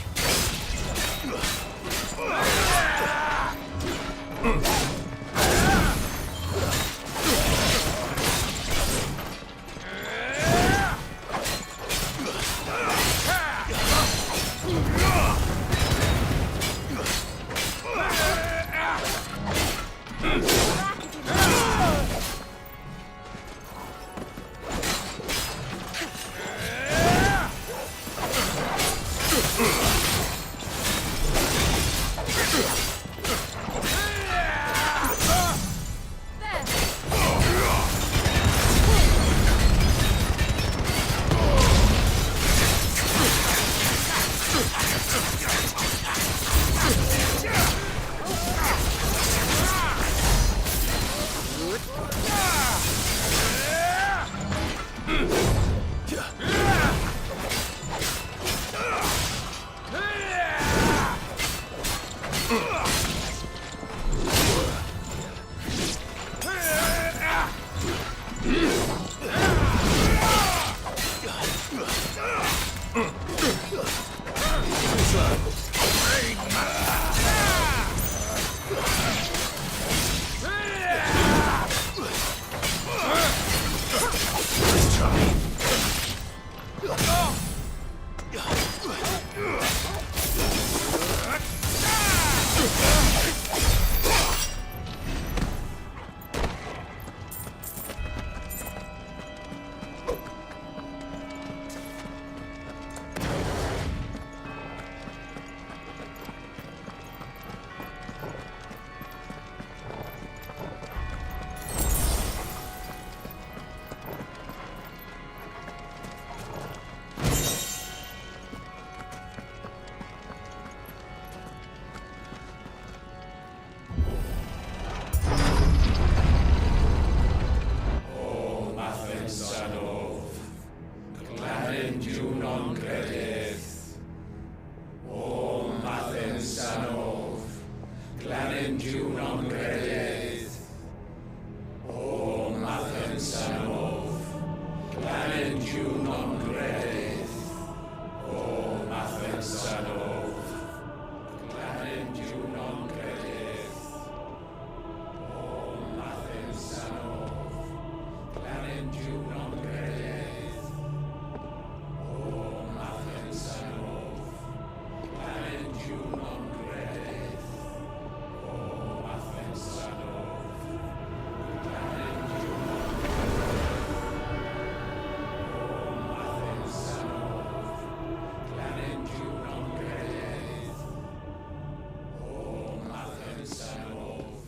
Gredith. O Mathen Sanov. Glanendiw non Gredith. O Mathen Sanov. Glanendiw non Gredith. O Mathen Sanov. Glanendiw non Gredith. O Mathen Sanov. Glanendiw non Gredith. O Mathen Sanov. Glanendiw non Gredith. O Mathen Sanov. Glanendiw non Gredith. O Mathen Sanov.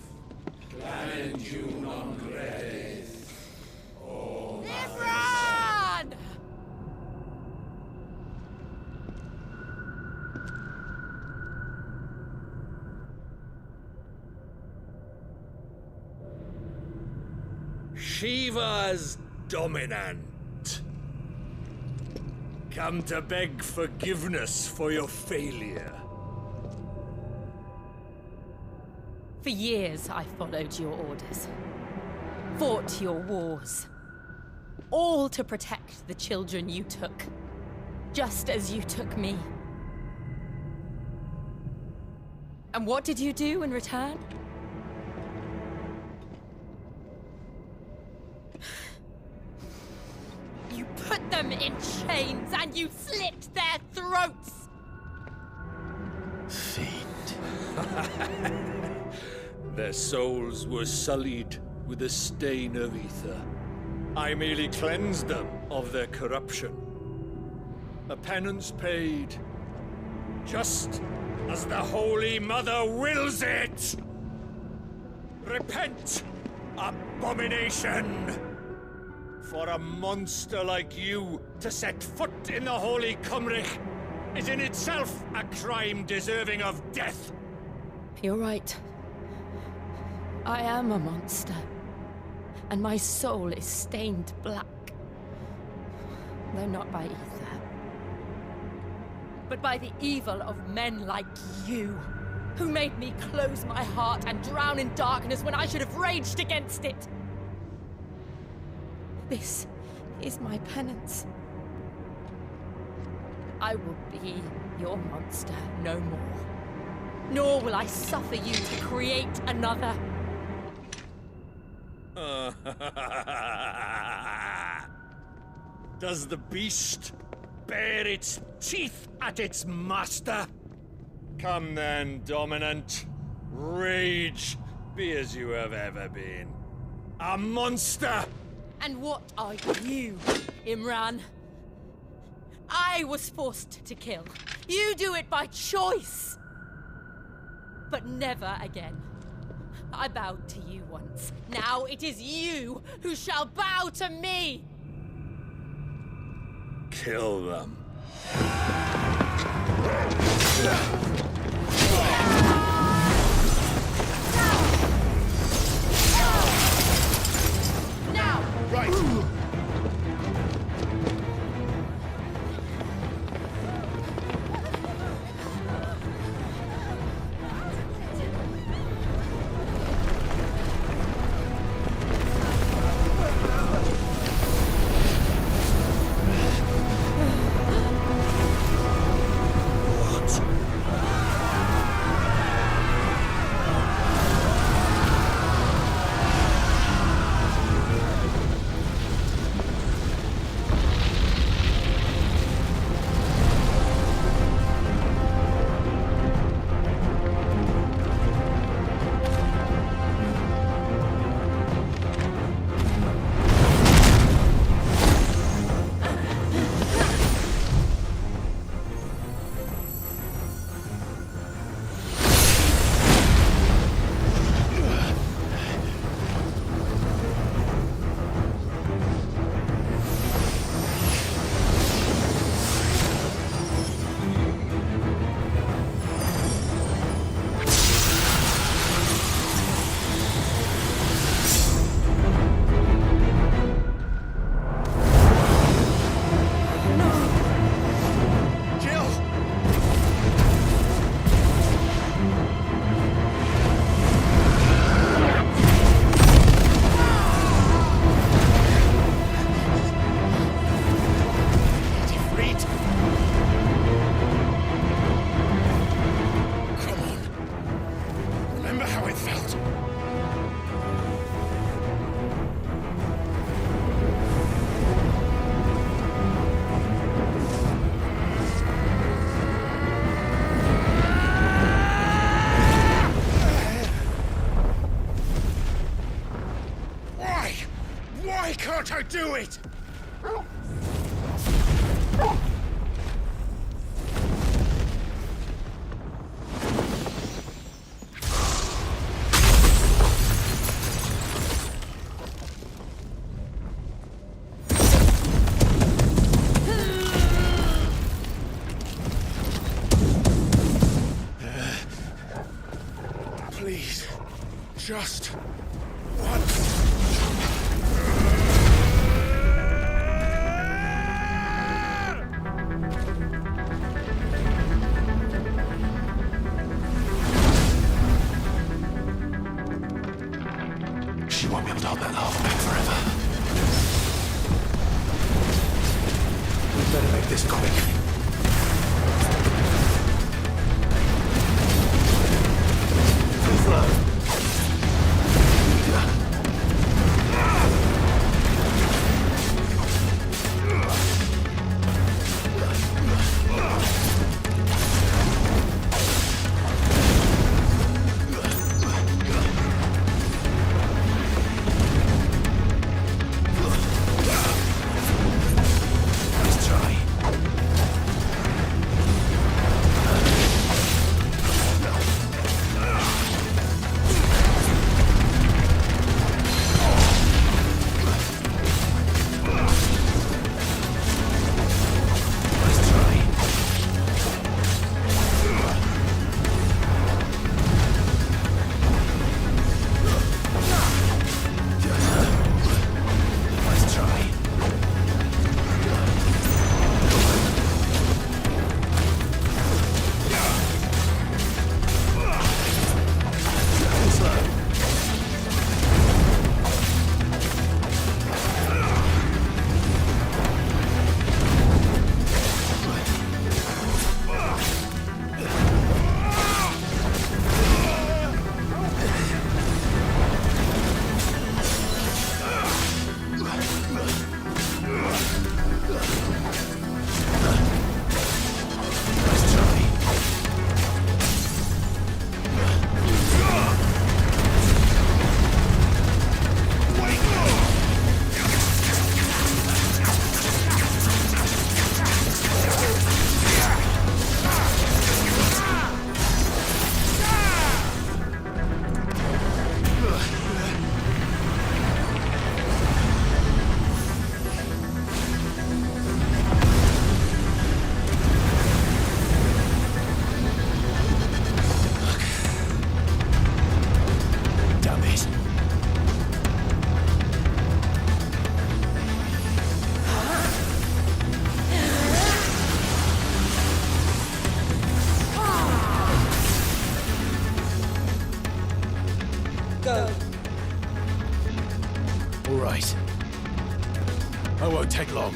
Glanendiw non Gredith. O Imran! Shiva's dominant. Come to beg forgiveness for your failure. For years, I followed your orders. Fought your wars. All to protect the children you took. Just as you took me. And what did you do in return? You put them in chains and you slit their throats! Their souls were sullied with the stain of ether. I merely cleansed them of their corruption. A penance paid, just as the Holy Mother wills it! Repent, abomination! For a monster like you to set foot in the Holy Cymric is in itself a crime deserving of death. You're right. I am a monster. And my soul is stained black. Though not by ether. But by the evil of men like you, who made me close my heart and drown in darkness when I should have raged against it. This is my penance. I will be your monster no more. Nor will I suffer you to create another. Does the beast bare its teeth at its master? Come then, dominant. Rage, be as you have ever been. A monster! And what are you, Imran? I was forced to kill. You do it by choice. But never again. I bowed to you once. Now it is you who shall bow to me! Kill them. Now! Right! do it! Please, just once. She won't be able to hold that laugh back forever. We better make this quick. Too slow. Go. All right. I won't take long.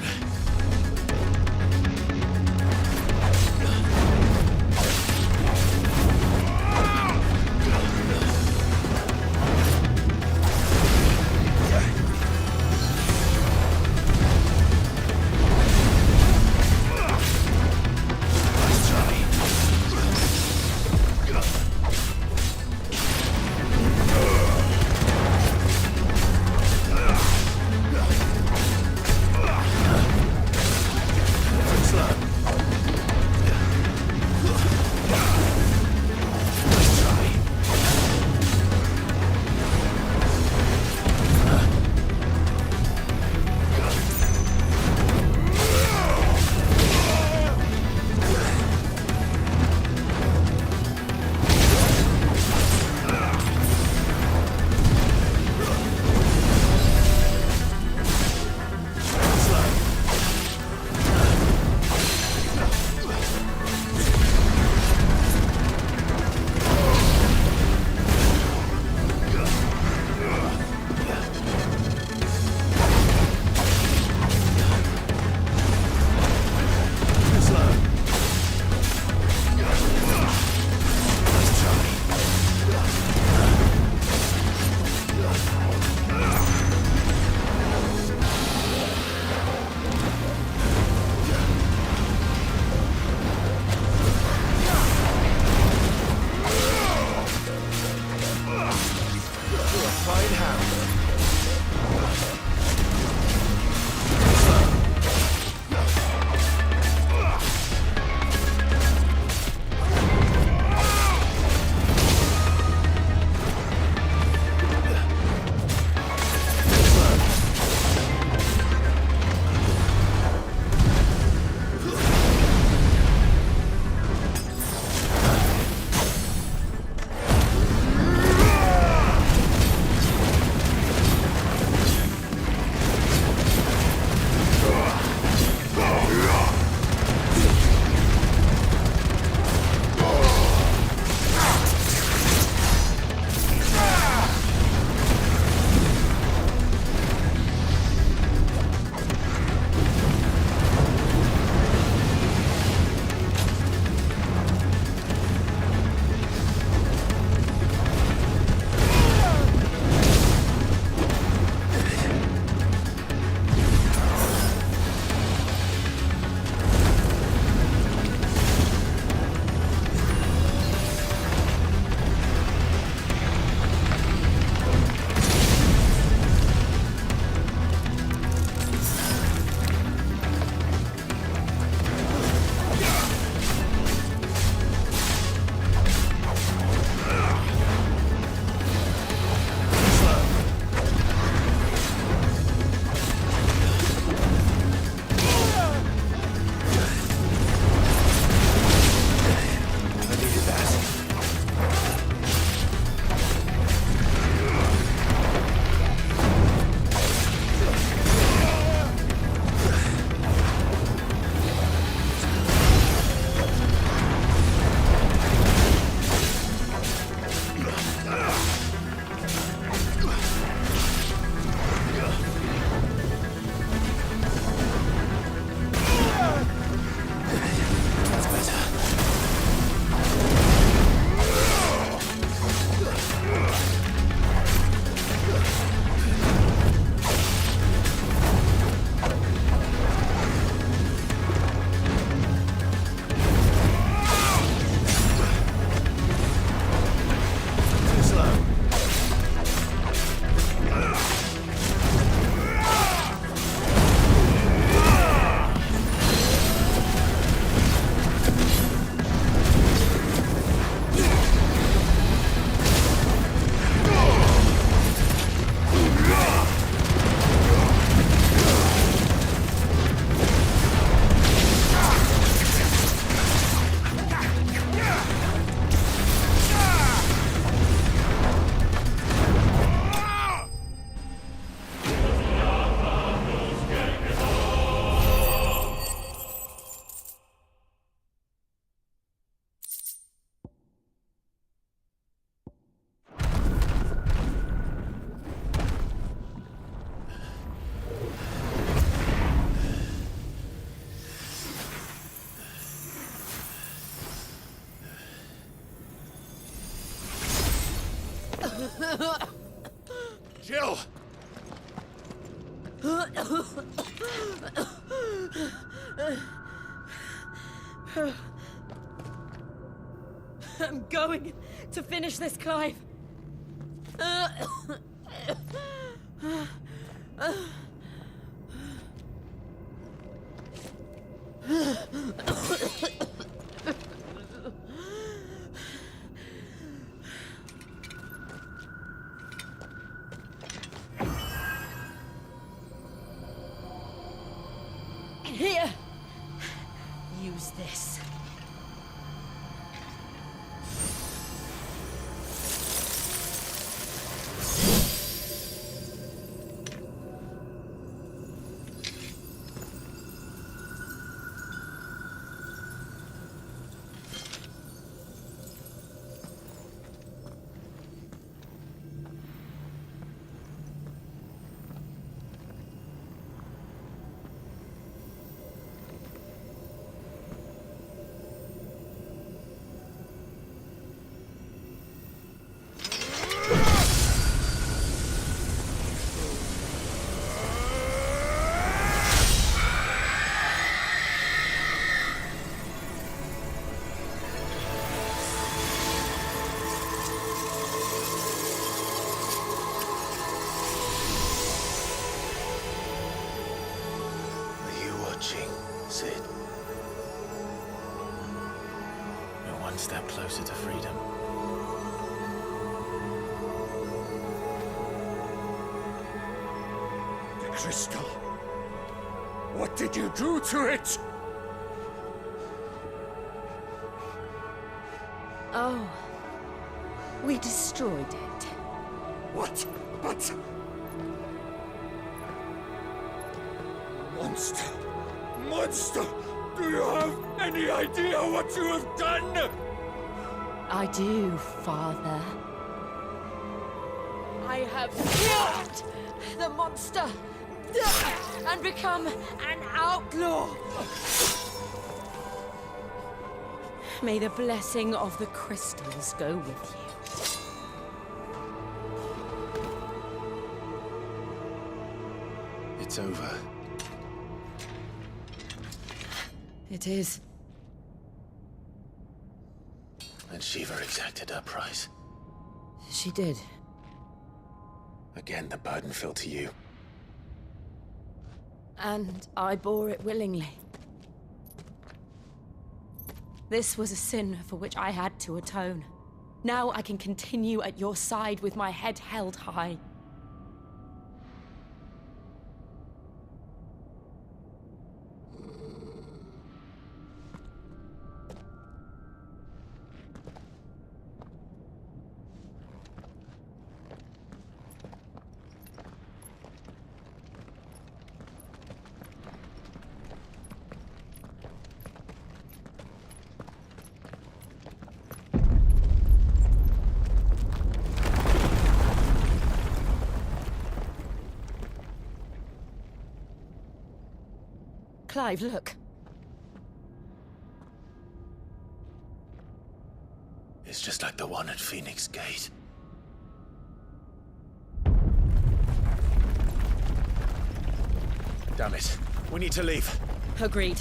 still! I'm going to finish this, Clive. Here. Use this. Sid. You're one step closer to freedom. The crystal. What did you do to it? Oh. We destroyed it. What? But... Monster! Monster! Do you have any idea what you have done? I do, Father. I have killed the monster and become an outlaw. May the blessing of the crystals go with you. It's over. It is. And Shiva exacted her price. She did. Again, the burden fell to you. And I bore it willingly. This was a sin for which I had to atone. Now I can continue at your side with my head held high. Clive, look. It's just like the one at Phoenix Gate. Damn it. We need to leave. Agreed.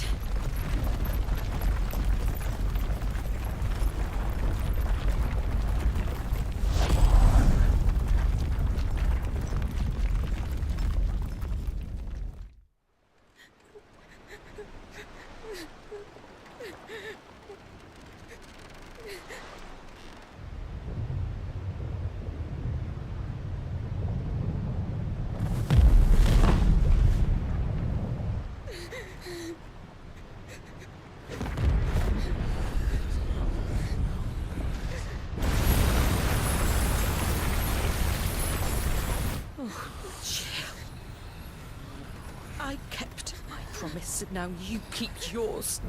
I kept my promise, and now you keep yours.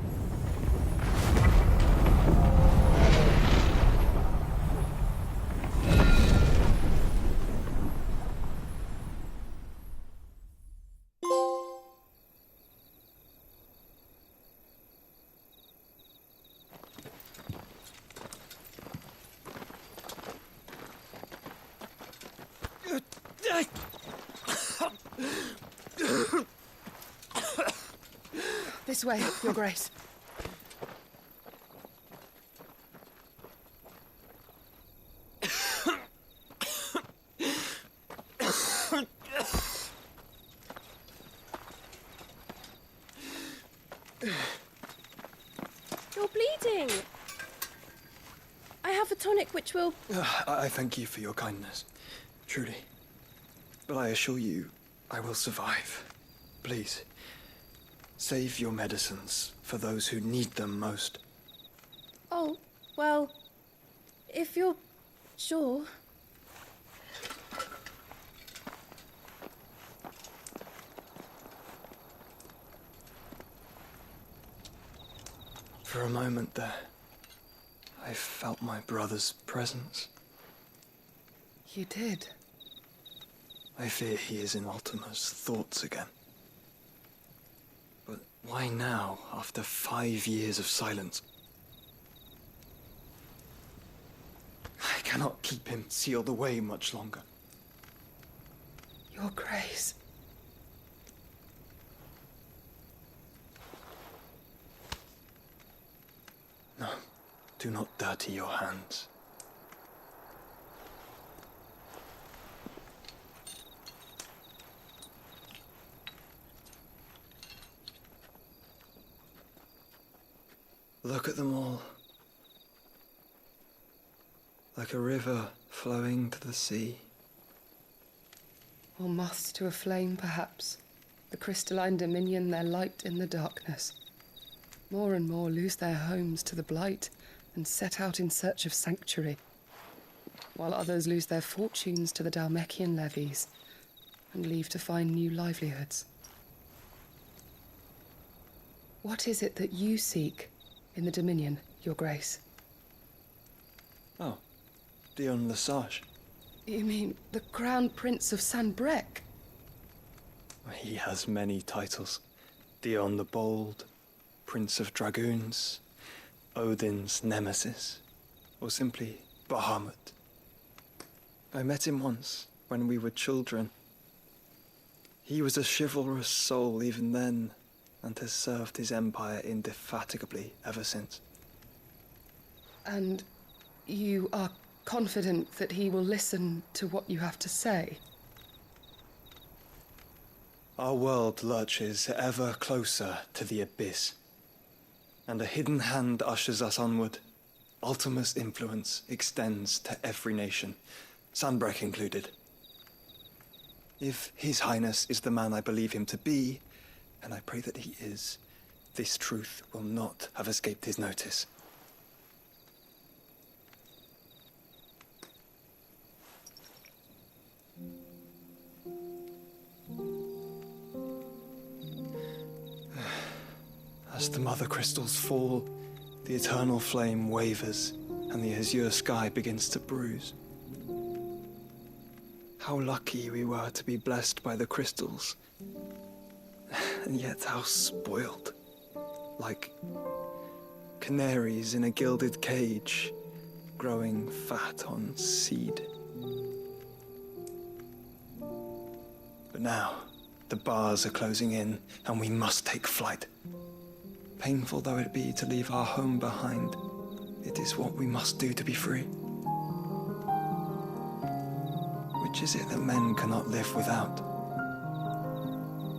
This way, Your Grace. You're bleeding. I have a tonic which will... I thank you for your kindness, truly. But I assure you, I will survive. Please, save your medicines for those who need them most. Oh, well, if you're sure. For a moment there, I felt my brother's presence. You did? I fear he is in Ultima's thoughts again. But why now, after 5 years of silence? I cannot keep him sealed away much longer. Your Grace. No, do not dirty your hands. Look at them all. Like a river flowing to the sea. Or moths to a flame, perhaps. The crystalline dominion their light in the darkness. More and more lose their homes to the blight and set out in search of sanctuary, while others lose their fortunes to the Dhalmekian levies and leave to find new livelihoods. What is it that you seek in the Dominion, Your Grace? Oh, Dion Lesage. You mean the Crown Prince of Sanbreque? He has many titles. Dion the Bold, Prince of Dragoons, Odin's Nemesis, or simply Bahamut. I met him once, when we were children. He was a chivalrous soul even then, and has served his empire indefatigably ever since. And you are confident that he will listen to what you have to say? Our world lurches ever closer to the abyss, and a hidden hand ushers us onward. Ultima's influence extends to every nation, Sanbreque included. If His Highness is the man I believe him to be, and I pray that he is, this truth will not have escaped his notice. As the mother crystals fall, the eternal flame wavers, and the azure sky begins to bruise. How lucky we were to be blessed by the crystals, and yet how spoiled. Like canaries in a gilded cage, growing fat on seed. But now, the bars are closing in, and we must take flight. Painful though it be to leave our home behind, it is what we must do to be free. Which is it that men cannot live without?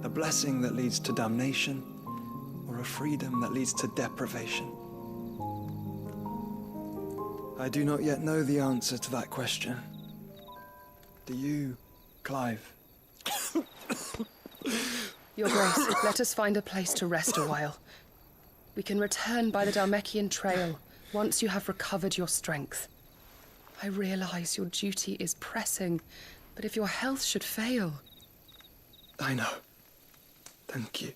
A blessing that leads to damnation, or a freedom that leads to deprivation? I do not yet know the answer to that question. Do you, Clive? Your Grace, let us find a place to rest a while. We can return by the Dhalmekian trail once you have recovered your strength. I realize your duty is pressing, but if your health should fail... I know. Thank you,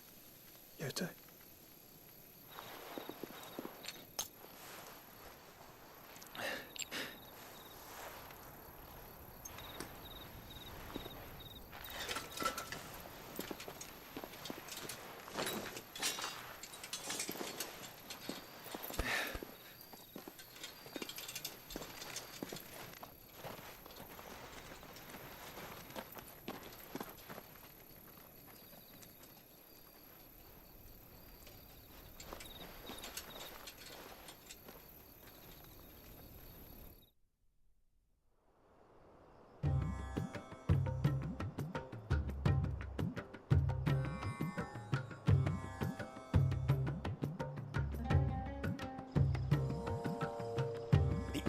Yote.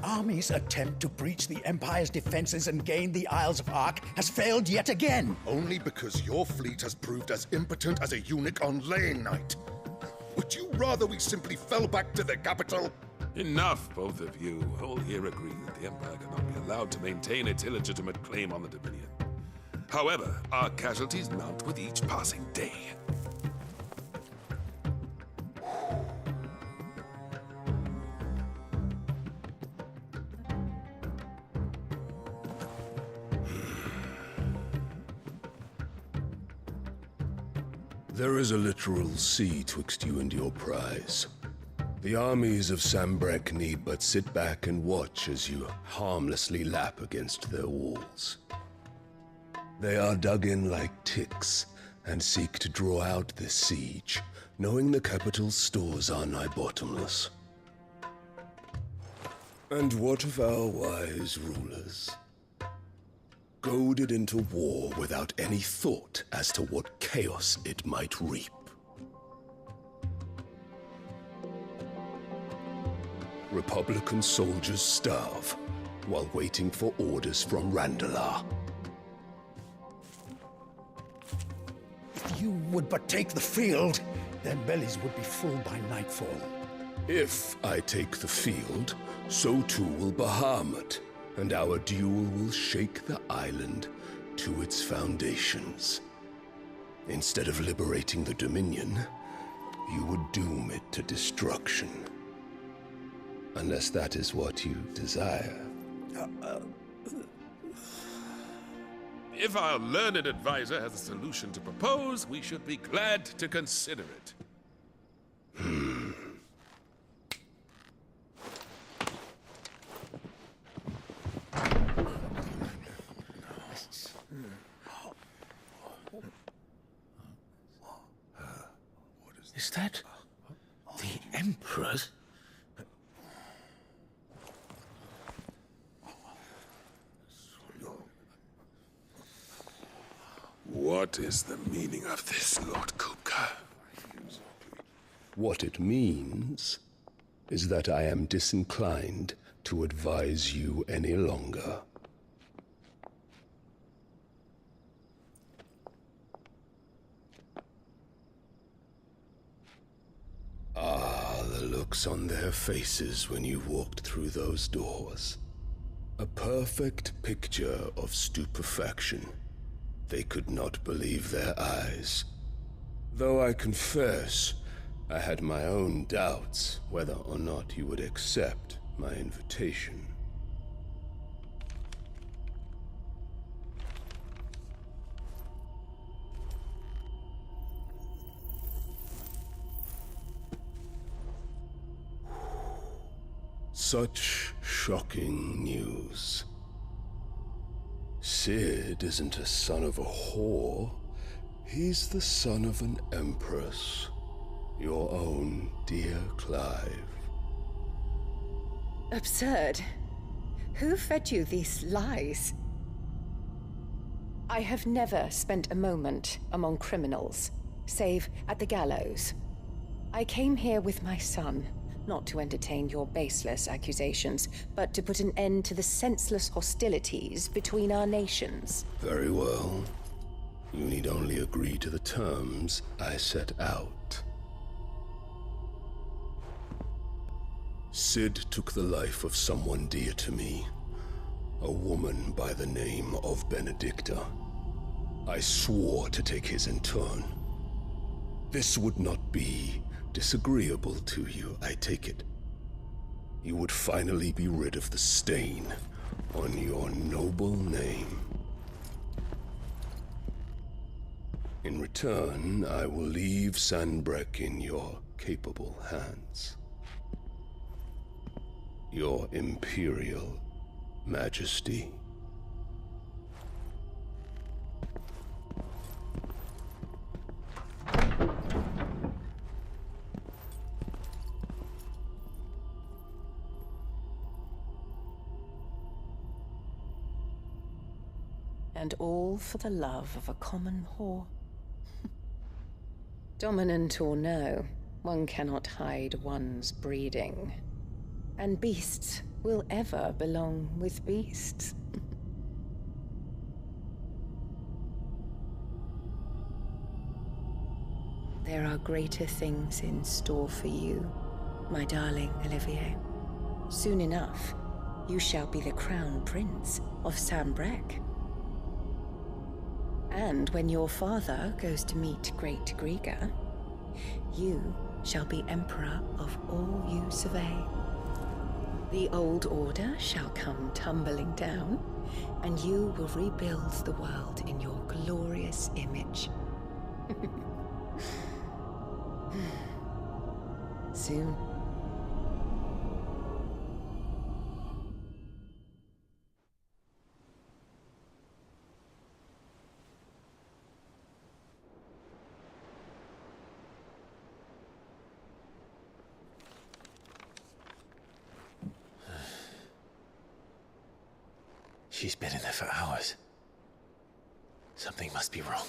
army's attempt to breach the Empire's defenses and gain the Isles of Ark has failed yet again. Only because your fleet has proved as impotent as a eunuch on laying night. Would you rather we simply fell back to the capital? Enough, both of you. All here agree that the Empire cannot be allowed to maintain its illegitimate claim on the Dominion. However, our casualties mount with each passing day. There is a literal sea twixt you and your prize. The armies of Sambrek need but sit back and watch as you harmlessly lap against their walls. They are dug in like ticks and seek to draw out this siege, knowing the capital's stores are nigh bottomless. And what of our wise rulers? Goaded into war without any thought as to what chaos it might reap. Republican soldiers starve while waiting for orders from Randalar. If you would but take the field, their bellies would be full by nightfall. If I take the field, so too will Bahamut, and our duel will shake the island to its foundations. Instead of liberating the Dominion, you would doom it to destruction. Unless that is what you desire. If our learned advisor has a solution to propose, we should be glad to consider it. Is that the Emperor's? What is the meaning of this, Lord Kupka? What it means is that I am disinclined to advise you any longer. Ah, the looks on their faces when you walked through those doors. A perfect picture of stupefaction. They could not believe their eyes. Though I confess, I had my own doubts whether or not you would accept my invitation. Such shocking news. Sid isn't a son of a whore. He's the son of an empress. Your own dear Clive. Absurd. Who fed you these lies? I have never spent a moment among criminals, save at the gallows. I came here with my son, not to entertain your baseless accusations, but to put an end to the senseless hostilities between our nations. Very well. You need only agree to the terms I set out. Sid took the life of someone dear to me, a woman by the name of Benedicta. I swore to take his in turn. This would not be disagreeable to you, I take it. You would finally be rid of the stain on your noble name. In return, I will leave Sanbrek in your capable hands. Your Imperial Majesty. And all for the love of a common whore. Dominant or no, one cannot hide one's breeding. And beasts will ever belong with beasts. There are greater things in store for you, my darling Olivier. Soon enough, you shall be the crown prince of Sambrec. And when your father goes to meet Great Griga, you shall be emperor of all you survey. The old order shall come tumbling down, and you will rebuild the world in your glorious image. Soon. She's been in there for hours. Something must be wrong.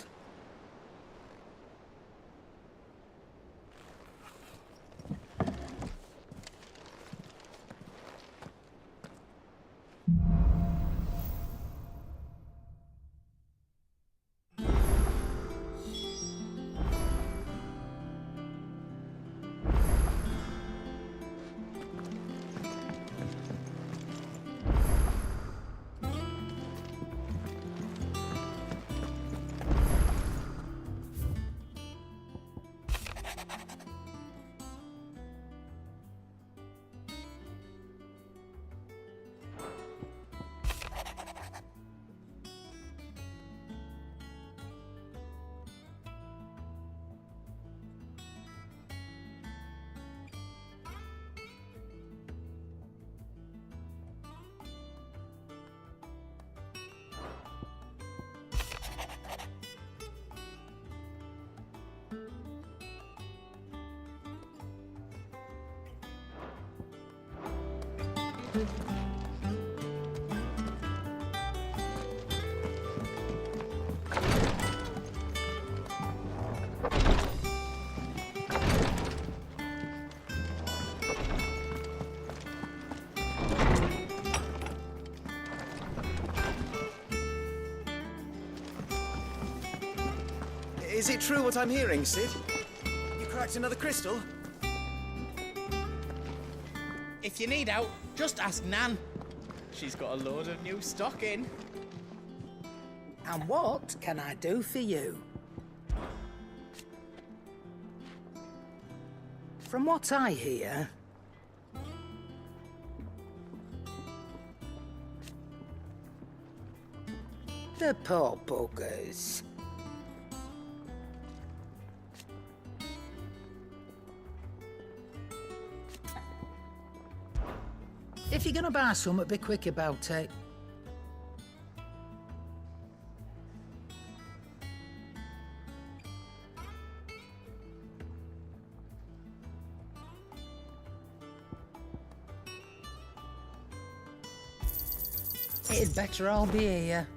Is it true what I'm hearing, Sid? You cracked another crystal? If you need help, just ask Nan. She's got a load of new stock in. And what can I do for you? From what I hear, the poor buggers. If you're gonna buy something, be quick about it. It'd better all be here.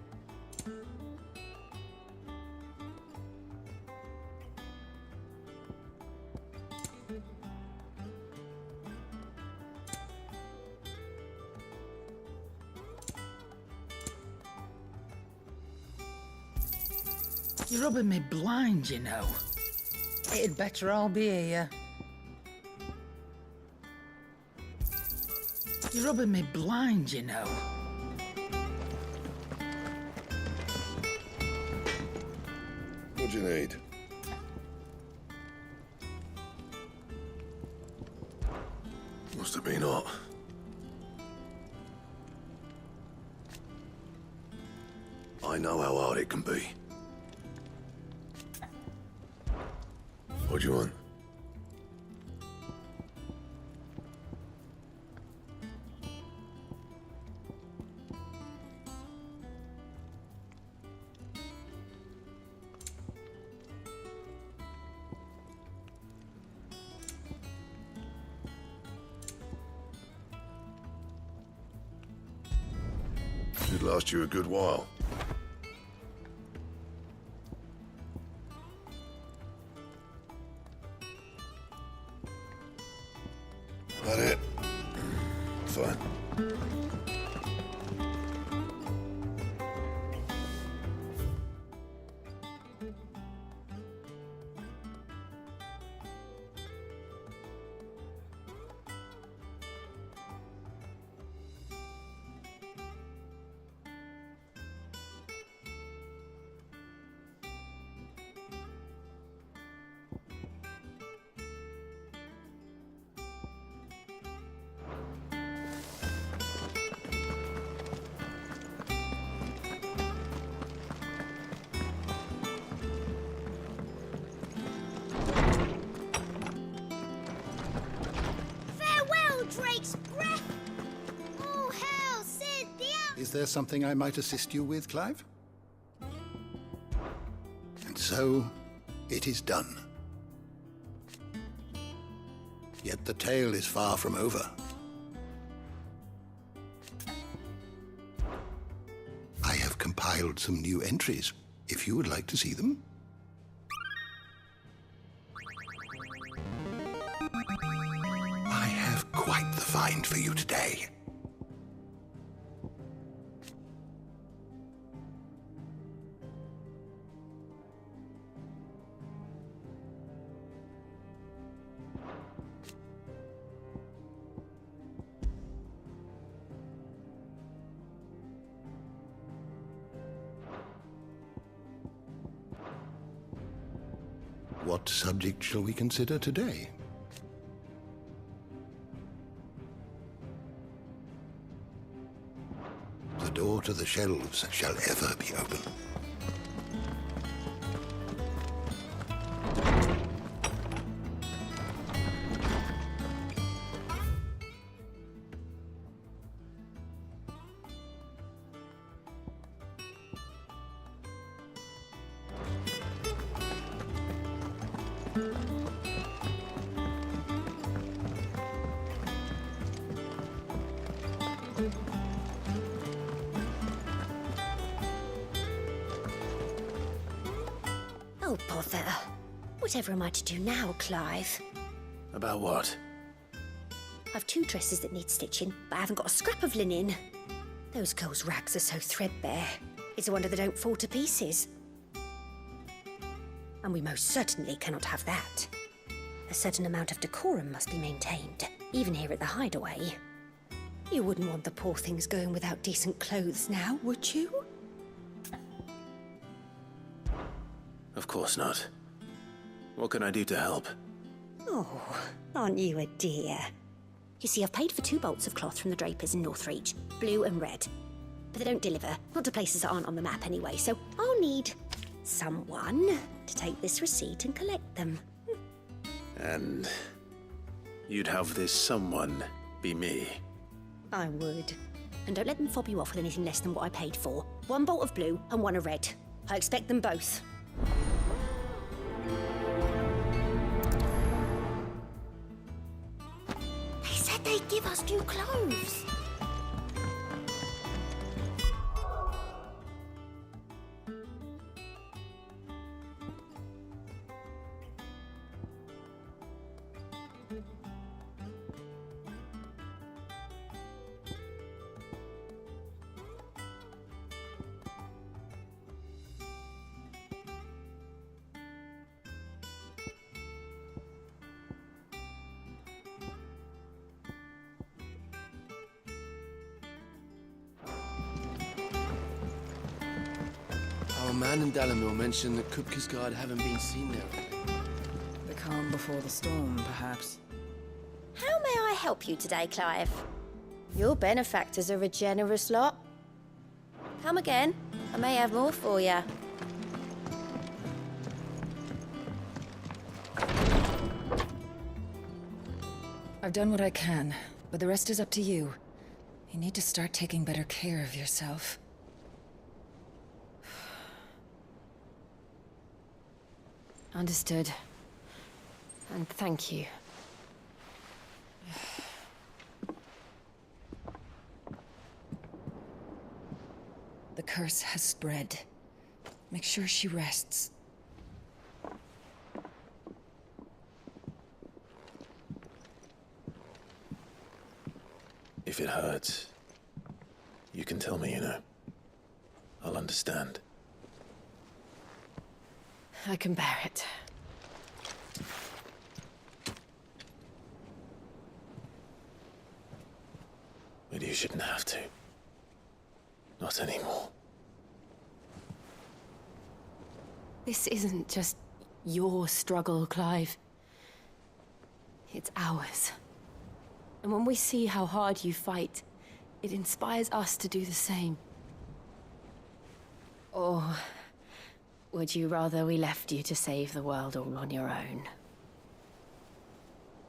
You're rubbing me blind, you know. It'd better all be here. You're rubbing me blind, you know. What do you need? Must have been hot. I know how hard it can be. What do you want? Should last you a good while. That it? over. Farewell, Drake's breath! Oh, hell, Sid, the Is there something I might assist you with, Clive? And so, it is done. Yet the tale is far from over. I have compiled some new entries, if you would like to see them. I have quite the find for you today. What subject shall we consider today? The door to the shelves shall ever be open. Oh, bother. Whatever am I to do now, Clive? About what? I've 2 dresses that need stitching, but I haven't got a scrap of linen. Those girls' rags are so threadbare. It's a wonder they don't fall to pieces. And we most certainly cannot have that. A certain amount of decorum must be maintained, even here at the Hideaway. You wouldn't want the poor things going without decent clothes now, would you? Of course not. What can I do to help? Oh, aren't you a dear? You see, I've paid for 2 bolts of cloth from the drapers in Northreach, blue and red. But they don't deliver, not to places that aren't on the map anyway, so I'll need someone to take this receipt and collect them. And you'd have this someone be me? I would. And don't let them fob you off with anything less than what I paid for. 1 bolt of blue and 1 of red. I expect them both. They said they'd give us new clothes. Our man in Dalamil mentioned that Kupka's guard haven't been seen there. The calm before the storm, perhaps. How may I help you today, Clive? Your benefactors are a generous lot. Come again. I may have more for you. I've done what I can, but the rest is up to you. You need to start taking better care of yourself. Understood. And thank you. The curse has spread. Make sure she rests. If If it hurts, you can tell me, you know. I'll understand. I can bear it. But you shouldn't have to. Not anymore. This isn't just your struggle, Clive. It's ours. And when we see how hard you fight, it inspires us to do the same. Or would you rather we left you to save the world all on your own?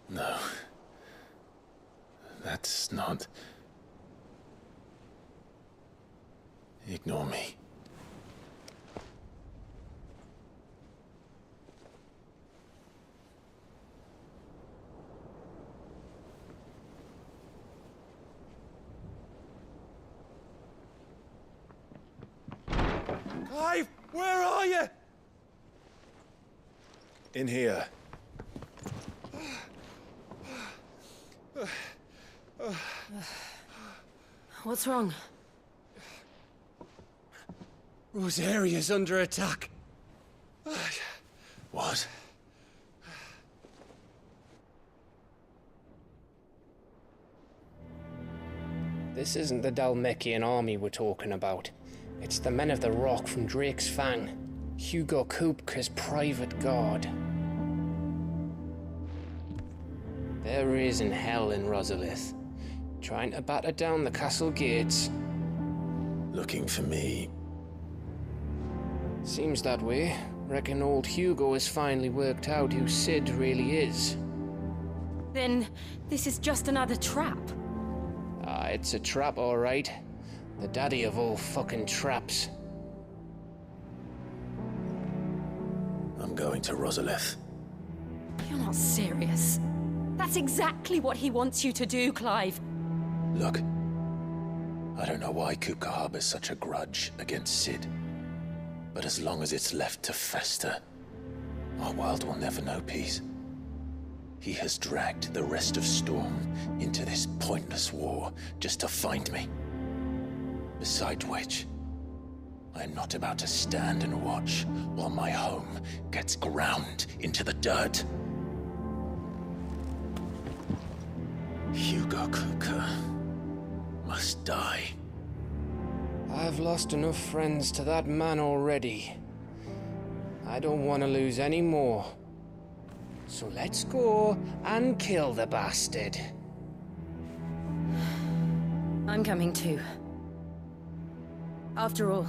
No. That's not... Ignore me. Clive, where are you? In here. What's wrong? Rosaria's under attack. What? This isn't the Dalmekian army we're talking about. It's the men of the Rock from Drake's Fang. Hugo Kupka's private guard. There is in hell in Rosalith, trying to batter down the castle gates. Looking for me? Seems that way. Reckon old Hugo has finally worked out who Sid really is. Then this is just another trap. Ah, it's a trap, all right. The daddy of all fucking traps. I'm going to Rosalith. You're not serious. That's exactly what he wants you to do, Clive. Look, I don't know why Kupka harbors such a grudge against Sid. But as long as it's left to fester, our world will never know peace. He has dragged the rest of Storm into this pointless war just to find me. Besides which, I am not about to stand and watch while my home gets ground into the dirt. Hugo Kupka must die. I've lost enough friends to that man already. I don't want to lose any more. So let's go and kill the bastard. I'm coming too. After all,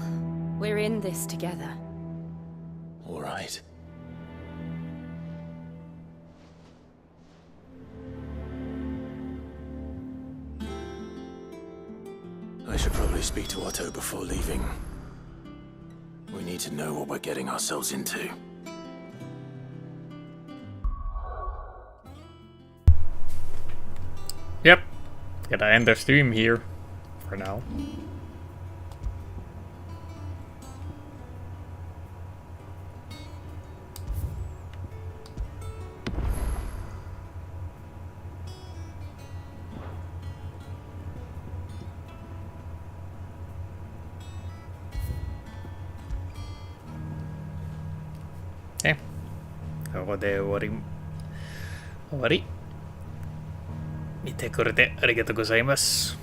we're in this together. All right. I should probably speak to Otto before leaving. We need to know what we're getting ourselves into. Yep, gotta end the stream here for now. Okay, ここで終わり。見てくれてありがとうございます。